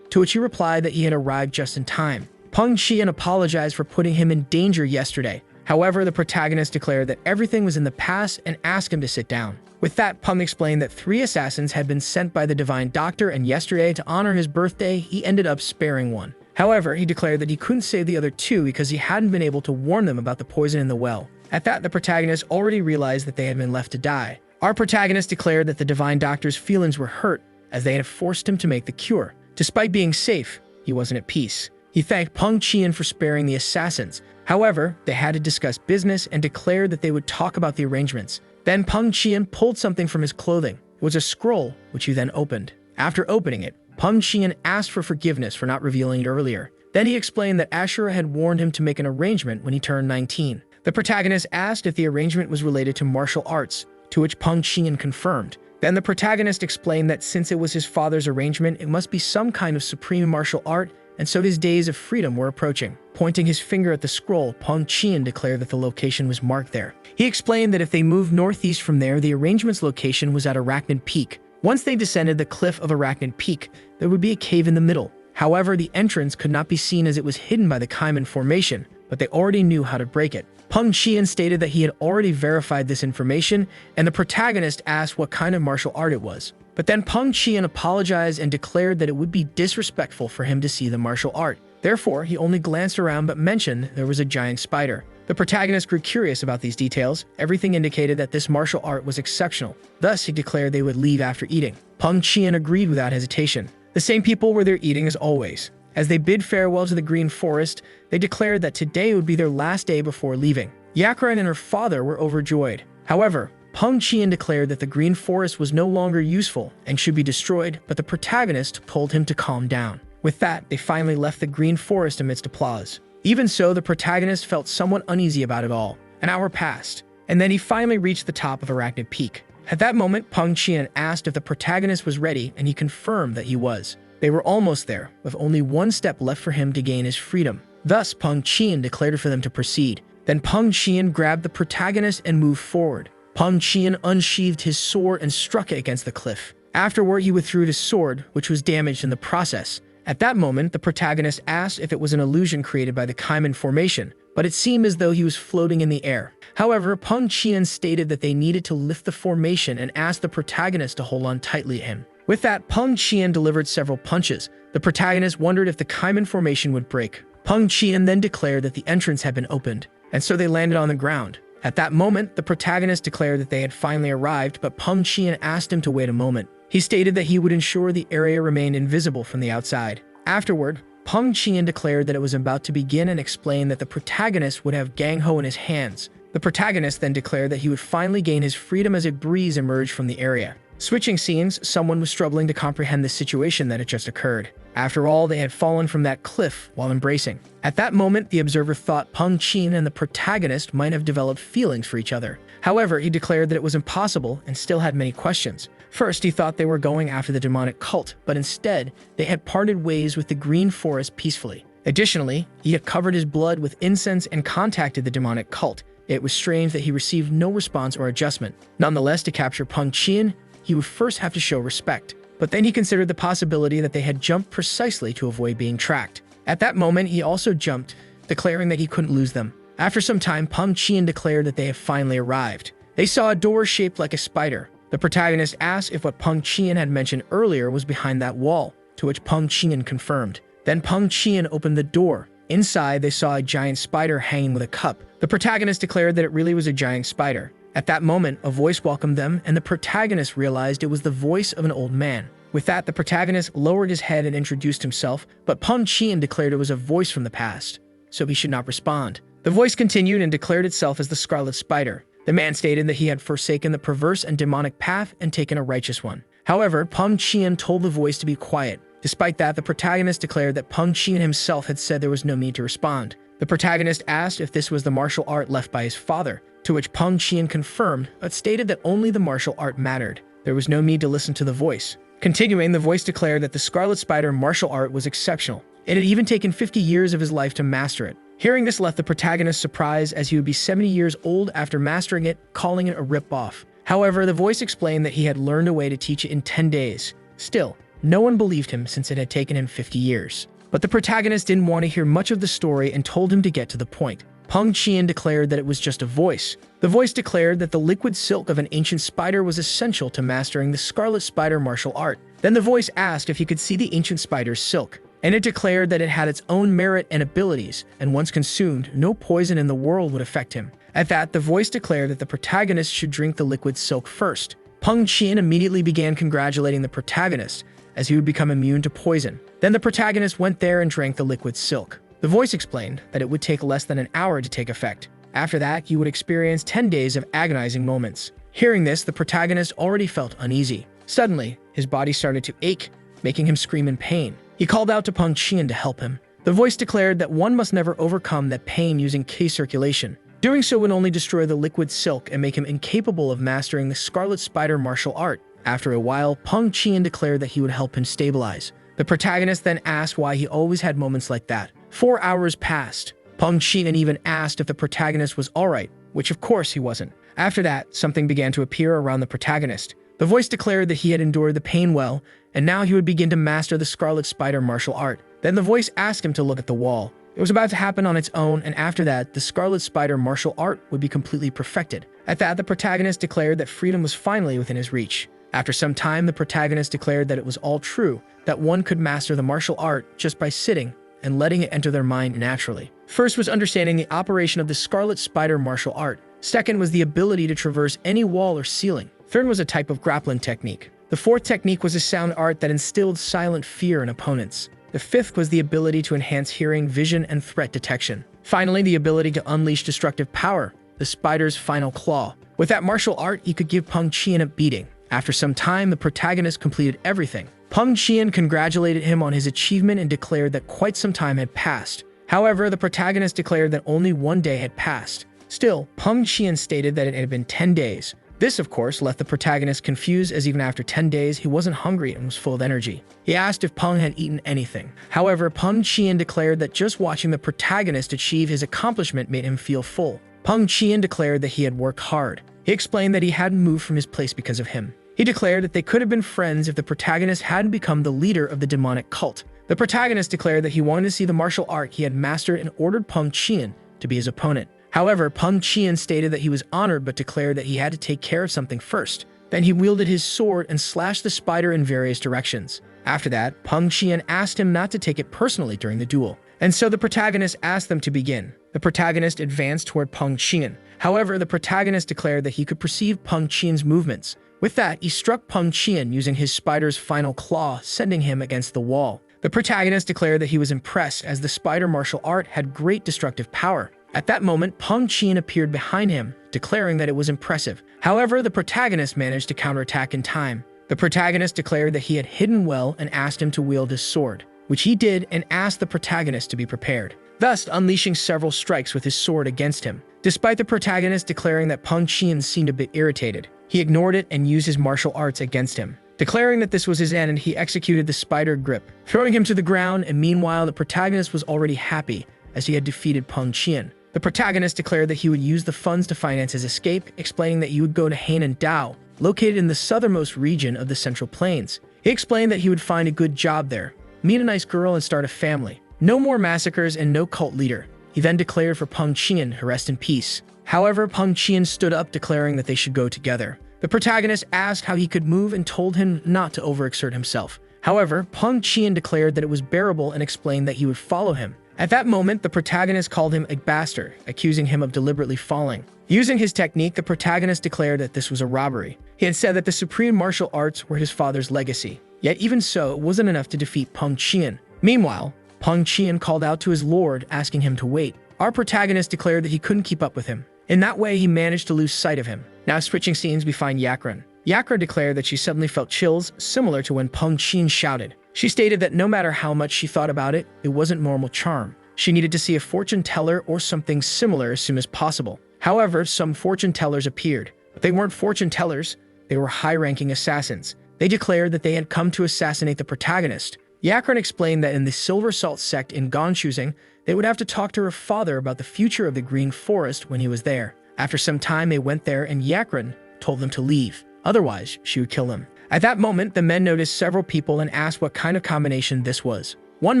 to which he replied that he had arrived just in time. Peng Qian apologized for putting him in danger yesterday. However, the protagonist declared that everything was in the past and asked him to sit down. With that, Peng explained that 3 assassins had been sent by the divine doctor, and yesterday, to honor his birthday, he ended up sparing one. However, he declared that he couldn't save the other 2 because he hadn't been able to warn them about the poison in the well. At that, the protagonist already realized that they had been left to die. Our protagonist declared that the divine doctor's feelings were hurt, as they had forced him to make the cure. Despite being safe, he wasn't at peace. He thanked Peng Qian for sparing the assassins. However, they had to discuss business and declared that they would talk about the arrangements. Then Peng Qian pulled something from his clothing. It was a scroll, which he then opened. After opening it, Peng Qian asked for forgiveness for not revealing it earlier. Then he explained that Ashura had warned him to make an arrangement when he turned 19. The protagonist asked if the arrangement was related to martial arts, to which Peng Qian confirmed. Then the protagonist explained that since it was his father's arrangement, it must be some kind of supreme martial art, and so his days of freedom were approaching. Pointing his finger at the scroll, Peng Qian declared that the location was marked there. He explained that if they moved northeast from there, the arrangement's location was at Arachnid Peak. Once they descended the cliff of Arachnid Peak, there would be a cave in the middle. However, the entrance could not be seen as it was hidden by the Kaiman Formation, but they already knew how to break it. Peng Qian stated that he had already verified this information, and the protagonist asked what kind of martial art it was. But then Peng Qian apologized and declared that it would be disrespectful for him to see the martial art. Therefore, he only glanced around but mentioned there was a giant spider. The protagonist grew curious about these details. Everything indicated that this martial art was exceptional. Thus, he declared they would leave after eating. Peng Qian agreed without hesitation. The same people were there eating as always. As they bid farewell to the green forest, they declared that today would be their last day before leaving. Yakran and her father were overjoyed. However, Peng Qian declared that the green forest was no longer useful and should be destroyed, but the protagonist told him to calm down. With that, they finally left the green forest amidst applause. Even so, the protagonist felt somewhat uneasy about it all. An hour passed, and then he finally reached the top of Arachnid Peak. At that moment, Peng Qian asked if the protagonist was ready, and he confirmed that he was. They were almost there, with only one step left for him to gain his freedom. Thus, Peng Qian declared for them to proceed. Then Peng Qian grabbed the protagonist and moved forward. Peng Qian unsheathed his sword and struck it against the cliff. Afterward, he withdrew his sword, which was damaged in the process. At that moment, the protagonist asked if it was an illusion created by the Kaiman Formation, but it seemed as though he was floating in the air. However, Peng Qian stated that they needed to lift the formation and asked the protagonist to hold on tightly to him. With that, Peng Qian delivered several punches. The protagonist wondered if the Kaiman Formation would break. Peng Qian then declared that the entrance had been opened, and so they landed on the ground. At that moment, the protagonist declared that they had finally arrived, but Peng Qian asked him to wait a moment. He stated that he would ensure the area remained invisible from the outside. Afterward, Peng Qian declared that it was about to begin and explained that the protagonist would have Gang Ho in his hands. The protagonist then declared that he would finally gain his freedom as a breeze emerged from the area. Switching scenes, someone was struggling to comprehend the situation that had just occurred. After all, they had fallen from that cliff while embracing. At that moment, the observer thought Peng Qian and the protagonist might have developed feelings for each other. However, he declared that it was impossible and still had many questions. First, he thought they were going after the demonic cult, but instead, they had parted ways with the green forest peacefully. Additionally, he had covered his blood with incense and contacted the demonic cult. It was strange that he received no response or adjustment. Nonetheless, to capture Peng Qian, he would first have to show respect. But then he considered the possibility that they had jumped precisely to avoid being tracked. At that moment, he also jumped, declaring that he couldn't lose them. After some time, Peng Qian declared that they had finally arrived. They saw a door shaped like a spider. The protagonist asked if what Peng Qian had mentioned earlier was behind that wall, to which Peng Qian confirmed. Then Peng Qian opened the door. Inside, they saw a giant spider hanging with a cup. The protagonist declared that it really was a giant spider. At that moment, a voice welcomed them, and the protagonist realized it was the voice of an old man. With that, the protagonist lowered his head and introduced himself, but Peng Qian declared it was a voice from the past, so he should not respond. The voice continued and declared itself as the Scarlet Spider. The man stated that he had forsaken the perverse and demonic path and taken a righteous one. However, Peng Qian told the voice to be quiet. Despite that, the protagonist declared that Peng Qian himself had said there was no need to respond. The protagonist asked if this was the martial art left by his father, to which Peng Qian confirmed, but stated that only the martial art mattered. There was no need to listen to the voice. Continuing, the voice declared that the Scarlet Spider martial art was exceptional. It had even taken 50 years of his life to master it. Hearing this left the protagonist surprised, as he would be 70 years old after mastering it, calling it a rip-off. However, the voice explained that he had learned a way to teach it in 10 days. Still, no one believed him since it had taken him 50 years. But the protagonist didn't want to hear much of the story and told him to get to the point. Peng Qian declared that it was just a voice. The voice declared that the liquid silk of an ancient spider was essential to mastering the Scarlet Spider martial art. Then the voice asked if he could see the ancient spider's silk, and it declared that it had its own merit and abilities, and once consumed, no poison in the world would affect him. At that, the voice declared that the protagonist should drink the liquid silk first. Peng Qian immediately began congratulating the protagonist, as he would become immune to poison. Then the protagonist went there and drank the liquid silk. The voice explained that it would take less than an hour to take effect. After that, he would experience 10 days of agonizing moments. Hearing this, the protagonist already felt uneasy. Suddenly, his body started to ache, making him scream in pain. He called out to Peng Qian to help him. The voice declared that one must never overcome that pain using Qi circulation. Doing so would only destroy the liquid silk and make him incapable of mastering the Scarlet Spider martial art. After a while, Peng Qian declared that he would help him stabilize. The protagonist then asked why he always had moments like that. 4 hours passed. Peng Qian even asked if the protagonist was alright, which of course he wasn't. After that, something began to appear around the protagonist. The voice declared that he had endured the pain well, and now he would begin to master the Scarlet Spider martial art. Then the voice asked him to look at the wall. It was about to happen on its own, and after that, the Scarlet Spider martial art would be completely perfected. At that, the protagonist declared that freedom was finally within his reach. After some time, the protagonist declared that it was all true, that one could master the martial art just by sitting and letting it enter their mind naturally. First was understanding the operation of the Scarlet Spider martial art. Second was the ability to traverse any wall or ceiling. Third was a type of grappling technique. The fourth technique was a sound art that instilled silent fear in opponents. The fifth was the ability to enhance hearing, vision, and threat detection. Finally, the ability to unleash destructive power, the spider's final claw. With that martial art, he could give Peng Qian a beating. After some time, the protagonist completed everything. Peng Qian congratulated him on his achievement and declared that quite some time had passed. However, the protagonist declared that only 1 day had passed. Still, Peng Qian stated that it had been 10 days. This, of course, left the protagonist confused, as even after 10 days, he wasn't hungry and was full of energy. He asked if Peng had eaten anything. However, Peng Qian declared that just watching the protagonist achieve his accomplishment made him feel full. Peng Qian declared that he had worked hard. He explained that he hadn't moved from his place because of him. He declared that they could have been friends if the protagonist hadn't become the leader of the demonic cult. The protagonist declared that he wanted to see the martial art he had mastered and ordered Peng Qian to be his opponent. However, Peng Qian stated that he was honored but declared that he had to take care of something first. Then he wielded his sword and slashed the spider in various directions. After that, Peng Qian asked him not to take it personally during the duel. And so the protagonist asked them to begin. The protagonist advanced toward Peng Qian. However, the protagonist declared that he could perceive Peng Qian's movements. With that, he struck Peng Qian using his spider's final claw, sending him against the wall. The protagonist declared that he was impressed as the spider martial art had great destructive power. At that moment, Peng Qian appeared behind him, declaring that it was impressive. However, the protagonist managed to counterattack in time. The protagonist declared that he had hidden well and asked him to wield his sword, which he did, and asked the protagonist to be prepared, thus unleashing several strikes with his sword against him. Despite the protagonist declaring that Peng Qian seemed a bit irritated, he ignored it and used his martial arts against him. Declaring that this was his end, he executed the spider grip, throwing him to the ground, and meanwhile the protagonist was already happy as he had defeated Peng Qian. The protagonist declared that he would use the funds to finance his escape, explaining that he would go to Hainan Dao, located in the southernmost region of the Central Plains. He explained that he would find a good job there, meet a nice girl, and start a family. No more massacres and no cult leader. He then declared for Peng Qian to rest in peace. However, Peng Qian stood up, declaring that they should go together. The protagonist asked how he could move and told him not to overexert himself. However, Peng Qian declared that it was bearable and explained that he would follow him. At that moment, the protagonist called him a bastard, accusing him of deliberately falling. Using his technique, the protagonist declared that this was a robbery. He had said that the supreme martial arts were his father's legacy. Yet even so, it wasn't enough to defeat Peng Qian. Meanwhile, Peng Qian called out to his lord, asking him to wait. Our protagonist declared that he couldn't keep up with him. In that way, he managed to lose sight of him. Now switching scenes, we find Yakran. Yakra declared that she suddenly felt chills, similar to when Peng Qian shouted. She stated that no matter how much she thought about it, it wasn't normal charm. She needed to see a fortune teller or something similar as soon as possible. However, some fortune tellers appeared, but they weren't fortune tellers, they were high-ranking assassins. They declared that they had come to assassinate the protagonist. Yakran explained that in the Silver Salt sect in Gonshuzing, they would have to talk to her father about the future of the Green Forest when he was there. After some time, they went there and Yakran told them to leave. Otherwise, she would kill them. At that moment, the men noticed several people and asked what kind of combination this was. One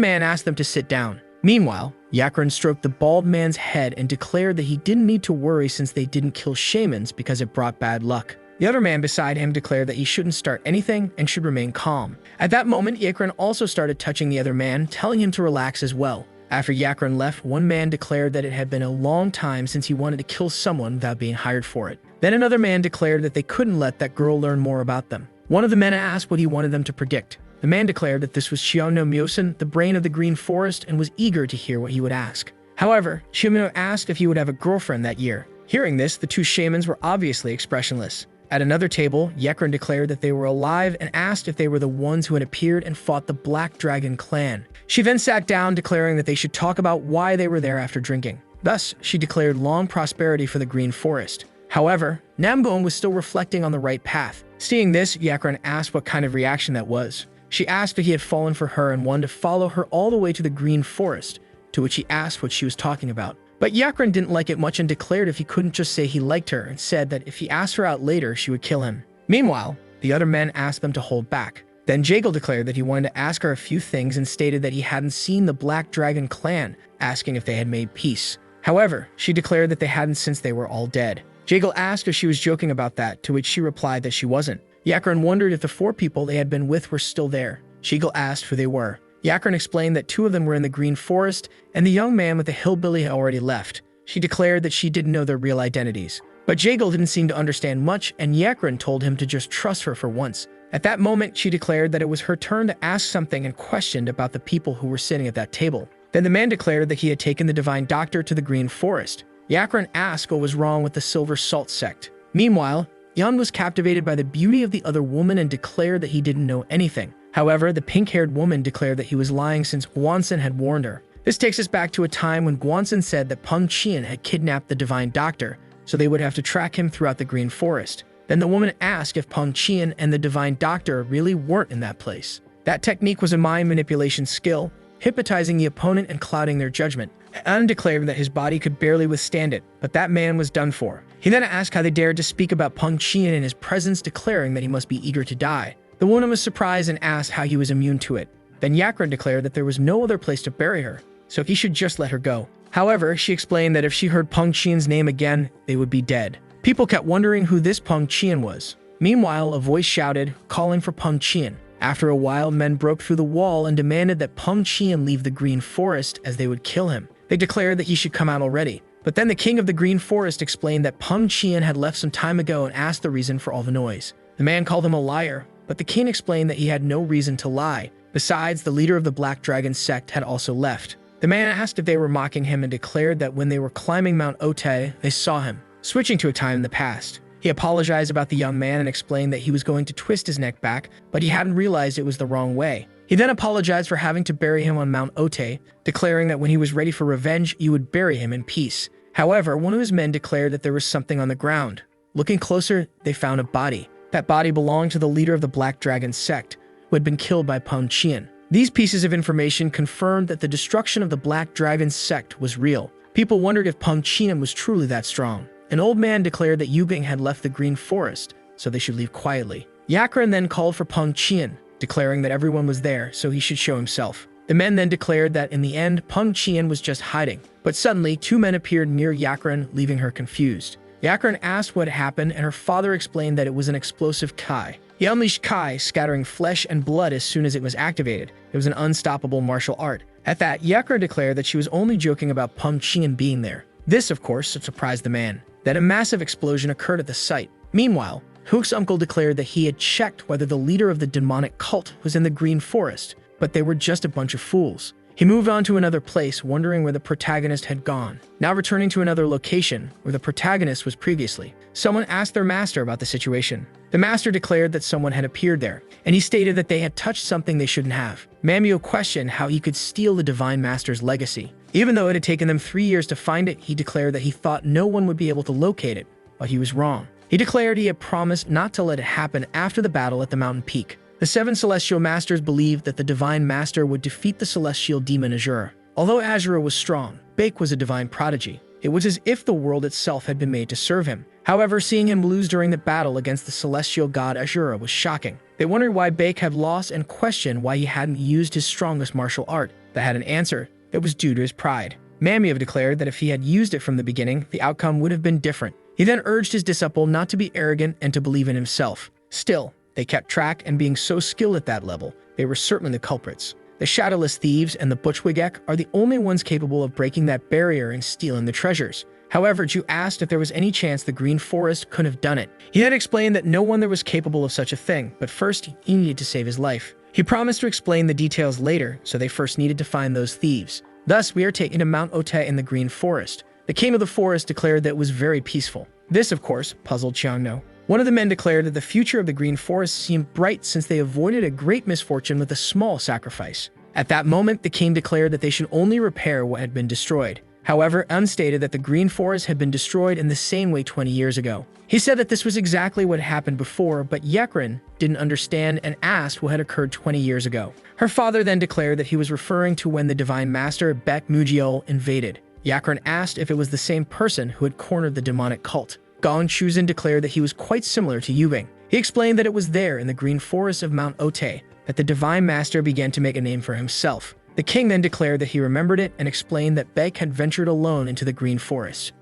man asked them to sit down. Meanwhile, Yakran stroked the bald man's head and declared that he didn't need to worry since they didn't kill shamans because it brought bad luck. The other man beside him declared that he shouldn't start anything and should remain calm. At that moment, Yakran also started touching the other man, telling him to relax as well. After Yakran left, one man declared that it had been a long time since he wanted to kill someone without being hired for it. Then another man declared that they couldn't let that girl learn more about them. One of the men asked what he wanted them to predict. The man declared that this was Xiaono Myosen, the brain of the Green Forest, and was eager to hear what he would ask. However, Xiaono asked if he would have a girlfriend that year. Hearing this, the two shamans were obviously expressionless. At another table, Yakran declared that they were alive and asked if they were the ones who had appeared and fought the Black Dragon clan. She then sat down, declaring that they should talk about why they were there after drinking. Thus, she declared long prosperity for the Green Forest. However, Namgon was still reflecting on the right path. Seeing this, Yakran asked what kind of reaction that was. She asked if he had fallen for her and wanted to follow her all the way to the Green Forest, to which he asked what she was talking about. But Yakran didn't like it much and declared if he couldn't just say he liked her, and said that if he asked her out later, she would kill him. Meanwhile, the other men asked them to hold back. Then Jagal declared that he wanted to ask her a few things and stated that he hadn't seen the Black Dragon clan, asking if they had made peace. However, she declared that they hadn't since they were all dead. Jagal asked if she was joking about that, to which she replied that she wasn't. Yakran wondered if the 4 people they had been with were still there. Jagal asked who they were. Yakran explained that 2 of them were in the Green Forest, and the young man with the hillbilly had already left. She declared that she didn't know their real identities. But Jagal didn't seem to understand much, and Yakran told him to just trust her for once. At that moment, she declared that it was her turn to ask something and questioned about the people who were sitting at that table. Then the man declared that he had taken the Divine Doctor to the Green Forest. Yakran asked what was wrong with the Silver Salt sect. Meanwhile, Yan was captivated by the beauty of the other woman and declared that he didn't know anything. However, the pink-haired woman declared that he was lying since Guanxin had warned her. This takes us back to a time when Guanxin said that Peng Qian had kidnapped the Divine Doctor, so they would have to track him throughout the Green Forest. Then the woman asked if Peng Qian and the Divine Doctor really weren't in that place. That technique was a mind manipulation skill, hypnotizing the opponent and clouding their judgment. An declared that his body could barely withstand it, but that man was done for. He then asked how they dared to speak about Peng Qian in his presence, declaring that he must be eager to die. The woman was surprised and asked how he was immune to it. Then Yakran declared that there was no other place to bury her, so he should just let her go. However, she explained that if she heard Peng Qian's name again, they would be dead. People kept wondering who this Peng Qian was. Meanwhile, a voice shouted, calling for Peng Qian. After a while, men broke through the wall and demanded that Peng Qian leave the Green Forest as they would kill him. They declared that he should come out already. But then the king of the Green Forest explained that Peng Qian had left some time ago and asked the reason for all the noise. The man called him a liar, but the king explained that he had no reason to lie. Besides, the leader of the Black Dragon sect had also left. The man asked if they were mocking him and declared that when they were climbing Mount Otei, they saw him, switching to a time in the past. He apologized about the young man and explained that he was going to twist his neck back, but he hadn't realized it was the wrong way. He then apologized for having to bury him on Mount Otei, declaring that when he was ready for revenge, you would bury him in peace. However, one of his men declared that there was something on the ground. Looking closer, they found a body. That body belonged to the leader of the Black Dragon sect, who had been killed by Peng Qian. These pieces of information confirmed that the destruction of the Black Dragon sect was real. People wondered if Peng Qian was truly that strong. An old man declared that Yu Bing had left the Green Forest, so they should leave quietly. Yakran then called for Peng Qian, declaring that everyone was there, so he should show himself. The men then declared that in the end, Peng Qian was just hiding. But suddenly, two men appeared near Yakran, leaving her confused. Yakran asked what happened, and her father explained that it was an explosive Kai. He unleashed Kai, scattering flesh and blood as soon as it was activated. It was an unstoppable martial art. At that, Yakran declared that she was only joking about Peng Qian being there. This, of course, surprised the man. That a massive explosion occurred at the site. Meanwhile, Hook's uncle declared that he had checked whether the leader of the demonic cult was in the Green Forest, but they were just a bunch of fools. He moved on to another place, wondering where the protagonist had gone. Now returning to another location, where the protagonist was previously, someone asked their master about the situation. The master declared that someone had appeared there, and he stated that they had touched something they shouldn't have. Mamio questioned how he could steal the Divine Master's legacy. Even though it had taken them 3 years to find it, he declared that he thought no one would be able to locate it, but he was wrong. He declared he had promised not to let it happen after the battle at the mountain peak. The 7 Celestial Masters believed that the Divine Master would defeat the Celestial Demon Azura. Although Azura was strong, Bake was a divine prodigy. It was as if the world itself had been made to serve him. However, seeing him lose during the battle against the Celestial God Azura was shocking. They wondered why Bake had lost and questioned why he hadn't used his strongest martial art. They had an answer. It was due to his pride. Mamiev declared that if he had used it from the beginning, the outcome would have been different. He then urged his disciple not to be arrogant and to believe in himself. Still, they kept track, and being so skilled at that level, they were certainly the culprits. The Shadowless Thieves and the Butchwigek are the only ones capable of breaking that barrier and stealing the treasures. However, Ju asked if there was any chance the Green Forest couldn't have done it. He had explained that no one there was capable of such a thing, but first he needed to save his life. He promised to explain the details later, so they first needed to find those thieves. Thus, we are taken to Mount Otei in the Green Forest. The king of the forest declared that it was very peaceful. This, of course, puzzled Xiangno. One of the men declared that the future of the Green Forest seemed bright since they avoided a great misfortune with a small sacrifice. At that moment, the king declared that they should only repair what had been destroyed. However, stated that the Green Forest had been destroyed in the same way 20 years ago. He said that this was exactly what happened before, but Yekrin didn't understand and asked what had occurred 20 years ago. Her father then declared that he was referring to when the Divine Master Bek Mujiol invaded. Yakran asked if it was the same person who had cornered the demonic cult. Gong Chuzin declared that he was quite similar to Yubing. He explained that it was there in the Green Forest of Mount Otei that the Divine Master began to make a name for himself. The king then declared that he remembered it and explained that Bek had ventured alone into the Green Forest.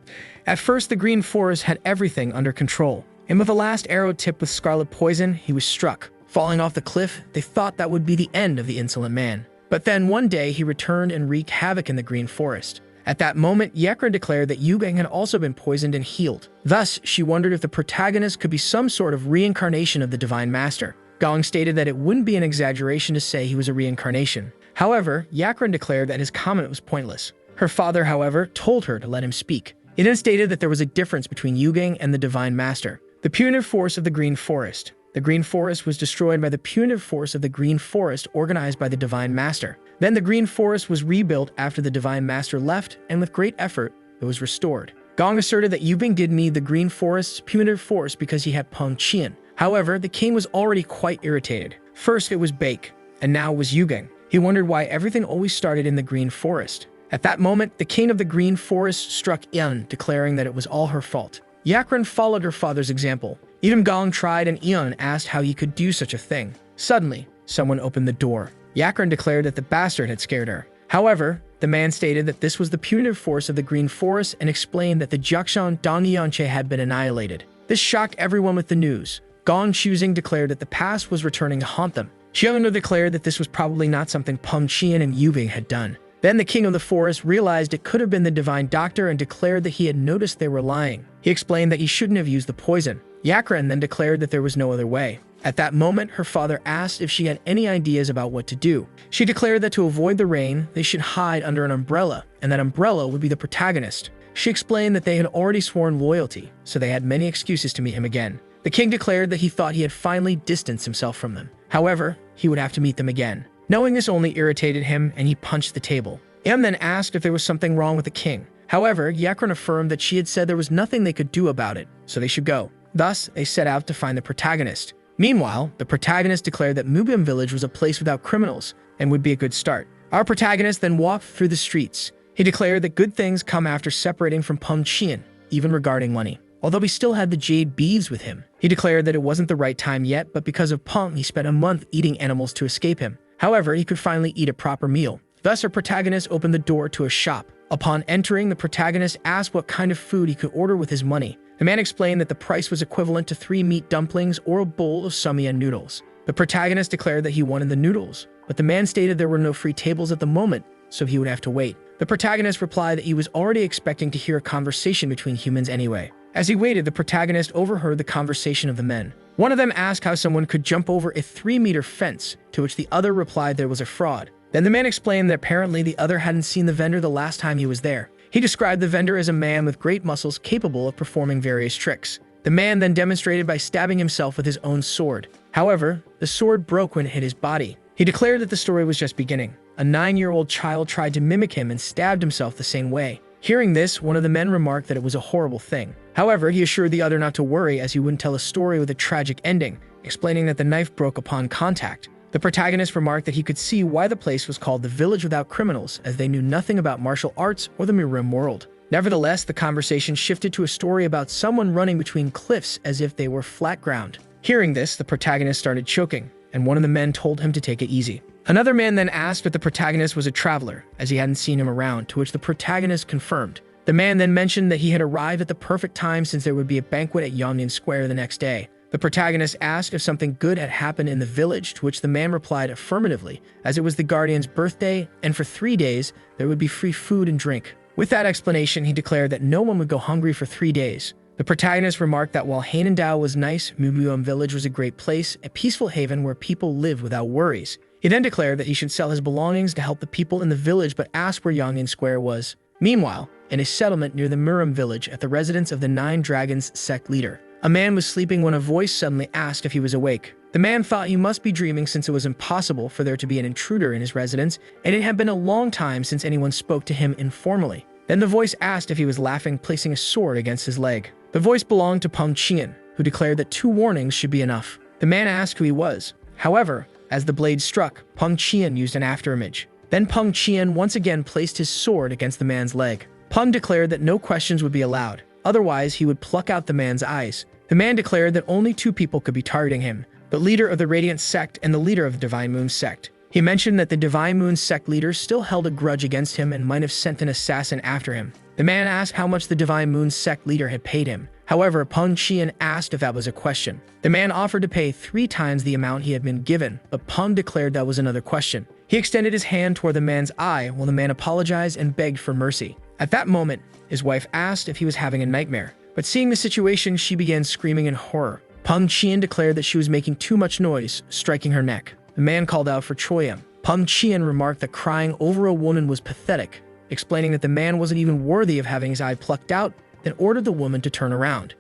At first, the Green Forest had everything under control, and with the last arrow tipped with scarlet poison, he was struck. Falling off the cliff, they thought that would be the end of the insolent man. But then one day he returned and wreaked havoc in the Green Forest. At that moment, Yekra declared that Yubing had also been poisoned and healed. Thus, she wondered if the protagonist could be some sort of reincarnation of the Divine Master. Gong stated that it wouldn't be an exaggeration to say he was a reincarnation. However, Yakran declared that his comment was pointless. Her father, however, told her to let him speak. He then stated that there was a difference between Yubing and the Divine Master. The punitive force of the Green Forest. The Green Forest was destroyed by the punitive force of the Green Forest organized by the Divine Master. Then the Green Forest was rebuilt after the Divine Master left, and with great effort, it was restored. Gong asserted that Yubing did need the Green Forest's punitive force because he had Peng Qian. However, the king was already quite irritated. First it was Bake, and now it was Yubing. He wondered why everything always started in the Green Forest. At that moment, the king of the Green Forest struck Ian, declaring that it was all her fault. Yakran followed her father's example. Even Gong tried, and Ian asked how he could do such a thing. Suddenly, someone opened the door. Yakran declared that the bastard had scared her. However, the man stated that this was the punitive force of the Green Forest and explained that the Jiakshan Dongyanche had been annihilated. This shocked everyone with the news. Gong Chuzing declared that the past was returning to haunt them. Xiaono declared that this was probably not something Peng Qian and Yubing had done. Then the king of the forest realized it could have been the divine doctor and declared that he had noticed they were lying. He explained that he shouldn't have used the poison. Yakran then declared that there was no other way. At that moment, her father asked if she had any ideas about what to do. She declared that to avoid the rain, they should hide under an umbrella, and that umbrella would be the protagonist. She explained that they had already sworn loyalty, so they had many excuses to meet him again. The king declared that he thought he had finally distanced himself from them. However, he would have to meet them again. Knowing this only irritated him, and he punched the table. Am then asked if there was something wrong with the king. However, Yakron affirmed that she had said there was nothing they could do about it, so they should go. Thus, they set out to find the protagonist. Meanwhile, the protagonist declared that Mubium village was a place without criminals and would be a good start. Our protagonist then walked through the streets. He declared that good things come after separating from Peng Qian, even regarding money. Although he still had the jade beads with him, he declared that it wasn't the right time yet, but because of Peng, he spent a month eating animals to escape him. However, he could finally eat a proper meal. Thus, our protagonist opened the door to a shop. Upon entering, the protagonist asked what kind of food he could order with his money. The man explained that the price was equivalent to 3 meat dumplings or a bowl of samian noodles. The protagonist declared that he wanted the noodles, but the man stated there were no free tables at the moment, so he would have to wait. The protagonist replied that he was already expecting to hear a conversation between humans anyway. As he waited, the protagonist overheard the conversation of the men. One of them asked how someone could jump over a 3-meter fence, to which the other replied there was a fraud. Then the man explained that apparently the other hadn't seen the vendor the last time he was there. He described the vendor as a man with great muscles capable of performing various tricks. The man then demonstrated by stabbing himself with his own sword. However, the sword broke when it hit his body. He declared that the story was just beginning. A 9-year-old child tried to mimic him and stabbed himself the same way. Hearing this, one of the men remarked that it was a horrible thing. However, he assured the other not to worry, as he wouldn't tell a story with a tragic ending, explaining that the knife broke upon contact. The protagonist remarked that he could see why the place was called the Village Without Criminals, as they knew nothing about martial arts or the Mirim world. Nevertheless, the conversation shifted to a story about someone running between cliffs as if they were flat ground. Hearing this, the protagonist started choking, and one of the men told him to take it easy. Another man then asked if the protagonist was a traveler, as he hadn't seen him around, to which the protagonist confirmed. The man then mentioned that he had arrived at the perfect time since there would be a banquet at Yongnin Square the next day. The protagonist asked if something good had happened in the village, to which the man replied affirmatively, as it was the guardian's birthday, and for 3 days, there would be free food and drink. With that explanation, he declared that no one would go hungry for 3 days. The protagonist remarked that while Hainandao was nice, Mubium village was a great place, a peaceful haven where people live without worries. He then declared that he should sell his belongings to help the people in the village, but asked where Yongnin Square was. Meanwhile, in a settlement near the Mirim village at the residence of the 9 Dragons sect leader, a man was sleeping when a voice suddenly asked if he was awake. The man thought he must be dreaming since it was impossible for there to be an intruder in his residence, and it had been a long time since anyone spoke to him informally. Then the voice asked if he was laughing, placing a sword against his leg. The voice belonged to Peng Qian, who declared that 2 warnings should be enough. The man asked who he was. However, as the blade struck, Peng Qian used an afterimage. Then Peng Qian once again placed his sword against the man's leg. Peng declared that no questions would be allowed, otherwise he would pluck out the man's eyes. The man declared that only 2 people could be targeting him, the leader of the Radiant sect and the leader of the Divine Moon sect. He mentioned that the Divine Moon sect leader still held a grudge against him and might have sent an assassin after him. The man asked how much the Divine Moon sect leader had paid him. However, Peng Qian asked if that was a question. The man offered to pay 3 times the amount he had been given, but Peng declared that was another question. He extended his hand toward the man's eye while the man apologized and begged for mercy. At that moment, his wife asked if he was having a nightmare, but seeing the situation, she began screaming in horror. Peng Qian declared that she was making too much noise, striking her neck. The man called out for Choyam. Peng Qian remarked that crying over a woman was pathetic, explaining that the man wasn't even worthy of having his eye plucked out, then ordered the woman to turn around.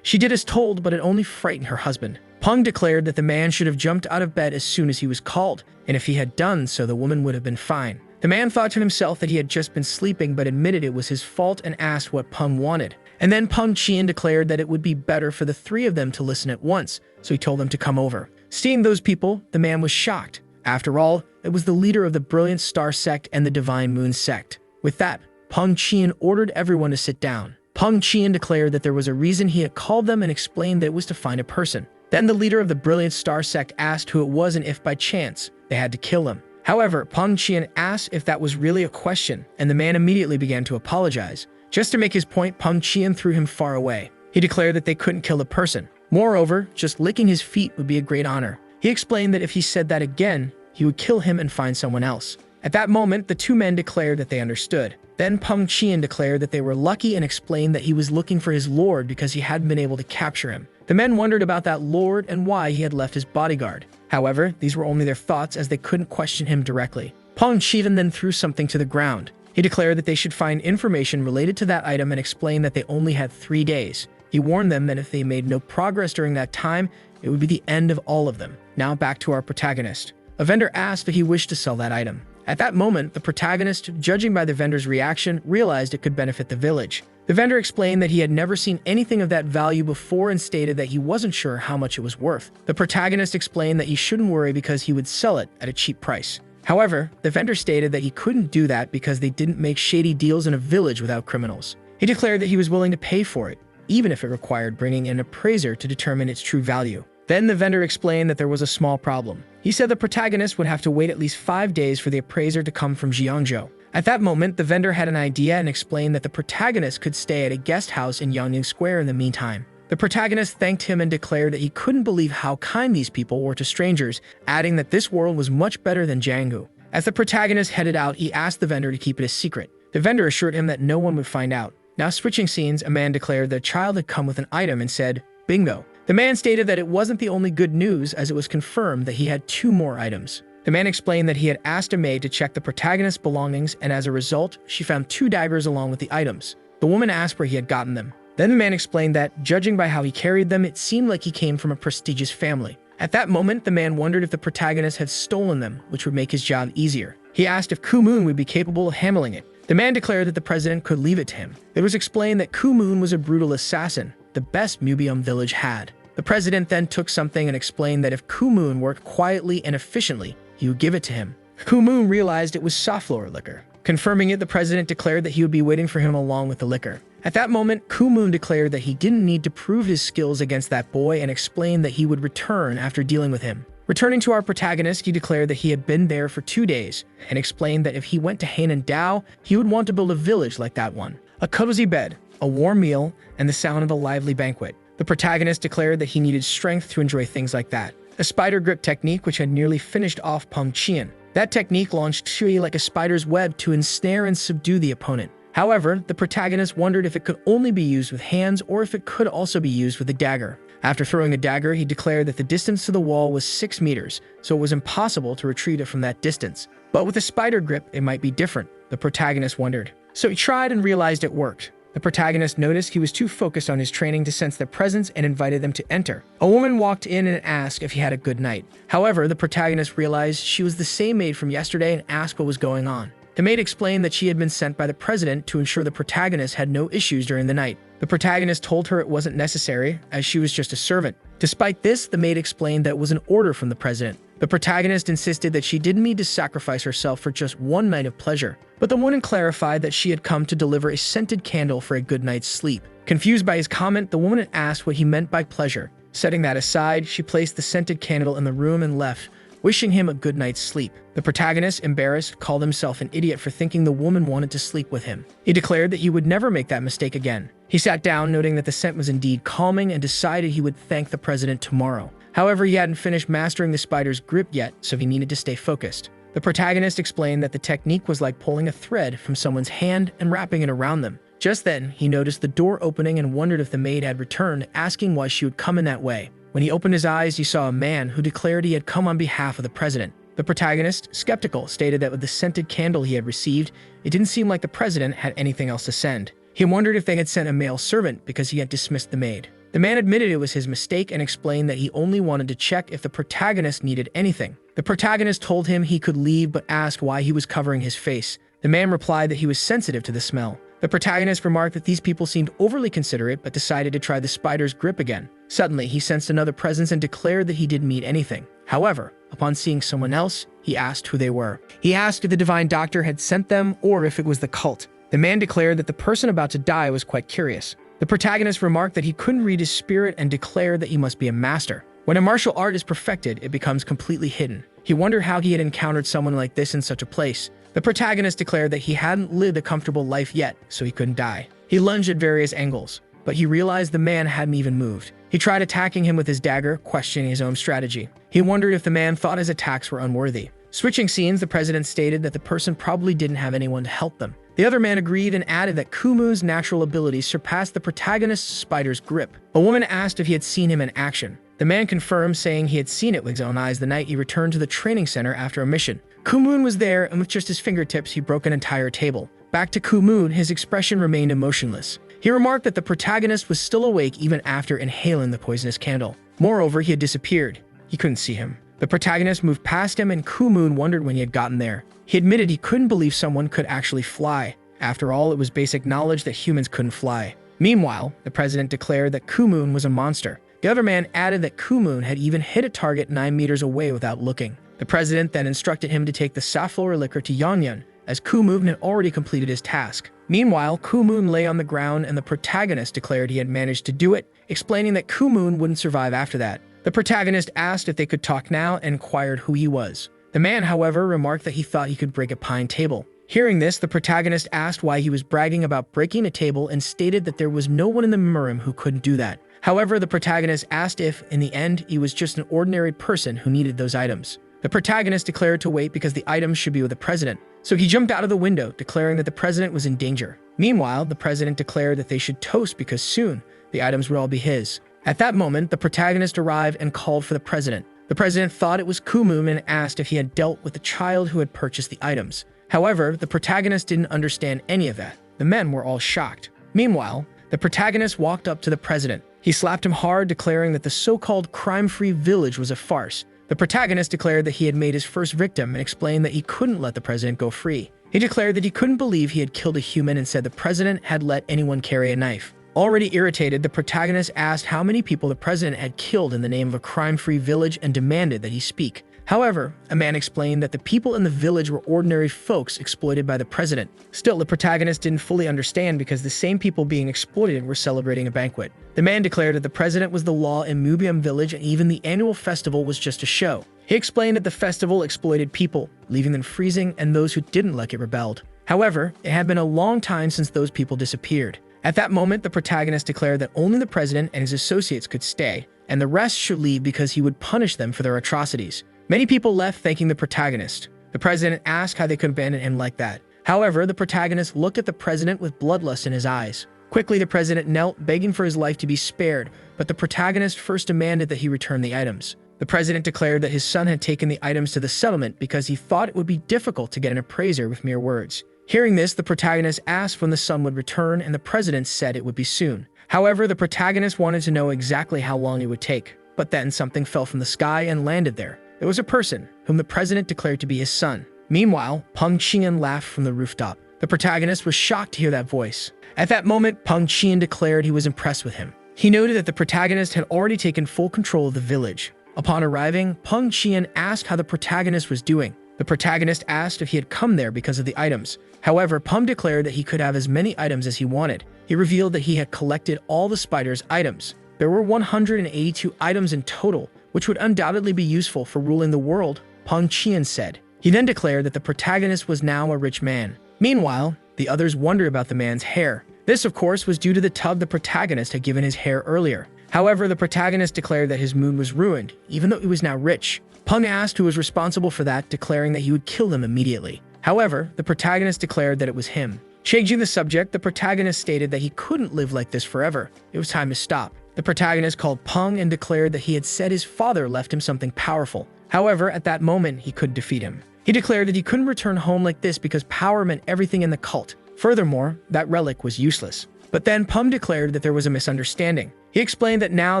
She did as told, but it only frightened her husband. Peng declared that the man should have jumped out of bed as soon as he was called, and if he had done so, the woman would have been fine. The man thought to himself that he had just been sleeping, but admitted it was his fault and asked what Peng wanted. And then Peng Qian declared that it would be better for the 3 of them to listen at once, so he told them to come over. Seeing those people, the man was shocked. After all, it was the leader of the Brilliant Star sect and the Divine Moon sect. With that, Peng Qian ordered everyone to sit down. Peng Qian declared that there was a reason he had called them and explained that it was to find a person. Then the leader of the Brilliant Star sect asked who it was and if by chance they had to kill him. However, Peng Qian asked if that was really a question, and the man immediately began to apologize. Just to make his point, Peng Qian threw him far away. He declared that they couldn't kill a person. Moreover, just licking his feet would be a great honor. He explained that if he said that again, he would kill him and find someone else. At that moment, the 2 men declared that they understood. Then Peng Qian declared that they were lucky and explained that he was looking for his lord because he hadn't been able to capture him. The The men wondered about that lord and why he had left his bodyguard. However, these were only their thoughts as they couldn't question him directly. Pong Chivan then threw something to the ground. He declared that they should find information related to that item and explained that they only had 3 days. He warned them that if they made no progress during that time, it would be the end of all of them. Now back to our protagonist. A vendor asked if he wished to sell that item. At that moment, the protagonist, judging by the vendor's reaction, realized it could benefit the village. The vendor explained that he had never seen anything of that value before and stated that he wasn't sure how much it was worth. The protagonist explained that he shouldn't worry because he would sell it at a cheap price. However, the vendor stated that he couldn't do that because they didn't make shady deals in a village without criminals. He declared that he was willing to pay for it, even if it required bringing in an appraiser to determine its true value. Then the vendor explained that there was a small problem. He said the protagonist would have to wait at least 5 days for the appraiser to come from Jiangzhou. At that moment, the vendor had an idea and explained that the protagonist could stay at a guest house in Yangning Square in the meantime. The protagonist thanked him and declared that he couldn't believe how kind these people were to strangers, adding that this world was much better than Jianghu. As the protagonist headed out, he asked the vendor to keep it a secret. The vendor assured him that no one would find out. Now switching scenes, a man declared that a child had come with an item and said, "Bingo." The man stated that it wasn't the only good news as it was confirmed that he had 2 more items. The man explained that he had asked a maid to check the protagonist's belongings and as a result, she found 2 daggers along with the items. The woman asked where he had gotten them. Then the man explained that, judging by how he carried them, it seemed like he came from a prestigious family. At that moment, the man wondered if the protagonist had stolen them, which would make his job easier. He asked if Ku-moon would be capable of handling it. The man declared that the president could leave it to him. It was explained that Ku-moon was a brutal assassin, the best Mubium village had. The president then took something and explained that if Ku-moon worked quietly and efficiently, he would give it to him. Ku-moon realized it was soft-floor liquor. Confirming it, the president declared that he would be waiting for him along with the liquor. At that moment, Ku-moon declared that he didn't need to prove his skills against that boy and explained that he would return after dealing with him. Returning to our protagonist, he declared that he had been there for 2 days and explained that if he went to Hainan Dao, he would want to build a village like that one. A cozy bed, a warm meal, and the sound of a lively banquet. The protagonist declared that he needed strength to enjoy things like that. A spider grip technique which had nearly finished off Peng Qian. That technique launched Shui like a spider's web to ensnare and subdue the opponent. However, the protagonist wondered if it could only be used with hands or if it could also be used with a dagger. After throwing a dagger, he declared that the distance to the wall was 6 meters, so it was impossible to retrieve it from that distance. But with a spider grip, it might be different, the protagonist wondered. So he tried and realized it worked. The protagonist noticed he was too focused on his training to sense their presence and invited them to enter. A woman walked in and asked if he had a good night. However, the protagonist realized she was the same maid from yesterday and asked what was going on. The maid explained that she had been sent by the president to ensure the protagonist had no issues during the night. The protagonist told her it wasn't necessary, as she was just a servant. Despite this, the maid explained that it was an order from the president. The protagonist insisted that she didn't need to sacrifice herself for just 1 night of pleasure, but the woman clarified that she had come to deliver a scented candle for a good night's sleep. Confused by his comment, the woman asked what he meant by pleasure. Setting that aside, she placed the scented candle in the room and left, wishing him a good night's sleep. The protagonist, embarrassed, called himself an idiot for thinking the woman wanted to sleep with him. He declared that he would never make that mistake again. He sat down, noting that the scent was indeed calming, and decided he would thank the president tomorrow. However, he hadn't finished mastering the spider's grip yet, so he needed to stay focused. The protagonist explained that the technique was like pulling a thread from someone's hand and wrapping it around them. Just then, he noticed the door opening and wondered if the maid had returned, asking why she would come in that way. When he opened his eyes, he saw a man who declared he had come on behalf of the president. The protagonist, skeptical, stated that with the scented candle he had received, it didn't seem like the president had anything else to send. He wondered if they had sent a male servant because he had dismissed the maid. The man admitted it was his mistake and explained that he only wanted to check if the protagonist needed anything. The protagonist told him he could leave but asked why he was covering his face. The man replied that he was sensitive to the smell. The protagonist remarked that these people seemed overly considerate but decided to try the spider's grip again. Suddenly, he sensed another presence and declared that he didn't mean anything. However, upon seeing someone else, he asked who they were. He asked if the divine doctor had sent them or if it was the cult. The man declared that the person about to die was quite curious. The protagonist remarked that he couldn't read his spirit and declared that he must be a master. When a martial art is perfected, it becomes completely hidden. He wondered how he had encountered someone like this in such a place. The protagonist declared that he hadn't lived a comfortable life yet, so he couldn't die. He lunged at various angles, but he realized the man hadn't even moved. He tried attacking him with his dagger, questioning his own strategy. He wondered if the man thought his attacks were unworthy. Switching scenes, the president stated that the person probably didn't have anyone to help them. The other man agreed and added that Kumu's natural abilities surpassed the protagonist's spider's grip. A woman asked if he had seen him in action. The man confirmed, saying he had seen it with his own eyes the night he returned to the training center after a mission. Kumun was there, and with just his fingertips, he broke an entire table. Back to Kumun, his expression remained emotionless. He remarked that the protagonist was still awake even after inhaling the poisonous candle. Moreover, he had disappeared. He couldn't see him. The protagonist moved past him, and Kumun wondered when he had gotten there. He admitted he couldn't believe someone could actually fly. After all, it was basic knowledge that humans couldn't fly. Meanwhile, the president declared that Kumun was a monster. The other man added that Kumun had even hit a target 9 meters away without looking. The president then instructed him to take the safflower liquor to Yanyan, as Kumun had already completed his task. Meanwhile, Kumun lay on the ground, and the protagonist declared he had managed to do it, explaining that Kumun wouldn't survive after that. The protagonist asked if they could talk now and inquired who he was. The man, however, remarked that he thought he could break a pine table. Hearing this, the protagonist asked why he was bragging about breaking a table and stated that there was no one in the room who couldn't do that. However, the protagonist asked if, in the end, he was just an ordinary person who needed those items. The protagonist declared to wait because the items should be with the president, so he jumped out of the window, declaring that the president was in danger. Meanwhile, the president declared that they should toast because soon the items would all be his. At that moment, the protagonist arrived and called for the president. The president thought it was Kumun and asked if he had dealt with the child who had purchased the items. However, the protagonist didn't understand any of that. The men were all shocked. Meanwhile, the protagonist walked up to the president. He slapped him hard, declaring that the so-called crime-free village was a farce. The protagonist declared that he had made his first victim and explained that he couldn't let the president go free. He declared that he couldn't believe he had killed a human and said the president had let anyone carry a knife. Already irritated, the protagonist asked how many people the president had killed in the name of a crime-free village and demanded that he speak. However, a man explained that the people in the village were ordinary folks exploited by the president. Still, the protagonist didn't fully understand because the same people being exploited were celebrating a banquet. The man declared that the president was the law in Mubium village and even the annual festival was just a show. He explained that the festival exploited people, leaving them freezing, and those who didn't like it rebelled. However, it had been a long time since those people disappeared. At that moment, the protagonist declared that only the president and his associates could stay, and the rest should leave because he would punish them for their atrocities. Many people left thanking the protagonist. The president asked how they could abandon him like that. However, the protagonist looked at the president with bloodlust in his eyes. Quickly, the president knelt, begging for his life to be spared, but the protagonist first demanded that he return the items. The president declared that his son had taken the items to the settlement because he thought it would be difficult to get an appraiser with mere words. Hearing this, the protagonist asked when the son would return, and the president said it would be soon. However, the protagonist wanted to know exactly how long it would take. But then something fell from the sky and landed there. It was a person, whom the president declared to be his son. Meanwhile, Peng Qian laughed from the rooftop. The protagonist was shocked to hear that voice. At that moment, Peng Qian declared he was impressed with him. He noted that the protagonist had already taken full control of the village. Upon arriving, Peng Qian asked how the protagonist was doing. The protagonist asked if he had come there because of the items. However, Peng declared that he could have as many items as he wanted. He revealed that he had collected all the spider's items. There were 182 items in total, which would undoubtedly be useful for ruling the world, Peng Qian said. He then declared that the protagonist was now a rich man. Meanwhile, the others wondered about the man's hair. This, of course, was due to the tug the protagonist had given his hair earlier. However, the protagonist declared that his mood was ruined, even though he was now rich. Peng asked who was responsible for that, declaring that he would kill them immediately. However, the protagonist declared that it was him. Changing the subject, the protagonist stated that he couldn't live like this forever. It was time to stop. The protagonist called Peng and declared that he had said his father left him something powerful. However, at that moment, he couldn't defeat him. He declared that he couldn't return home like this because power meant everything in the cult. Furthermore, that relic was useless. But then Peng declared that there was a misunderstanding. He explained that now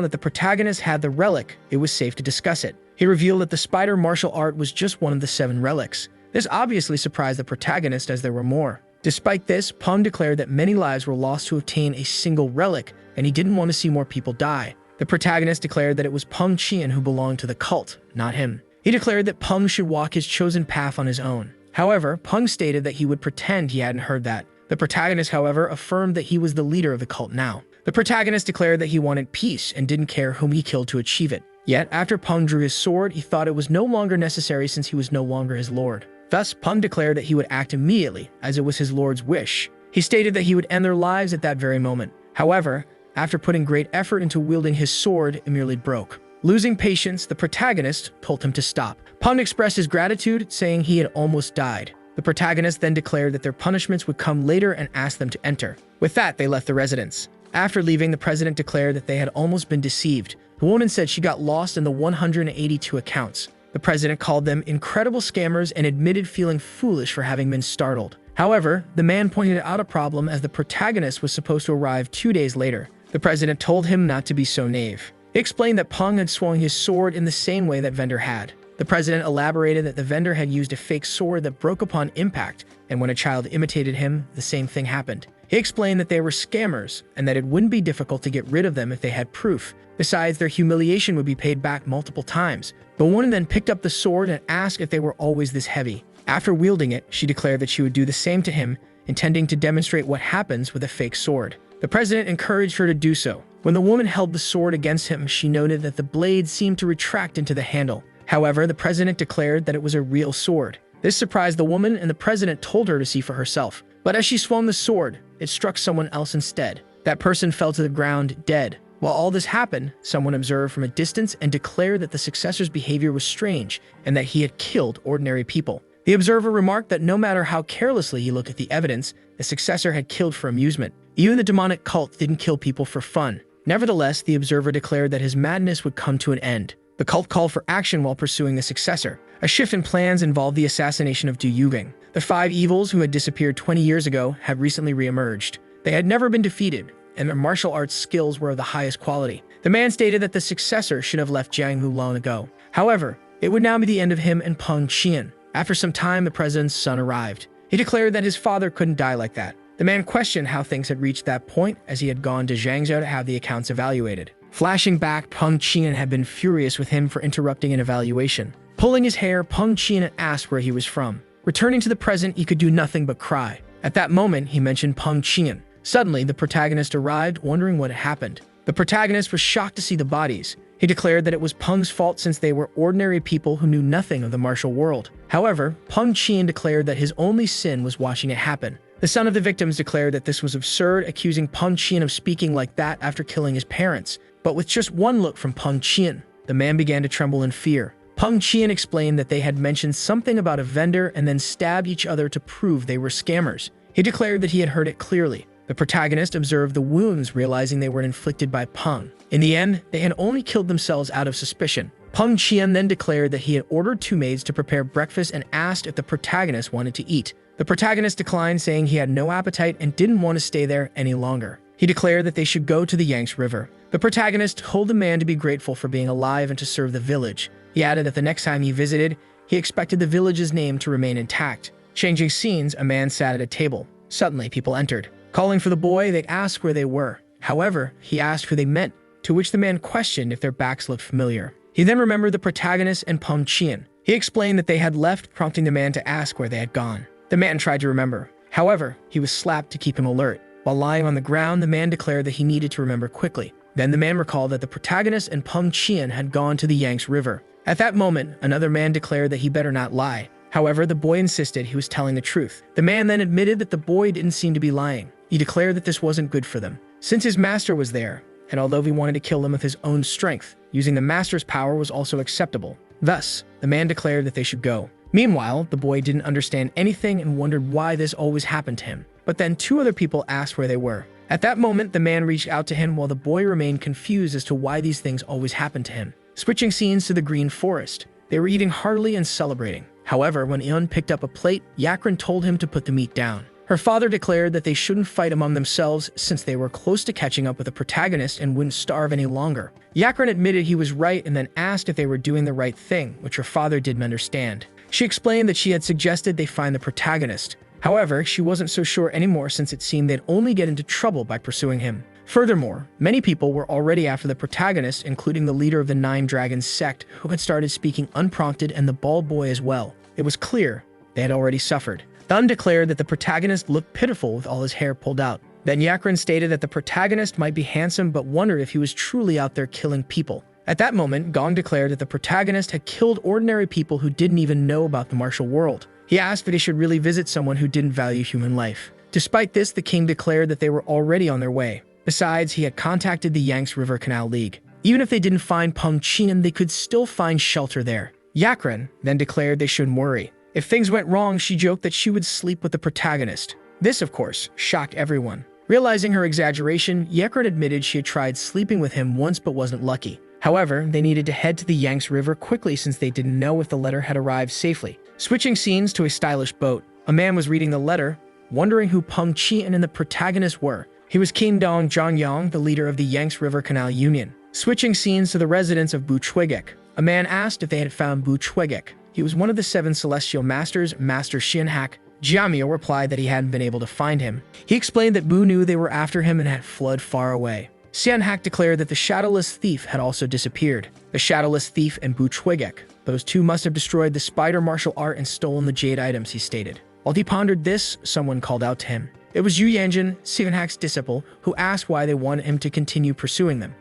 that the protagonist had the relic, it was safe to discuss it. He revealed that the spider martial art was just one of the 7 relics. This obviously surprised the protagonist as there were more. Despite this, Peng declared that many lives were lost to obtain a single relic, and he didn't want to see more people die. The protagonist declared that it was Peng Qian who belonged to the cult, not him. He declared that Peng should walk his chosen path on his own. However, Peng stated that he would pretend he hadn't heard that. The protagonist, however, affirmed that he was the leader of the cult now. The protagonist declared that he wanted peace and didn't care whom he killed to achieve it. Yet, after Peng drew his sword, he thought it was no longer necessary since he was no longer his lord. Thus, Peng declared that he would act immediately, as it was his lord's wish. He stated that he would end their lives at that very moment. However, after putting great effort into wielding his sword, it merely broke. Losing patience, the protagonist told him to stop. Peng expressed his gratitude, saying he had almost died. The protagonist then declared that their punishments would come later and asked them to enter. With that, they left the residence. After leaving, the president declared that they had almost been deceived. The woman said she got lost in the 182 accounts. The president called them incredible scammers and admitted feeling foolish for having been startled. However, the man pointed out a problem as the protagonist was supposed to arrive 2 days later. The president told him not to be so naive. He explained that Peng had swung his sword in the same way that vendor had. The president elaborated that the vendor had used a fake sword that broke upon impact, and when a child imitated him, the same thing happened. He explained that they were scammers and that it wouldn't be difficult to get rid of them if they had proof. Besides, their humiliation would be paid back multiple times. The woman then picked up the sword and asked if they were always this heavy. After wielding it, she declared that she would do the same to him, intending to demonstrate what happens with a fake sword. The president encouraged her to do so. When the woman held the sword against him, she noted that the blade seemed to retract into the handle. However, the president declared that it was a real sword. This surprised the woman, and the president told her to see for herself. But as she swung the sword, it struck someone else instead. That person fell to the ground dead. While all this happened, someone observed from a distance and declared that the successor's behavior was strange and that he had killed ordinary people. The observer remarked that no matter how carelessly he looked at the evidence, the successor had killed for amusement. Even the demonic cult didn't kill people for fun. Nevertheless, the observer declared that his madness would come to an end. The cult called for action while pursuing the successor. A shift in plans involved the assassination of Du Yuging. The 5 evils who had disappeared 20 years ago had recently re-emerged. They had never been defeated, and their martial arts skills were of the highest quality. The man stated that the successor should have left Jianghu long ago. However, it would now be the end of him and Peng Qian. After some time, the president's son arrived. He declared that his father couldn't die like that. The man questioned how things had reached that point, as he had gone to Zhangzhou to have the accounts evaluated. Flashing back, Peng Qian had been furious with him for interrupting an evaluation. Pulling his hair, Peng Qian asked where he was from. Returning to the present, he could do nothing but cry. At that moment, he mentioned Peng Qian. Suddenly, the protagonist arrived, wondering what had happened. The protagonist was shocked to see the bodies. He declared that it was Peng's fault since they were ordinary people who knew nothing of the martial world. However, Peng Qian declared that his only sin was watching it happen. The son of the victims declared that this was absurd, accusing Peng Qian of speaking like that after killing his parents. But with just one look from Peng Qian, the man began to tremble in fear. Peng Qian explained that they had mentioned something about a vendor and then stabbed each other to prove they were scammers. He declared that he had heard it clearly. The protagonist observed the wounds, realizing they were inflicted by Peng. In the end, they had only killed themselves out of suspicion. Peng Qian then declared that he had ordered 2 maids to prepare breakfast and asked if the protagonist wanted to eat. The protagonist declined, saying he had no appetite and didn't want to stay there any longer. He declared that they should go to the Yangtze River. The protagonist told the man to be grateful for being alive and to serve the village. He added that the next time he visited, he expected the village's name to remain intact. Changing scenes, a man sat at a table. Suddenly, people entered. Calling for the boy, they asked where they were. However, he asked who they meant, to which the man questioned if their backs looked familiar. He then remembered the protagonist and Peng Qian. He explained that they had left, prompting the man to ask where they had gone. The man tried to remember. However, he was slapped to keep him alert. While lying on the ground, the man declared that he needed to remember quickly. Then the man recalled that the protagonist and Peng Qian had gone to the Yangtze River. At that moment, another man declared that he better not lie. However, the boy insisted he was telling the truth. The man then admitted that the boy didn't seem to be lying. He declared that this wasn't good for them, since his master was there, and although he wanted to kill them with his own strength, using the master's power was also acceptable. Thus, the man declared that they should go. Meanwhile, the boy didn't understand anything and wondered why this always happened to him. But then 2 other people asked where they were. At that moment, the man reached out to him while the boy remained confused as to why these things always happened to him. Switching scenes to the green forest, they were eating heartily and celebrating. However, when Eun picked up a plate, Yakran told him to put the meat down. Her father declared that they shouldn't fight among themselves since they were close to catching up with the protagonist and wouldn't starve any longer. Yakran admitted he was right and then asked if they were doing the right thing, which her father didn't understand. She explained that she had suggested they find the protagonist. However, she wasn't so sure anymore since it seemed they'd only get into trouble by pursuing him. Furthermore, many people were already after the protagonist, including the leader of the 9 Dragons sect, who had started speaking unprompted, and the bald boy as well. It was clear they had already suffered. Thun declared that the protagonist looked pitiful with all his hair pulled out. Then Yakran stated that the protagonist might be handsome but wondered if he was truly out there killing people. At that moment, Gong declared that the protagonist had killed ordinary people who didn't even know about the martial world. He asked if he should really visit someone who didn't value human life. Despite this, the king declared that they were already on their way. Besides, he had contacted the Yangtze River Canal League. Even if they didn't find Peng Qian, they could still find shelter there. Yakren then declared they shouldn't worry. If things went wrong, she joked that she would sleep with the protagonist. This, of course, shocked everyone. Realizing her exaggeration, Yakren admitted she had tried sleeping with him once but wasn't lucky. However, they needed to head to the Yangtze River quickly since they didn't know if the letter had arrived safely. Switching scenes to a stylish boat, a man was reading the letter, wondering who Peng Qian and the protagonist were. He was King Dong Zhangyang, the leader of the Yangtze River Canal Union. Switching scenes to the residence of Bu Chuigek, a man asked if they had found Bu Chuigek. He was one of the 7 celestial masters, Master Xianhak. Jiamio replied that he hadn't been able to find him. He explained that Bu knew they were after him and had fled far away. Xianhak declared that the Shadowless Thief had also disappeared. The Shadowless Thief and Bu Chuigek, those two must have destroyed the spider martial art and stolen the jade items, he stated. While he pondered this, someone called out to him. It was Yu Yanjin, Xianhak's disciple, who asked why they wanted him to continue pursuing them.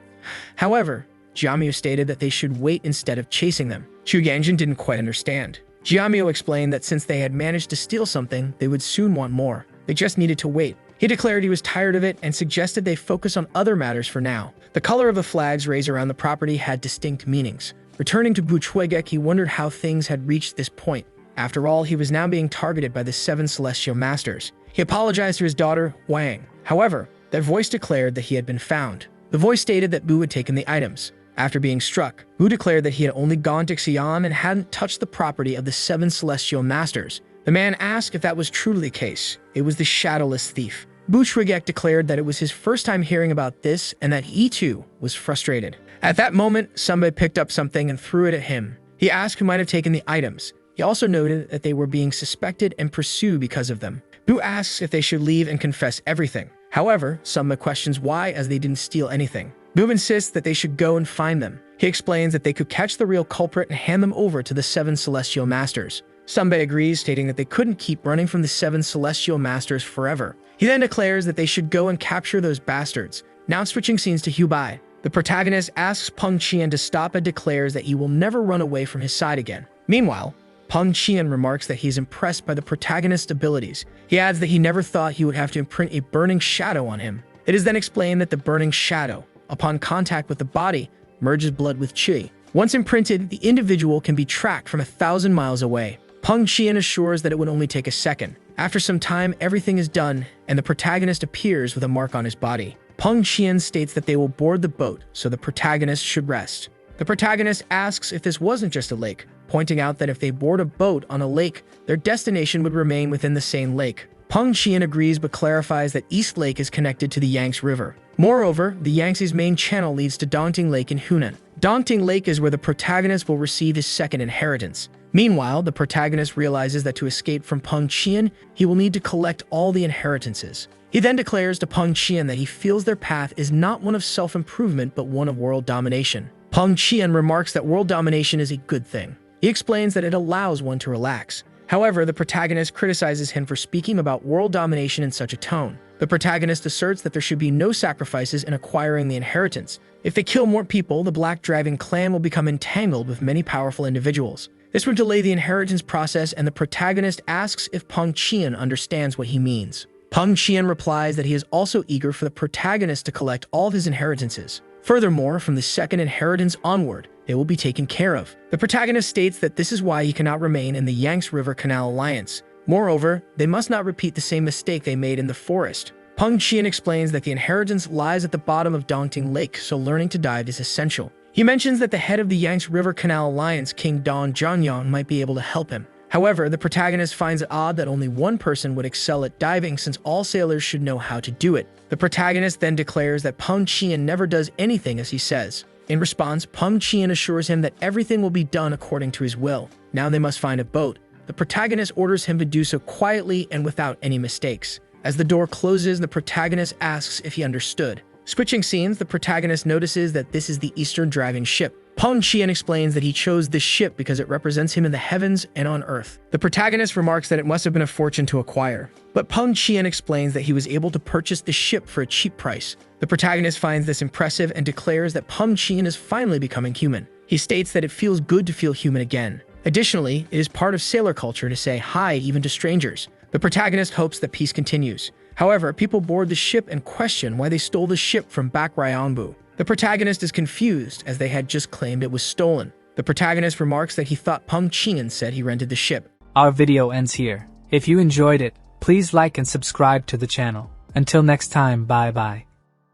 However, Jiamio stated that they should wait instead of chasing them. Yu Yanjin didn't quite understand. Jiamio explained that since they had managed to steal something, they would soon want more. They just needed to wait. He declared he was tired of it and suggested they focus on other matters for now. The color of the flags raised around the property had distinct meanings. Returning to Bu Chuigek, he wondered how things had reached this point. After all, he was now being targeted by the 7 celestial masters. He apologized to his daughter, Wang. However, their voice declared that he had been found. The voice stated that Bu had taken the items. After being struck, Bu declared that he had only gone to Xi'an and hadn't touched the property of the 7 celestial masters. The man asked if that was truly the case. It was the Shadowless Thief. Bu Chuigek declared that it was his first time hearing about this and that he too was frustrated. At that moment, somebody picked up something and threw it at him. He asked who might have taken the items. He also noted that they were being suspected and pursued because of them. Bu asks if they should leave and confess everything. However, Samba questions why, as they didn't steal anything. Bu insists that they should go and find them. He explains that they could catch the real culprit and hand them over to the 7 celestial masters. Samba agrees, stating that they couldn't keep running from the 7 celestial masters forever. He then declares that they should go and capture those bastards. Now switching scenes to Hubai. The protagonist asks Peng Qian to stop and declares that he will never run away from his side again. Meanwhile, Peng Qian remarks that he is impressed by the protagonist's abilities. He adds that he never thought he would have to imprint a burning shadow on him. It is then explained that the burning shadow, upon contact with the body, merges blood with qi. Once imprinted, the individual can be tracked from 1,000 miles away. Peng Qian assures that it would only take a second. After some time, everything is done, and the protagonist appears with a mark on his body. Peng Qian states that they will board the boat, so the protagonist should rest. The protagonist asks if this wasn't just a lake, pointing out that if they board a boat on a lake, their destination would remain within the same lake. Peng Qian agrees but clarifies that East Lake is connected to the Yangtze River. Moreover, the Yangtze's main channel leads to Dongting Lake in Hunan. Dongting Lake is where the protagonist will receive his second inheritance. Meanwhile, the protagonist realizes that to escape from Peng Qian, he will need to collect all the inheritances. He then declares to Peng Qian that he feels their path is not one of self-improvement but one of world domination. Peng Qian remarks that world domination is a good thing. He explains that it allows one to relax. However, the protagonist criticizes him for speaking about world domination in such a tone. The protagonist asserts that there should be no sacrifices in acquiring the inheritance. If they kill more people, the Black Dragon clan will become entangled with many powerful individuals. This would delay the inheritance process, and the protagonist asks if Peng Qian understands what he means. Peng Qian replies that he is also eager for the protagonist to collect all of his inheritances. Furthermore, from the second inheritance onward, they will be taken care of. The protagonist states that this is why he cannot remain in the Yangtze River Canal Alliance. Moreover, they must not repeat the same mistake they made in the forest. Peng Qian explains that the inheritance lies at the bottom of Dongting Lake, so learning to dive is essential. He mentions that the head of the Yangtze River Canal Alliance, King Dong Zhangyang, might be able to help him. However, the protagonist finds it odd that only one person would excel at diving, since all sailors should know how to do it. The protagonist then declares that Peng Qian never does anything as he says. In response, Peng Qian assures him that everything will be done according to his will. Now they must find a boat. The protagonist orders him to do so quietly and without any mistakes. As the door closes, the protagonist asks if he understood. Switching scenes, the protagonist notices that this is the Eastern driving ship. Peng Qian explains that he chose this ship because it represents him in the heavens and on Earth. The protagonist remarks that it must have been a fortune to acquire. But Peng Qian explains that he was able to purchase the ship for a cheap price. The protagonist finds this impressive and declares that Peng Qian is finally becoming human. He states that it feels good to feel human again. Additionally, it is part of sailor culture to say hi even to strangers. The protagonist hopes that peace continues. However, people board the ship and question why they stole the ship from Bakrayangbu. The protagonist is confused as they had just claimed it was stolen. The protagonist remarks that he thought Peng Qing'an said he rented the ship. Our video ends here. If you enjoyed it, please like and subscribe to the channel. Until next time, bye bye.